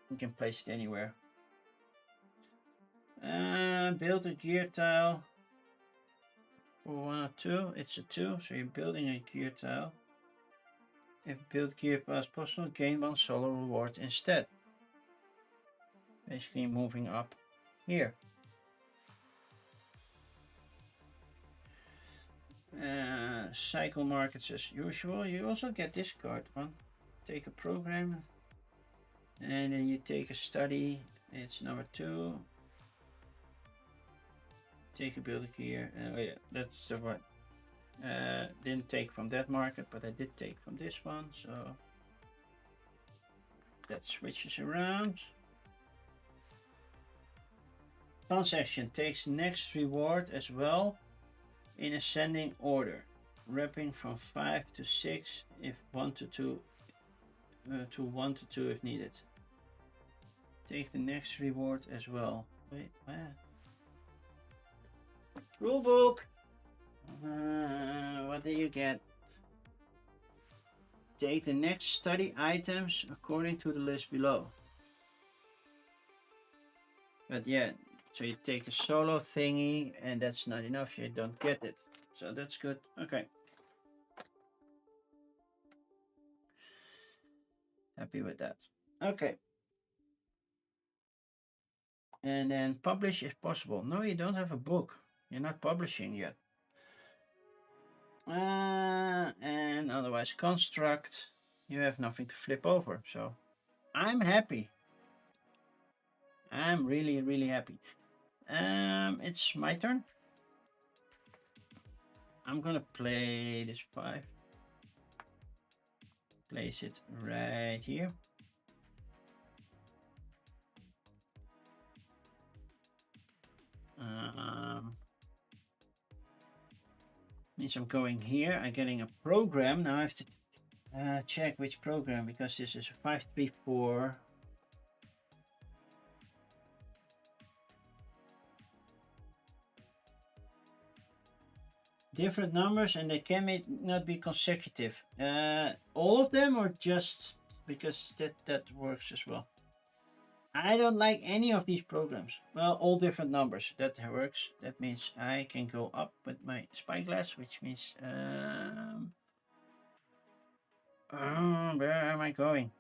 You can place it anywhere. Build a gear tile. For 1 or 2, it's a 2, so you're building a gear tile. If build gear as possible, gain 1 solo reward instead. Basically moving up here. Cycle markets as usual. You also get this card one. Take a program. And then you take a study. It's number 2. Take a build gear. Oh yeah, that's the one. Didn't take from that market, but I did take from this one, so that switches around. Transaction takes next reward as well in ascending order, wrapping from 5 to 6 if 1 to 2 to 1 to 2 if needed. Take the next reward as well. Wait, what? Rulebook! What do you get? Take the next study items according to the list below. But yeah, so you take a solo thingy and that's not enough, you don't get it. So that's good. Okay. Happy with that. Okay. And then publish if possible. No, you don't have a book. You're not publishing yet. And otherwise construct. You have nothing to flip over. So I'm happy. I'm really, really happy. It's my turn. I'm gonna play this 5. Place it right here. Means I'm going here. I'm getting a program. Now I have to check which program because this is 534. Different numbers and they can not be consecutive. All of them or just because that works as well. I don't like any of these programs. Well, all different numbers. That works. That means I can go up with my spyglass, which means where am I going?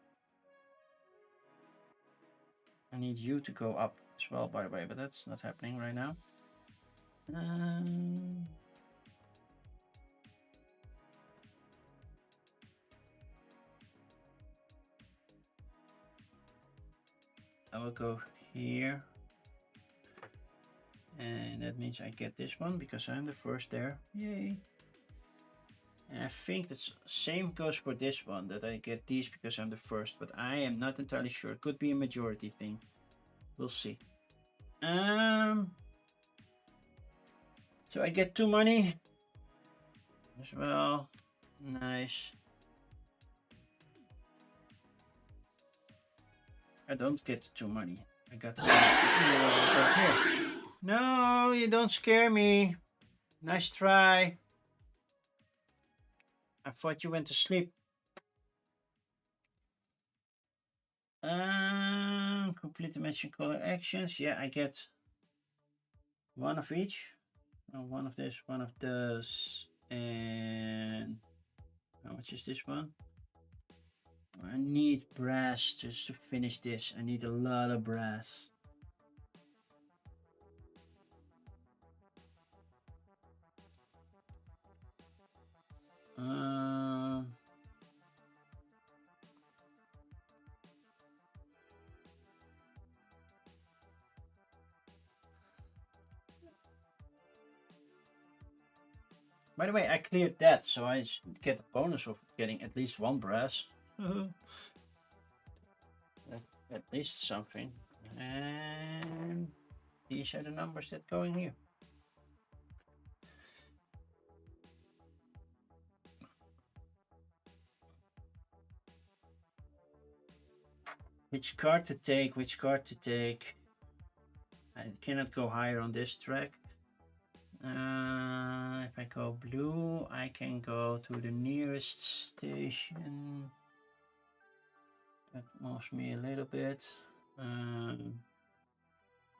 I need you to go up as well, by the way, but that's not happening right now. I will go here. And that means I get this one because I'm the first there. Yay. And I think the same goes for this one, that I get these because I'm the first, but I am not entirely sure. It could be a majority thing. We'll see. So I get 2 money as well. Nice. I don't get 2 money. I got 2 got here. No, you don't scare me. Nice try. I thought you went to sleep. Complete the matching color actions. Yeah, I get one of each. One of this, one of those, and how much is this one? I need brass just to finish this. I need a lot of brass. By the way, I cleared that, so I get a bonus of getting at least 1 brass. At least something. And these are the numbers that go in here. Which card to take, which card to take. I cannot go higher on this track. If I go blue, I can go to the nearest station. That moves me a little bit.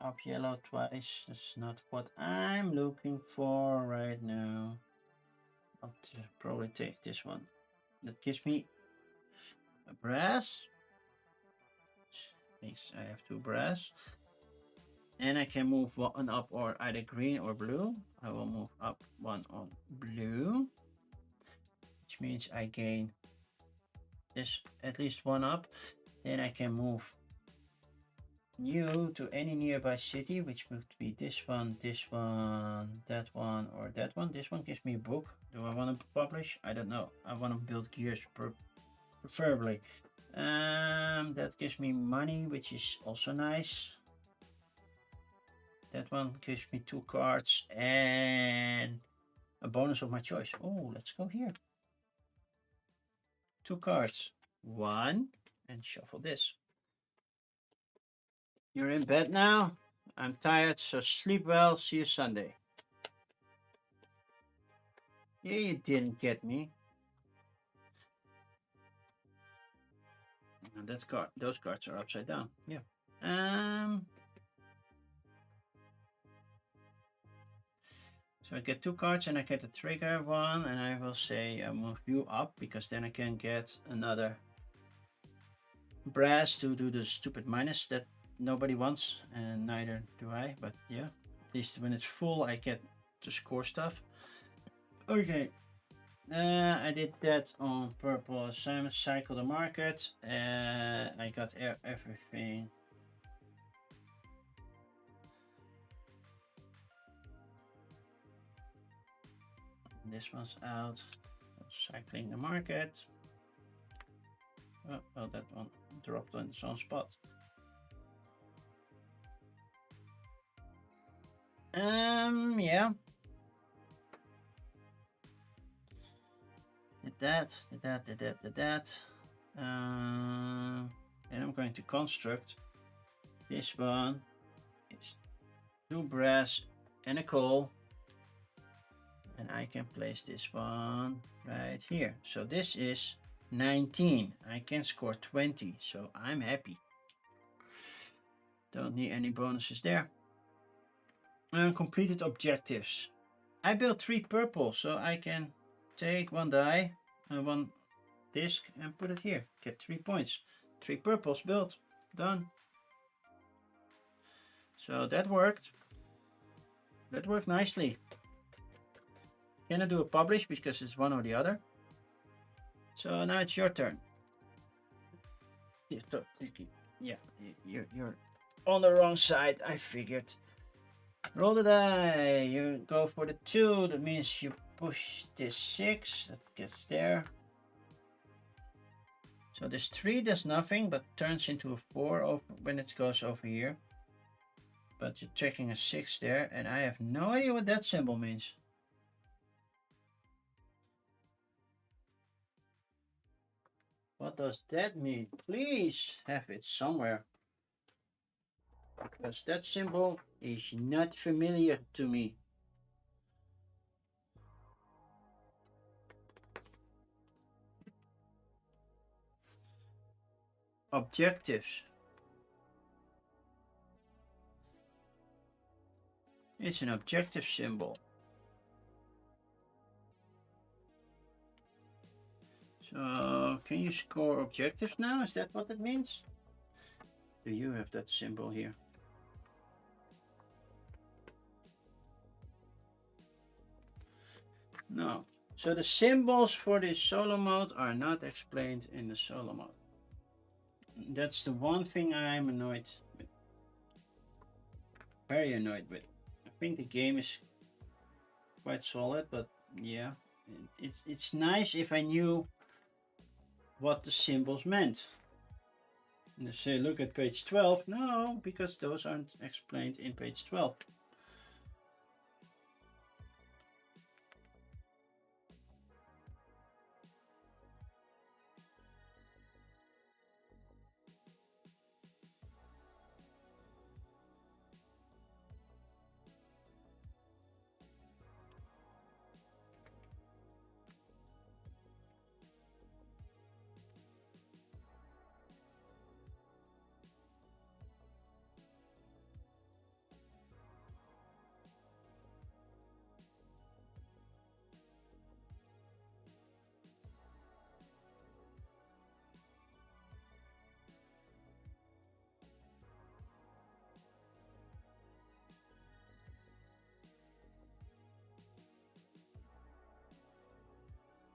Up yellow twice. That's not what I'm looking for right now. I'll probably take this one. That gives me a brass. Means I have 2 brass. And I can move one up or either green or blue. I will move up one on blue, which means I gain this at least 1 up. Then I can move you to any nearby city, which would be this one, that one, or that one. This one gives me a book. Do I want to publish? I don't know. I want to build gears preferably. That gives me money, which is also nice. That one gives me 2 cards and a bonus of my choice. Oh, let's go here. 2 cards. 1, and shuffle this. You're in bed now. I'm tired, so sleep well. See you Sunday. Yeah, you didn't get me. And that's card. Those cards are upside down. Yeah. So I get 2 cards and I get a trigger 1, and I will say I move you up because then I can get another brass to do the stupid minus that nobody wants, and neither do I. But yeah, at least when it's full, I get to score stuff. Okay. I did that on purple assignment, cycle the market. I got everything. This one's out. Cycling the market. Oh, well, that one dropped on its own spot. Yeah. Did that. And I'm going to construct. This one is 2 brass and a coal. And I can place this one right here. So this is 19. I can score 20, so I'm happy. Don't need any bonuses there. Completed objectives. I built 3 purple, so I can take 1 die and 1 disc and put it here. Get 3 points. 3 purples built. Done. So that worked. That worked nicely. Can I do a publish because it's one or the other? So now it's your turn. Yeah, you're on the wrong side, I figured. Roll the die. You go for the 2. That means you push this 6. That gets there. So this 3 does nothing, but turns into a 4 when it goes over here. But you're tracking a 6 there, and I have no idea what that symbol means. What does that mean? Please have it somewhere. because that symbol is not familiar to me. Objectives. It's an objective symbol. So, can you score objectives now? Is that what it means? Do you have that symbol here? No. So the symbols for this solo mode are not explained in the solo mode. That's the one thing I'm annoyed with. Very annoyed with. I think the game is quite solid, but yeah, it's nice if I knew what the symbols meant. And they say, look at page 12. No, because those aren't explained in page 12.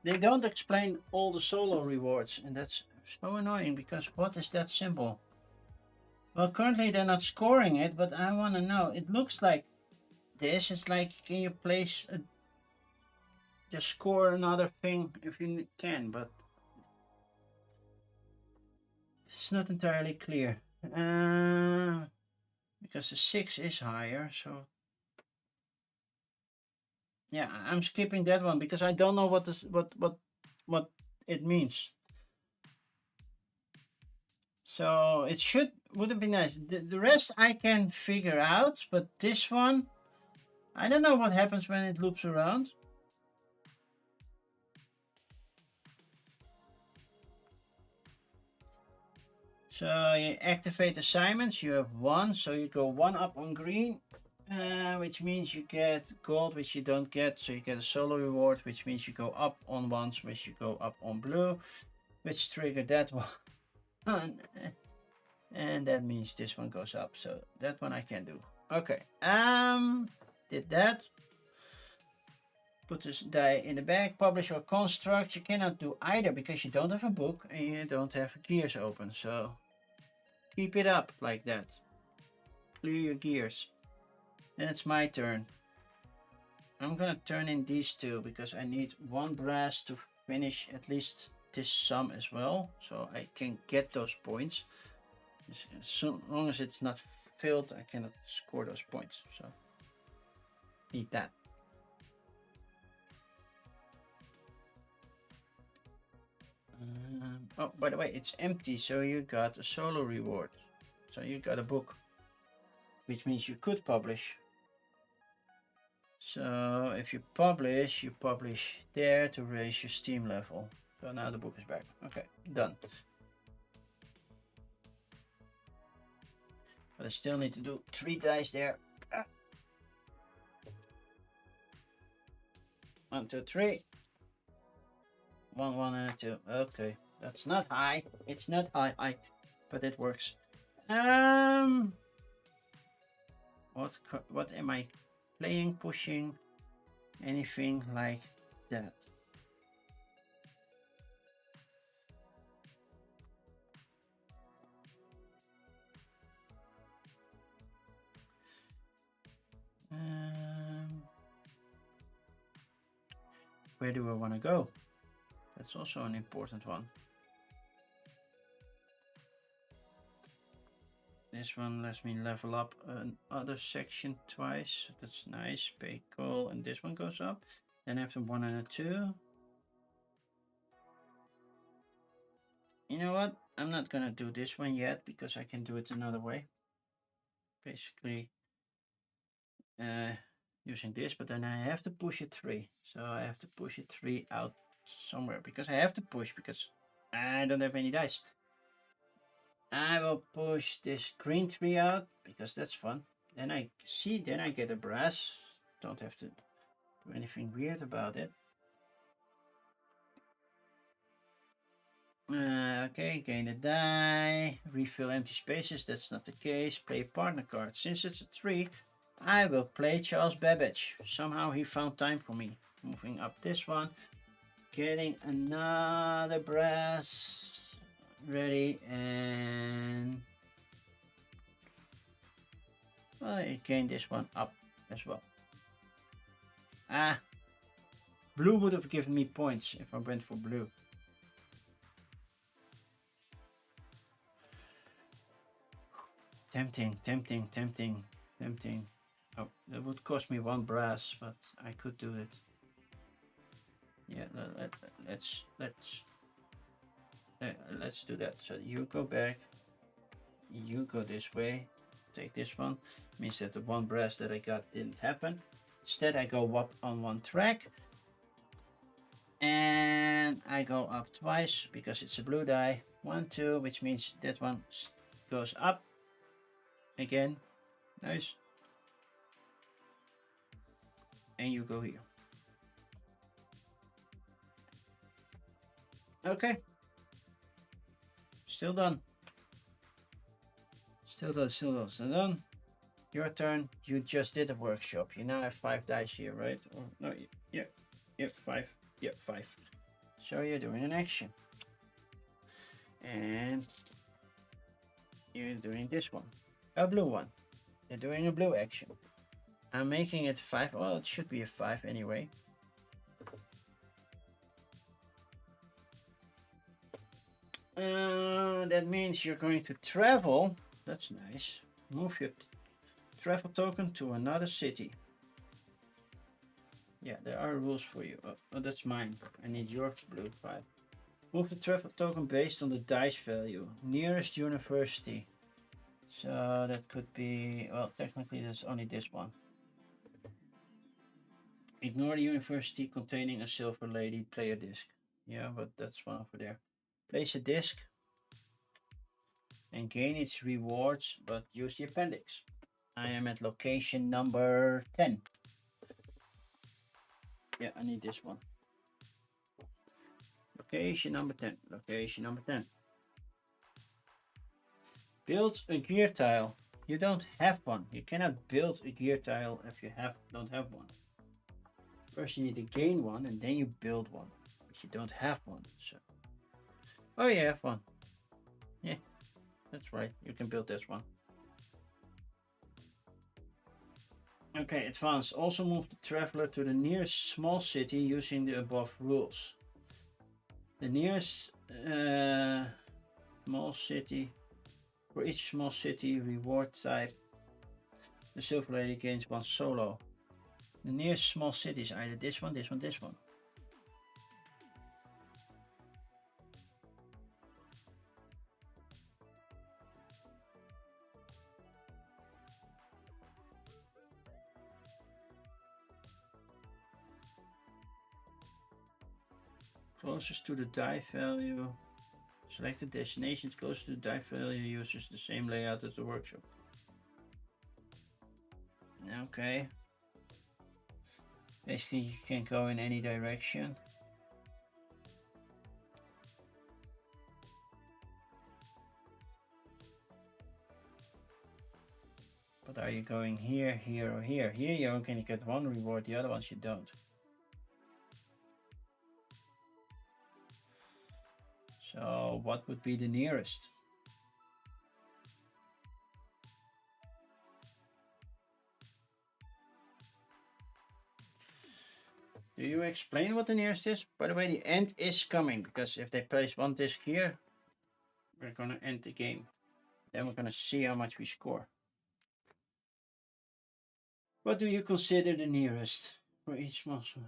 They don't explain all the solo rewards, and that's so annoying because what is that symbol? Well, currently they're not scoring it, but I want to know. It looks like this. It's like, can you place a, just score another thing if you can, but it's not entirely clear. Because the 6 is higher, so yeah, I'm skipping that one because I don't know what this what it means. So it wouldn't be nice. The rest I can figure out, but this one, I don't know what happens when it loops around. So you activate assignments. You have 1, so you go 1 up on green, which means you get gold, which you don't get. So you get a solo reward, which means you go up on ones, which you go up on blue, which triggered that one. And that means this one goes up. So that one I can do. Okay. Did that. Put this die in the bag, publish or construct. You cannot do either because you don't have a book and you don't have gears open. So keep it up like that. Clear your gears. Then it's my turn. I'm gonna turn in these two because I need 1 brass to finish at least this sum as well. So I can get those points. As long as it's not filled, I cannot score those points. So need that. Oh, by the way, it's empty, so you got a solo reward. So you got a book, which means you could publish. So if you publish there to raise your Steam level. So now the book is back. Okay, done. But I still need to do 3 dice there. 1, 2, 3. 1, 1, and a 2. Okay, that's not high. It's not high, but it works. What am I playing, pushing, anything like that? Where do I want to go? That's also an important one. This one lets me level up another section twice. That's nice. Pay coal, and this one goes up. Then I have the 1 and a 2. You know what? I'm not gonna do this one yet because I can do it another way. basically using this, but then I have to push it 3. So I have to push it 3 out somewhere because I have to push because I don't have any dice. I will push this green 3 out because that's fun. Then I get a brass. Don't have to do anything weird about it. Okay, gain a die, refill empty spaces, that's not the case, play a partner card. Since it's a 3, I will play Charles Babbage. Somehow he found time for me. Moving up this one, getting another brass ready, and well, I gain this one up as well. Blue would have given me points if I went for blue. Tempting, tempting, tempting, tempting. Oh, that would cost me 1 brass, but I could do it. Yeah, let's do that. So you go back, you go this way, take this one. Means that the 1 brass that I got didn't happen. Instead, I go up on 1 track, and I go up twice because it's a blue die. 1, 2, which means that one goes up again. Nice. And you go here. Okay. Still done. Still done, still done, still done. Your turn. You just did a workshop. You now have 5 dice here, right? Or no, yeah, 5. Yep, 5. So you're doing an action. And you're doing this one. A blue one. You're doing a blue action. I'm making it 5. Well, it should be a 5 anyway. That means you're going to travel. That's nice. Move your travel token to another city. Yeah, there are rules for you. Oh, that's mine. I need your blue 5. Move the travel token based on the dice value. Nearest university. So that could be, well, technically there's only this one. Ignore the university containing a silver lady player disc. Yeah, but that's one over there. Place a disc and gain its rewards, but use the appendix. I am at location number 10. Yeah, I need this one. Location number 10. Location number 10. Build a gear tile. You don't have one. You cannot build a gear tile if you don't have one. First you need to gain one and then you build one. But you don't have one. So, oh, you have one. Yeah, that's right. You can build this one. Okay, advance. Also move the traveler to the nearest small city using the above rules. The nearest small city. For each small city reward type, the Silver Lady gains 1 solo. The nearest small city is either this one, this one, this one. Closest to the die value. Select the destinations closest to the die value uses the same layout as the workshop. Okay. Basically, you can go in any direction. But are you going here, here, or here? Here you're going to get 1 reward, the other ones you don't. So what would be the nearest? Do you explain what the nearest is? By the way, the end is coming, because if they place 1 disc here, we're gonna end the game. Then we're gonna see how much we score. What do you consider the nearest for each monster?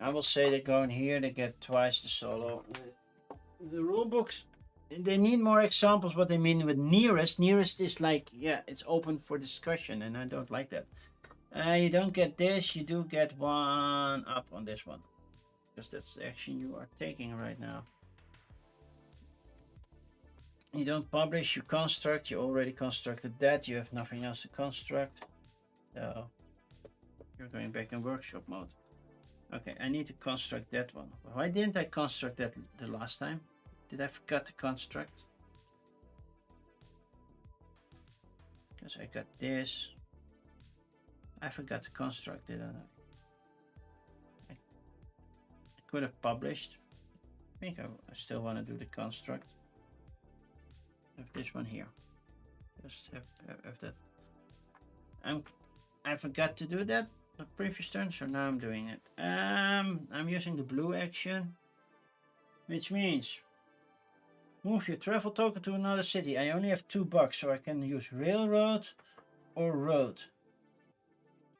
I will say they go in here, they get twice the solo. The rule books, they need more examples what they mean with nearest. Nearest is like, yeah, it's open for discussion, and I don't like that. You don't get this, you do get 1 up on this one. Because that's the action you are taking right now. You don't publish, you construct, you already constructed that, you have nothing else to construct. So you're going back in workshop mode. Okay, I need to construct that one. Why didn't I construct that the last time? Did I forget to construct? Because I got this. I forgot to construct it. I could have published. I think I still want to do the construct. Have this one here. Just have that. I forgot to do that the previous turn, so now I'm doing it. I'm using the blue action, which means move your travel token to another city. I only have $2, so I can use railroad or road.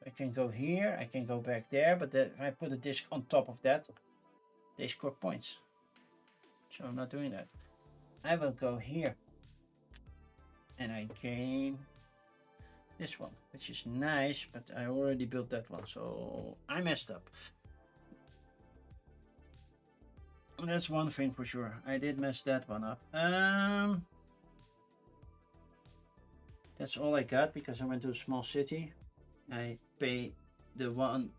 I can go here, I can go back there, but if I put a disc on top of that, they score points. So I'm not doing that. I will go here and I gain this one, which is nice, but I already built that one, so I messed up. That's one thing for sure. I did mess that one up. That's all I got because I went to a small city. I pay the $1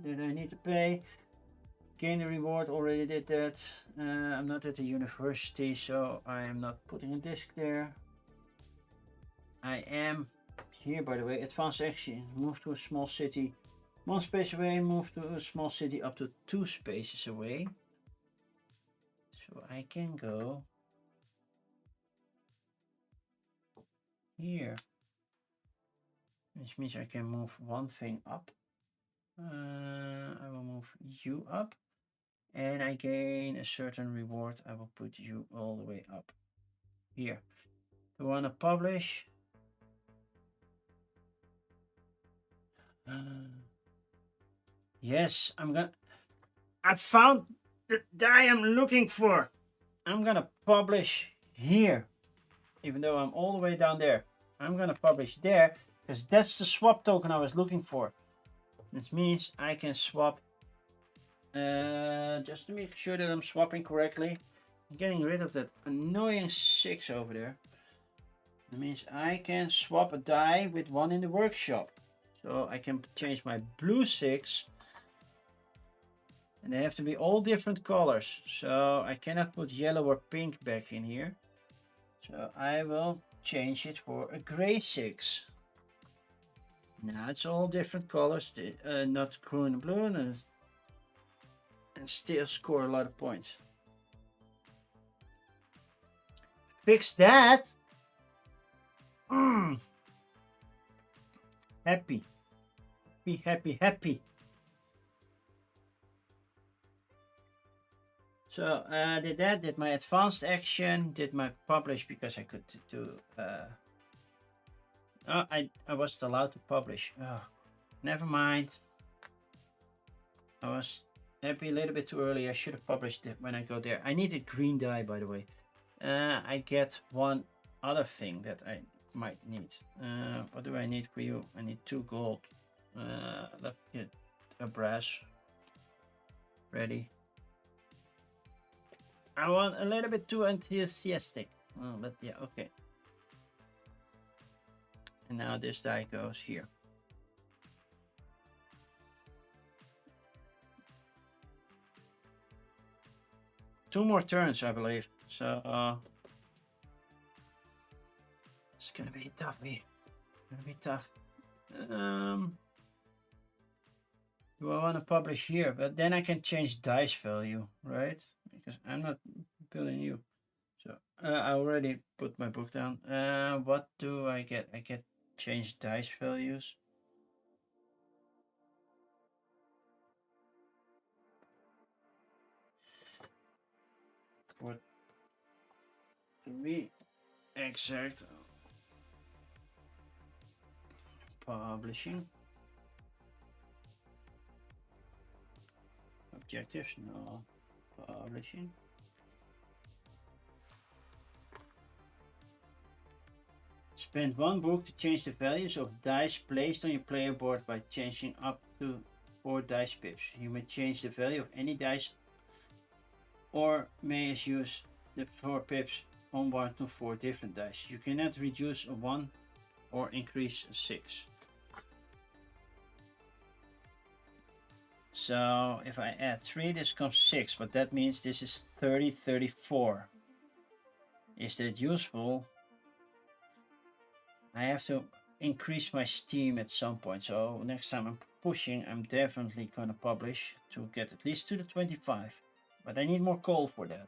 that I need to pay. Gain the reward, already did that. I'm not at the university, so I am not putting a disc there. I am here, by the way. Advanced action, move to a small city. 1 space away, move to a small city up to 2 spaces away. So I can go here, which means I can move one thing up. I will move you up, and I gain a certain reward. I will put you all the way up here. Do I want to publish? Yes, I found the die I'm looking for. I'm gonna publish here, even though I'm all the way down there. I'm gonna publish there because that's the swap token I was looking for. This means I can swap, just to make sure that I'm swapping correctly, getting rid of that annoying 6 over there. That means I can swap a die with one in the workshop. So I can change my blue 6, and they have to be all different colors. So I cannot put yellow or pink back in here. So I will change it for a gray 6. Now it's all different colors, not green and blue, and still score a lot of points. Fix that. Happy. Be happy, happy. So did that, did my advanced action, did my publish because I could do I wasn't allowed to publish. Oh, never mind. I was maybe a little bit too early. I should have published it when I go there. I need a green die, by the way. I get one other thing that I might need. What do I need for you? I need 2 gold. Let's get a brass ready. I want a little bit too enthusiastic. Oh, but yeah, okay. And now this die goes here. Two more turns, I believe. So it's gonna be tough. Gonna be tough. Do I want to publish here? But then I can change dice value, right? Because I'm not building you. So I already put my book down. What do I get? I get change dice values. What to be exact? Publishing. objectives. No publishing. Spend 1 book to change the values of dice placed on your player board by changing up to 4 dice pips. You may change the value of any dice or may use the 4 pips on 1 to 4 different dice. You cannot reduce a 1 or increase a 6. So if I add 3, this comes 6, but that means this is 30, 34. Is that useful? I have to increase my steam at some point. So next time I'm pushing, I'm definitely gonna publish to get at least to the 25. But I need more coal for that.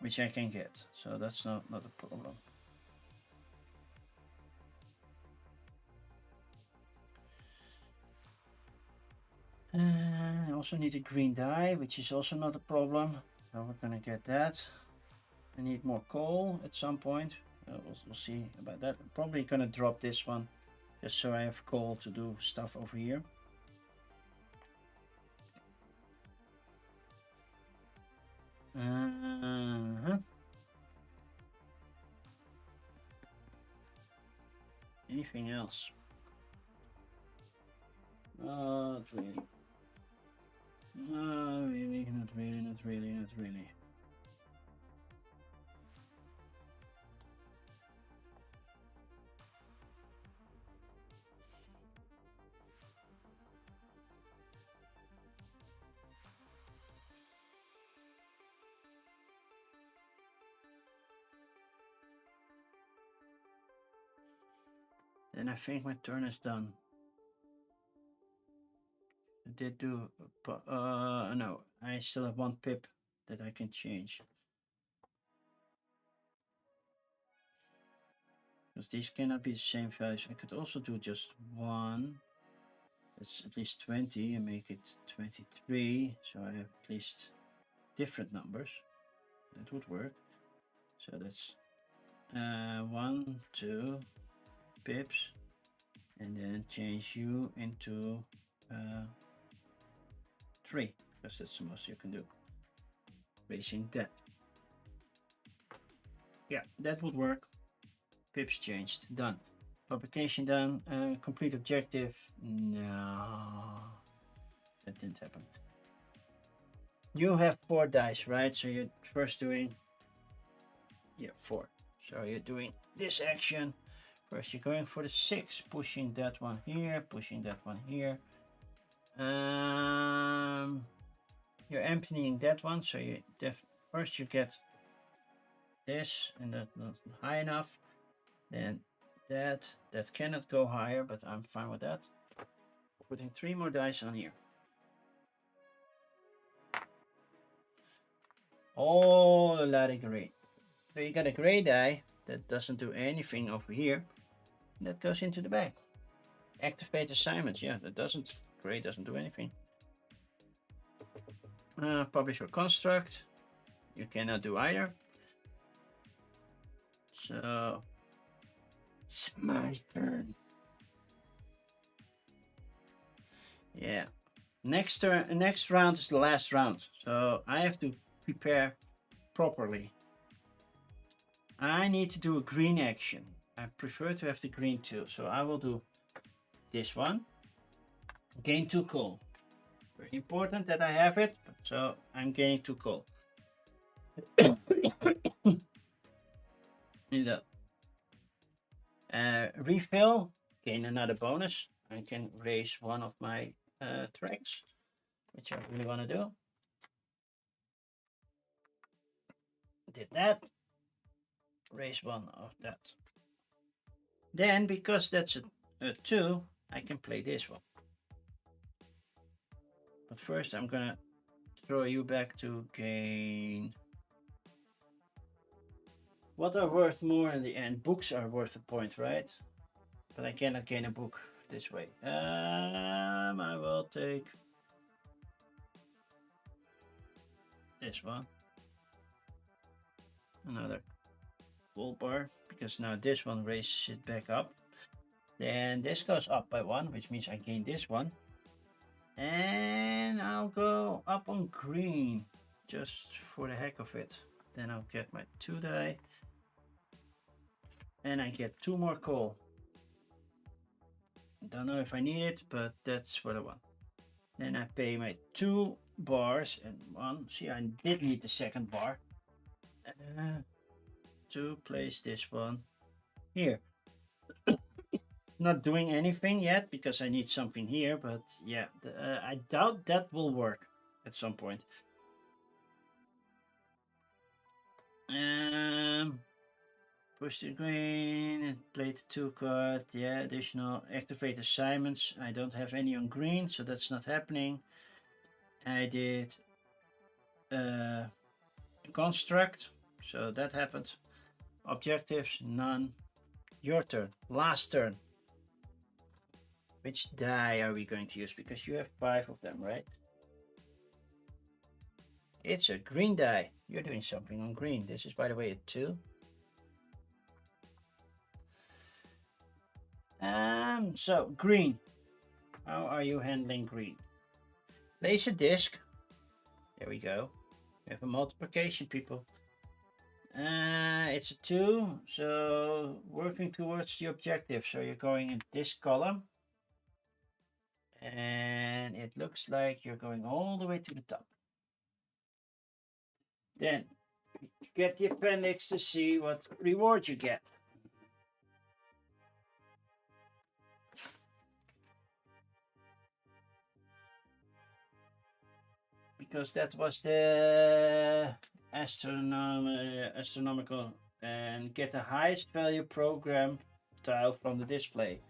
Which I can get, so that's not a problem. I also need a green dye, which is also not a problem. So we're gonna get that. I need more coal at some point. We'll see about that. I'm probably gonna drop this one just so I have coal to do stuff over here. Anything else? Not really. No, really, not really, not really, not really. Then I think my turn is done. I did do, no, I still have 1 pip that I can change. Because these cannot be the same values. I could also do just 1. That's at least 20 and make it 23. So I have at least different numbers. That would work. So that's 1, 2 pips. And then change you into 3. Because that's the most you can do. Raising that. Yeah, that would work. Pips changed. Done. Publication done. Complete objective. No. That didn't happen. You have 4 dice, right? So you're first doing... Yeah, 4. So you're doing this action. First you're going for the 6. Pushing that one here. Pushing that one here. You're emptying that one. So you first you get this. And that's not high enough. Then that cannot go higher, but I'm fine with that. Putting 3 more dice on here. Oh, the light gray. So you got a gray die that doesn't do anything over here. That goes into the bag. Activate assignments. Yeah, that doesn't. Gray doesn't do anything. Publish or construct. You cannot do either. So it's my turn. Yeah. Next round is the last round. So I have to prepare properly. I need to do a green action. I prefer to have the green too. So I will do this one. Gain 2 coal. Very important that I have it. So I'm gaining 2 coal. Refill. Gain another bonus. I can raise one of my tracks, which I really want to do. Did that. Raise one of that. Then, because that's a 2, I can play this one. But first, I'm gonna throw you back to gain. What are worth more in the end? Books are worth a point, right? But I cannot gain a book this way. I will take this one. Another full bar, because now this one raises it back up. Then this goes up by 1, which means I gain this one. And I'll go up on green, just for the heck of it. Then I'll get my 2 die. And I get 2 more coal. Don't know if I need it, but that's what I want. Then I pay my 2 bars and 1. See, I did need the second bar. To place this one here. Not doing anything yet because I need something here, but yeah, I doubt that will work at some point. Push the green and play the 2 card. Yeah, additional activate assignments. I don't have any on green, so that's not happening. I did construct, so that happened. Objectives, none. Your turn, last turn. Which die are we going to use? Because you have 5 of them, right? It's a green die. You're doing something on green. This is, by the way, a 2. So green. How are you handling green? Place a disc. There we go. We have a multiplication, people. It's a 2, so working towards the objective. So you're going in this column. And it looks like you're going all the way to the top. Then get the appendix to see what reward you get. Because that was the astronomical, and get the highest value program tile from the display.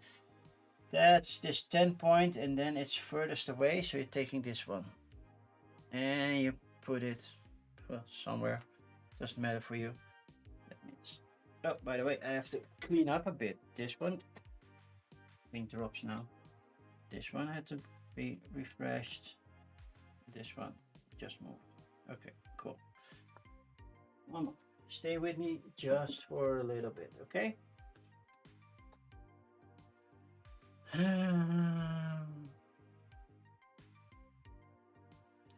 That's this 10 point, and then it's furthest away, so you're taking this one. And you put it, well, somewhere. Doesn't matter for you. That means... Oh, by the way, I have to clean up a bit. This one, thing drops now. This one had to be refreshed. This one just moved. Okay, cool. One more. Stay with me just for a little bit, okay?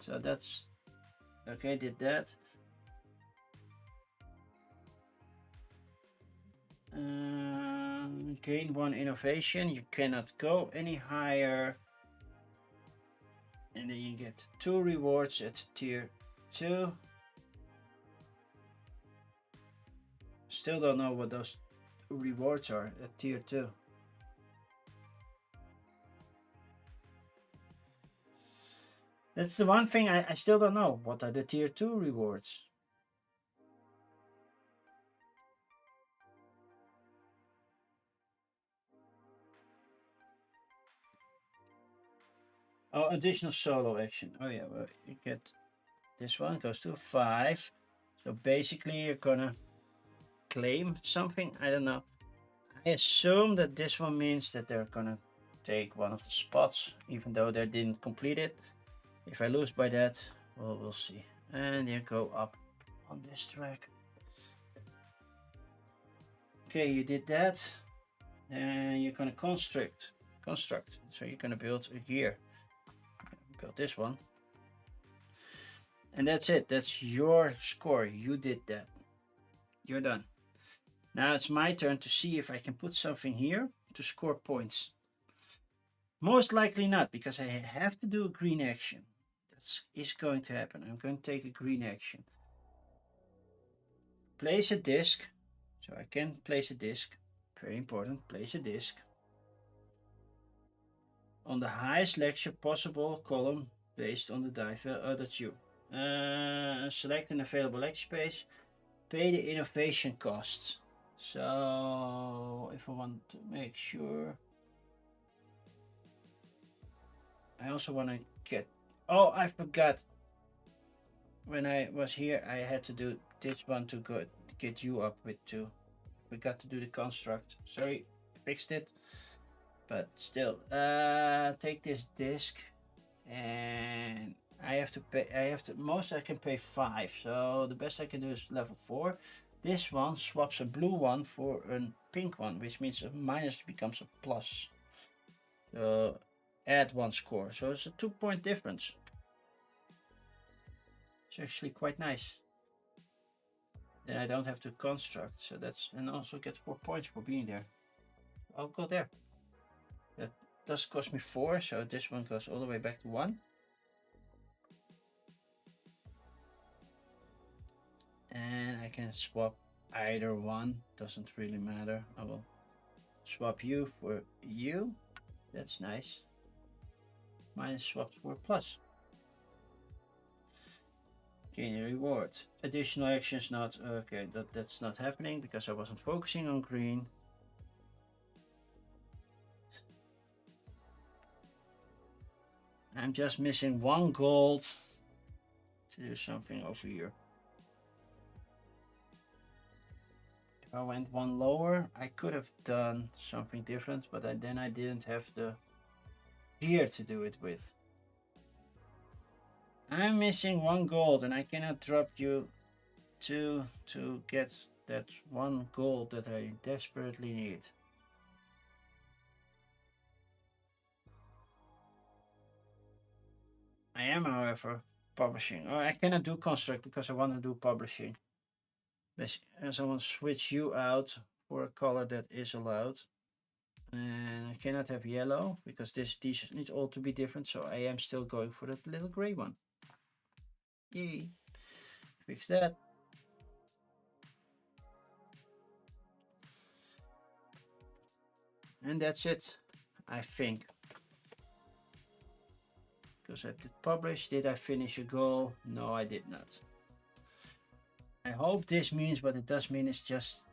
So that's okay. Did that. Gain 1 innovation. You cannot go any higher. And then you get 2 rewards at tier 2. Still don't know what those rewards are at tier 2. That's the one thing I still don't know. What are the tier 2 rewards? Oh, additional solo action. Oh yeah, well, you get this one goes to 5. So basically you're gonna claim something. I don't know. I assume that this one means that they're gonna take one of the spots, even though they didn't complete it. If I lose by that, well, we'll see. And you go up on this track. Okay, you did that. And you're gonna construct. So you're gonna build a gear. Build this one. And that's it. That's your score. You did that. You're done. Now it's my turn to see if I can put something here to score points. Most likely not, because I have to do a green action. That is going to happen. I'm going to take a green action. Place a disc. So I can place a disc. Very important. Place a disc on the highest lecture possible column based on the die. Oh, that's you. Select an available lecture space. Pay the innovation costs. So if I want to make sure, I also want to get... Oh, I forgot. When I was here, I had to do this one to get you up with 2. Forgot to do the construct. Sorry, fixed it. But still, take this disc, and I have to pay. Most I can pay 5. So the best I can do is level 4. This one swaps a blue one for a pink one, which means a minus becomes a plus. So add 1 score. So it's a 2-point difference. It's actually quite nice. Then I don't have to construct, so that's, and also get 4 points for being there. I'll go there. That does cost me 4, so this one goes all the way back to 1. And I can swap either one, doesn't really matter. I will swap you for you. That's nice. Mine swapped for plus. Gain a reward. Additional actions not, okay, that's not happening because I wasn't focusing on green. I'm just missing 1 gold to do something over here. If I went 1 lower, I could have done something different, but then I didn't have the gear to do it with. I'm missing 1 gold and I cannot drop you 2 to get that 1 gold that I desperately need. I am, however, publishing. Oh, I cannot do construct because I want to do publishing. As I want to switch you out for a color that is allowed. And I cannot have yellow because these need all to be different. So I am still going for that little gray one. Yay. Fix that. And that's it, I think. Because I did publish. Did I finish a goal? No, I did not. I hope this means what it does mean is just,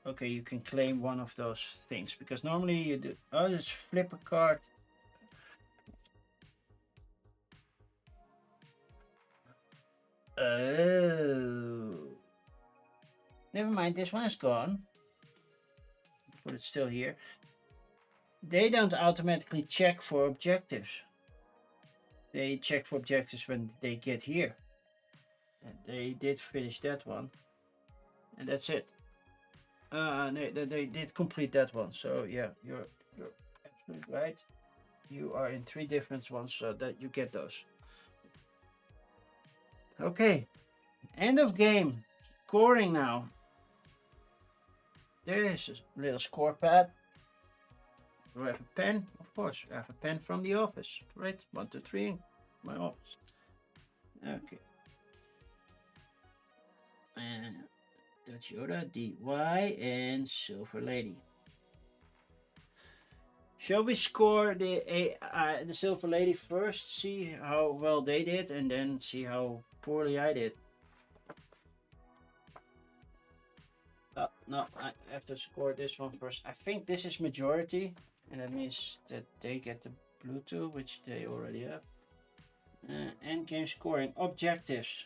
okay, you can claim one of those things. Because normally you do, oh, just flip a card. Oh. Never mind, this one is gone. But it's still here. They don't automatically check for objectives. They check for objectives when they get here. And they did finish that one. And that's it. They did complete that one. So yeah, you're absolutely right. You are in 3 different ones so that you get those. Okay. End of game. Scoring now. There is a little score pad. Do I have a pen? Of course, I have a pen from the office. Right? 1, 2, 3. My office. Okay. And Dutch Yoda, DY, and Silver Lady. Shall we score the Silver Lady first? See how well they did, and then see how poorly I did. No, I have to score this one first. I think this is majority, and that means that they get the blue 2, which they already have. End game scoring objectives.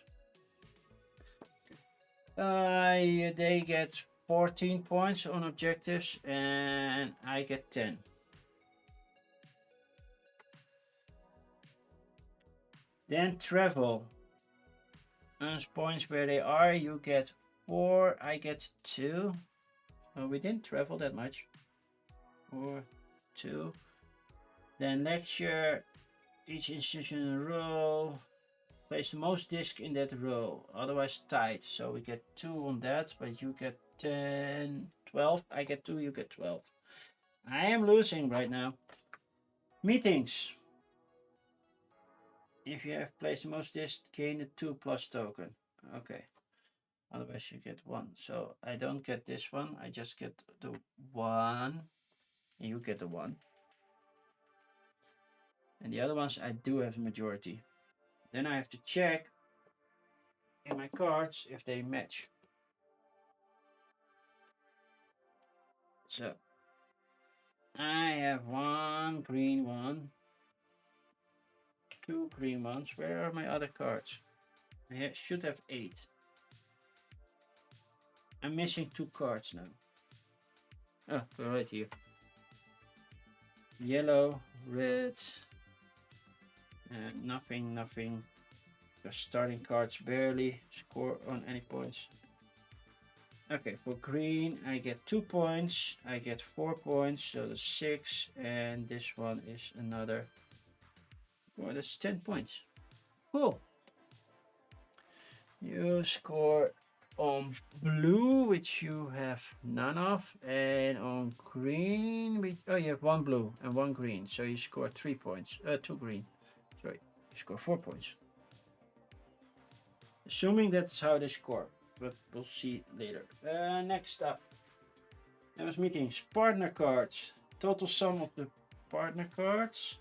They get 14 points on objectives, and I get 10. Then travel. Earns points where they are. You get 4. I get 2. Oh, we didn't travel that much. 4, 2. Then lecture. Each institution in a row. Place the most disc in that row. Otherwise tied. So we get 2 on that. But you get 10, 12. I get 2. You get 12. I am losing right now. Meetings. If you have placed the most disc, gain a 2+ token. Okay. Otherwise you get 1. So I don't get this one. I just get the 1. And you get the 1. And the other ones I do have a majority. Then I have to check in my cards if they match. So I have 1 green one. 2 green ones. Where are my other cards? I should have 8. I'm missing 2 cards now. Oh, they're right here. Yellow, red, and nothing. Just starting cards barely score on any points. Okay, for green, I get 2 points. I get 4 points, so that's 6. And this one is another. Well, that's 10 points. Cool. You score on blue, which you have none of, and on green, which, oh, you have 1 blue and 1 green, so you score 3 points. 2 green. Sorry, you score 4 points. Assuming that's how they score, but we'll see later. Next up, MS meetings, partner cards. Total sum of the partner cards.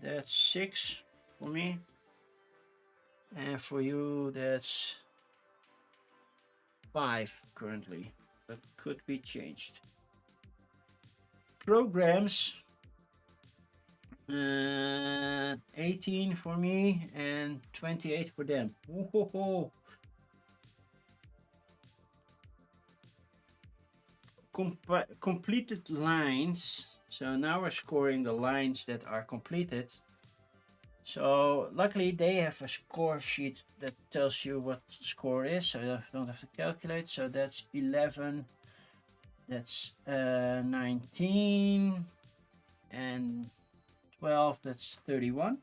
That's 6 for me. And for you, that's 5 currently. That could be changed. Programs. 18 for me and 28 for them. Whoa. Completed lines. So now we're scoring the lines that are completed. So luckily they have a score sheet that tells you what the score is, so you don't have to calculate. So that's 11, that's 19, and 12, that's 31.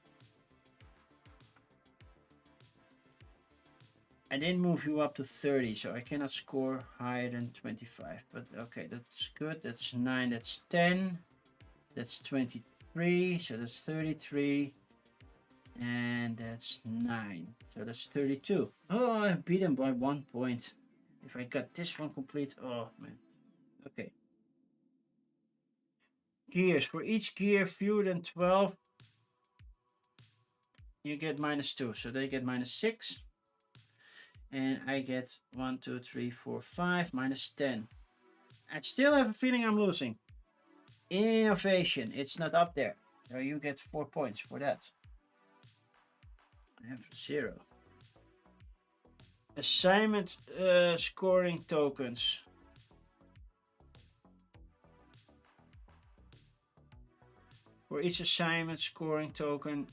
I didn't move you up to 30, so I cannot score higher than 25. But okay, that's good. That's 9, that's 10, that's 23, so that's 33. And that's 9, so that's 32. Oh, I beat him by 1 point. If I got this one complete, oh man. Okay. Gears. For each gear fewer than 12, you get -2. So they get -6. And I get 1, 2, 3, 4, 5, -10. I still have a feeling I'm losing. Innovation. It's not up there. So you get 4 points for that. I have 0. Assignment scoring tokens. For each assignment scoring token,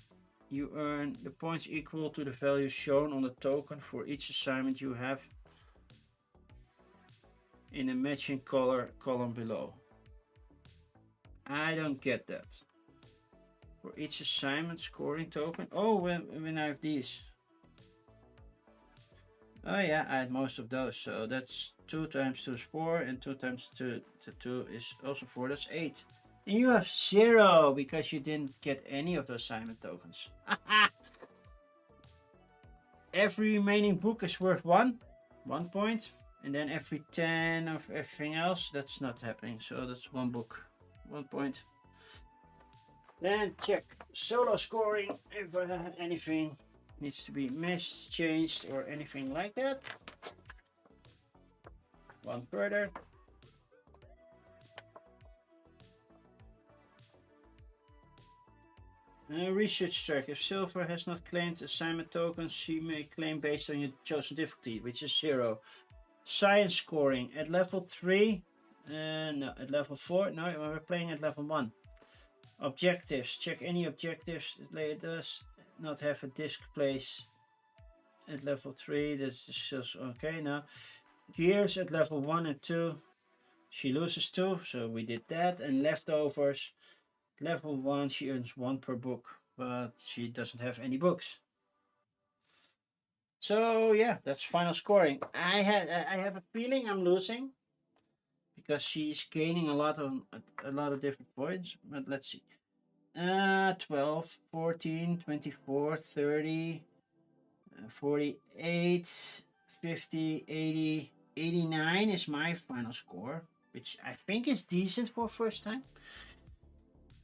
you earn the points equal to the value shown on the token for each assignment you have in the matching color column below. I don't get that. For each assignment scoring token. Oh, when I have these. Oh yeah, I had most of those. So that's 2 times 2 is 4, and 2 times 2 is also 4. That's 8. And you have 0 because you didn't get any of those assignment tokens. Every remaining book is worth 1 point. And then every 10 of everything else, that's not happening. So that's 1 book, 1 point. Then check solo scoring if anything needs to be missed, changed, or anything like that. 1 further. Research track. If Silver has not claimed assignment tokens, she may claim based on your chosen difficulty, which is 0. Science scoring at level 3. No, at level 4. No, we're playing at level 1. Objectives. Check any objectives. It does not have a disc placed at level 3. That's just okay now. Gears at level 1 and 2. She loses 2, so we did that. And leftovers. Level 1, she earns 1 per book, but she doesn't have any books. So yeah, that's final scoring. I have a feeling I'm losing because she's gaining a lot of different points. But let's see. 12, 14, 24, 30, 48, 50, 80, 89 is my final score, which I think is decent for first time.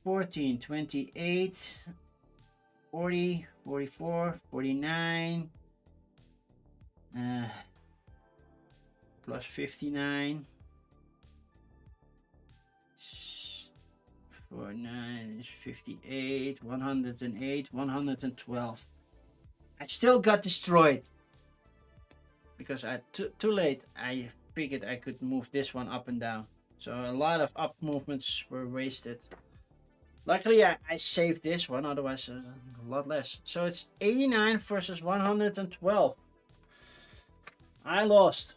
14, 28, 40, 44, 49, plus 59, 49 is 58, 108, 112. I still got destroyed because too late. I figured I could move this one up and down, so a lot of up movements were wasted. Luckily, I saved this one, otherwise a lot less. So it's 89 versus 112. I lost.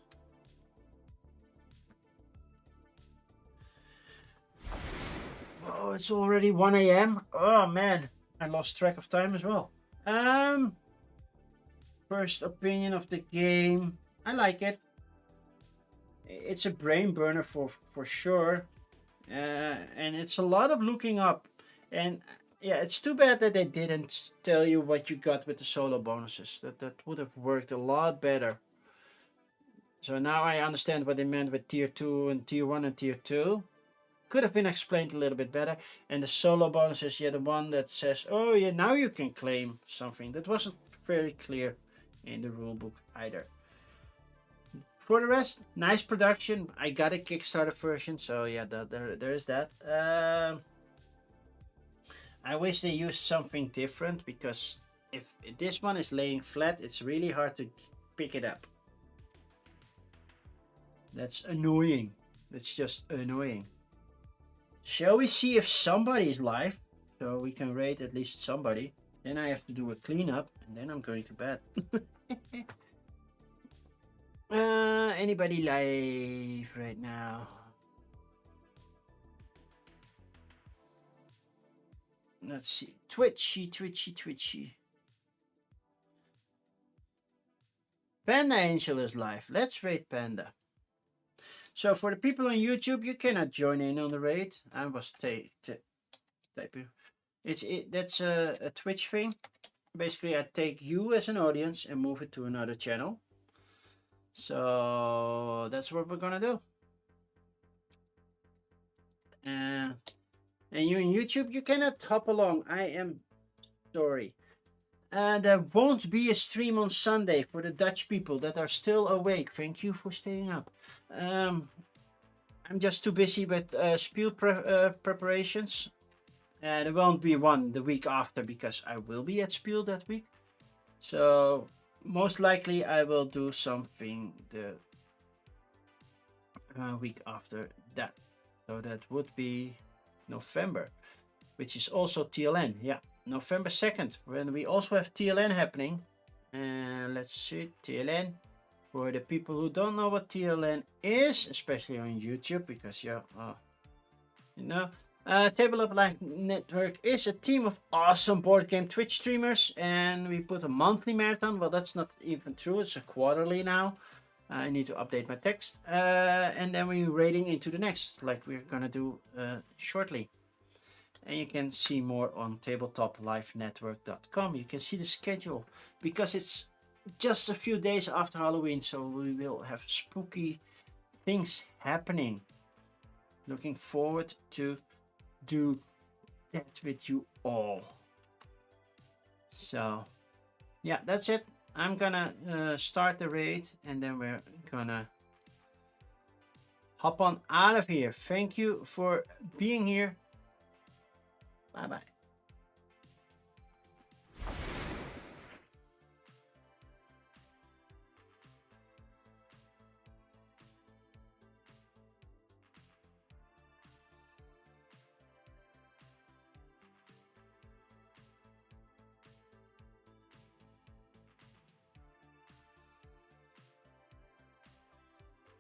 Oh, it's already 1 a.m. Oh man, I lost track of time as well. First opinion of the game. I like it. It's a brain burner for sure. And it's a lot of looking up. And yeah, it's too bad that they didn't tell you what you got with the solo bonuses. That would have worked a lot better. So now I understand what they meant with tier 2 and tier 1 and tier 2. Could have been explained a little bit better. And the solo bonuses, yeah, the one that says, oh yeah, now you can claim something. That wasn't very clear in the rulebook either. For the rest, nice production. I got a Kickstarter version, so yeah, there is that. I wish they used something different, because if this one is laying flat, it's really hard to pick it up. That's annoying. That's just annoying. Shall we see if somebody is live, so we can rate at least somebody? Then I have to do a cleanup, and then I'm going to bed. Anybody live right now? Let's see. Twitchy. Panda Angel is live. Let's rate Panda. So for the people on YouTube, you cannot join in on the raid. I was typing. That's a Twitch thing. Basically, I take you as an audience and move it to another channel. So that's what we're gonna do. And you in YouTube, you cannot hop along. I am sorry. There won't be a stream on Sunday for the Dutch people that are still awake. Thank you for staying up. I'm just too busy with Spiel preparations. There won't be one the week after, because I will be at Spiel that week. So most likely I will do something the week after that. So that would be November, which is also TLN. Yeah, November 2nd, when we also have TLN happening. Let's see, TLN. For the people who don't know what TLN is, especially on YouTube, because you know, Table Up Live Network is a team of awesome board game Twitch streamers, and we put a monthly marathon. Well, that's not even true. It's a quarterly now. I need to update my text, and then we're raiding into the next, like we're gonna do shortly. And you can see more on tabletoplivenetwork.com. You can see the schedule, because it's just a few days after Halloween, so we will have spooky things happening. Looking forward to do that with you all. So yeah, that's it. I'm gonna start the raid, and then we're gonna hop on out of here. Thank you for being here. Bye bye.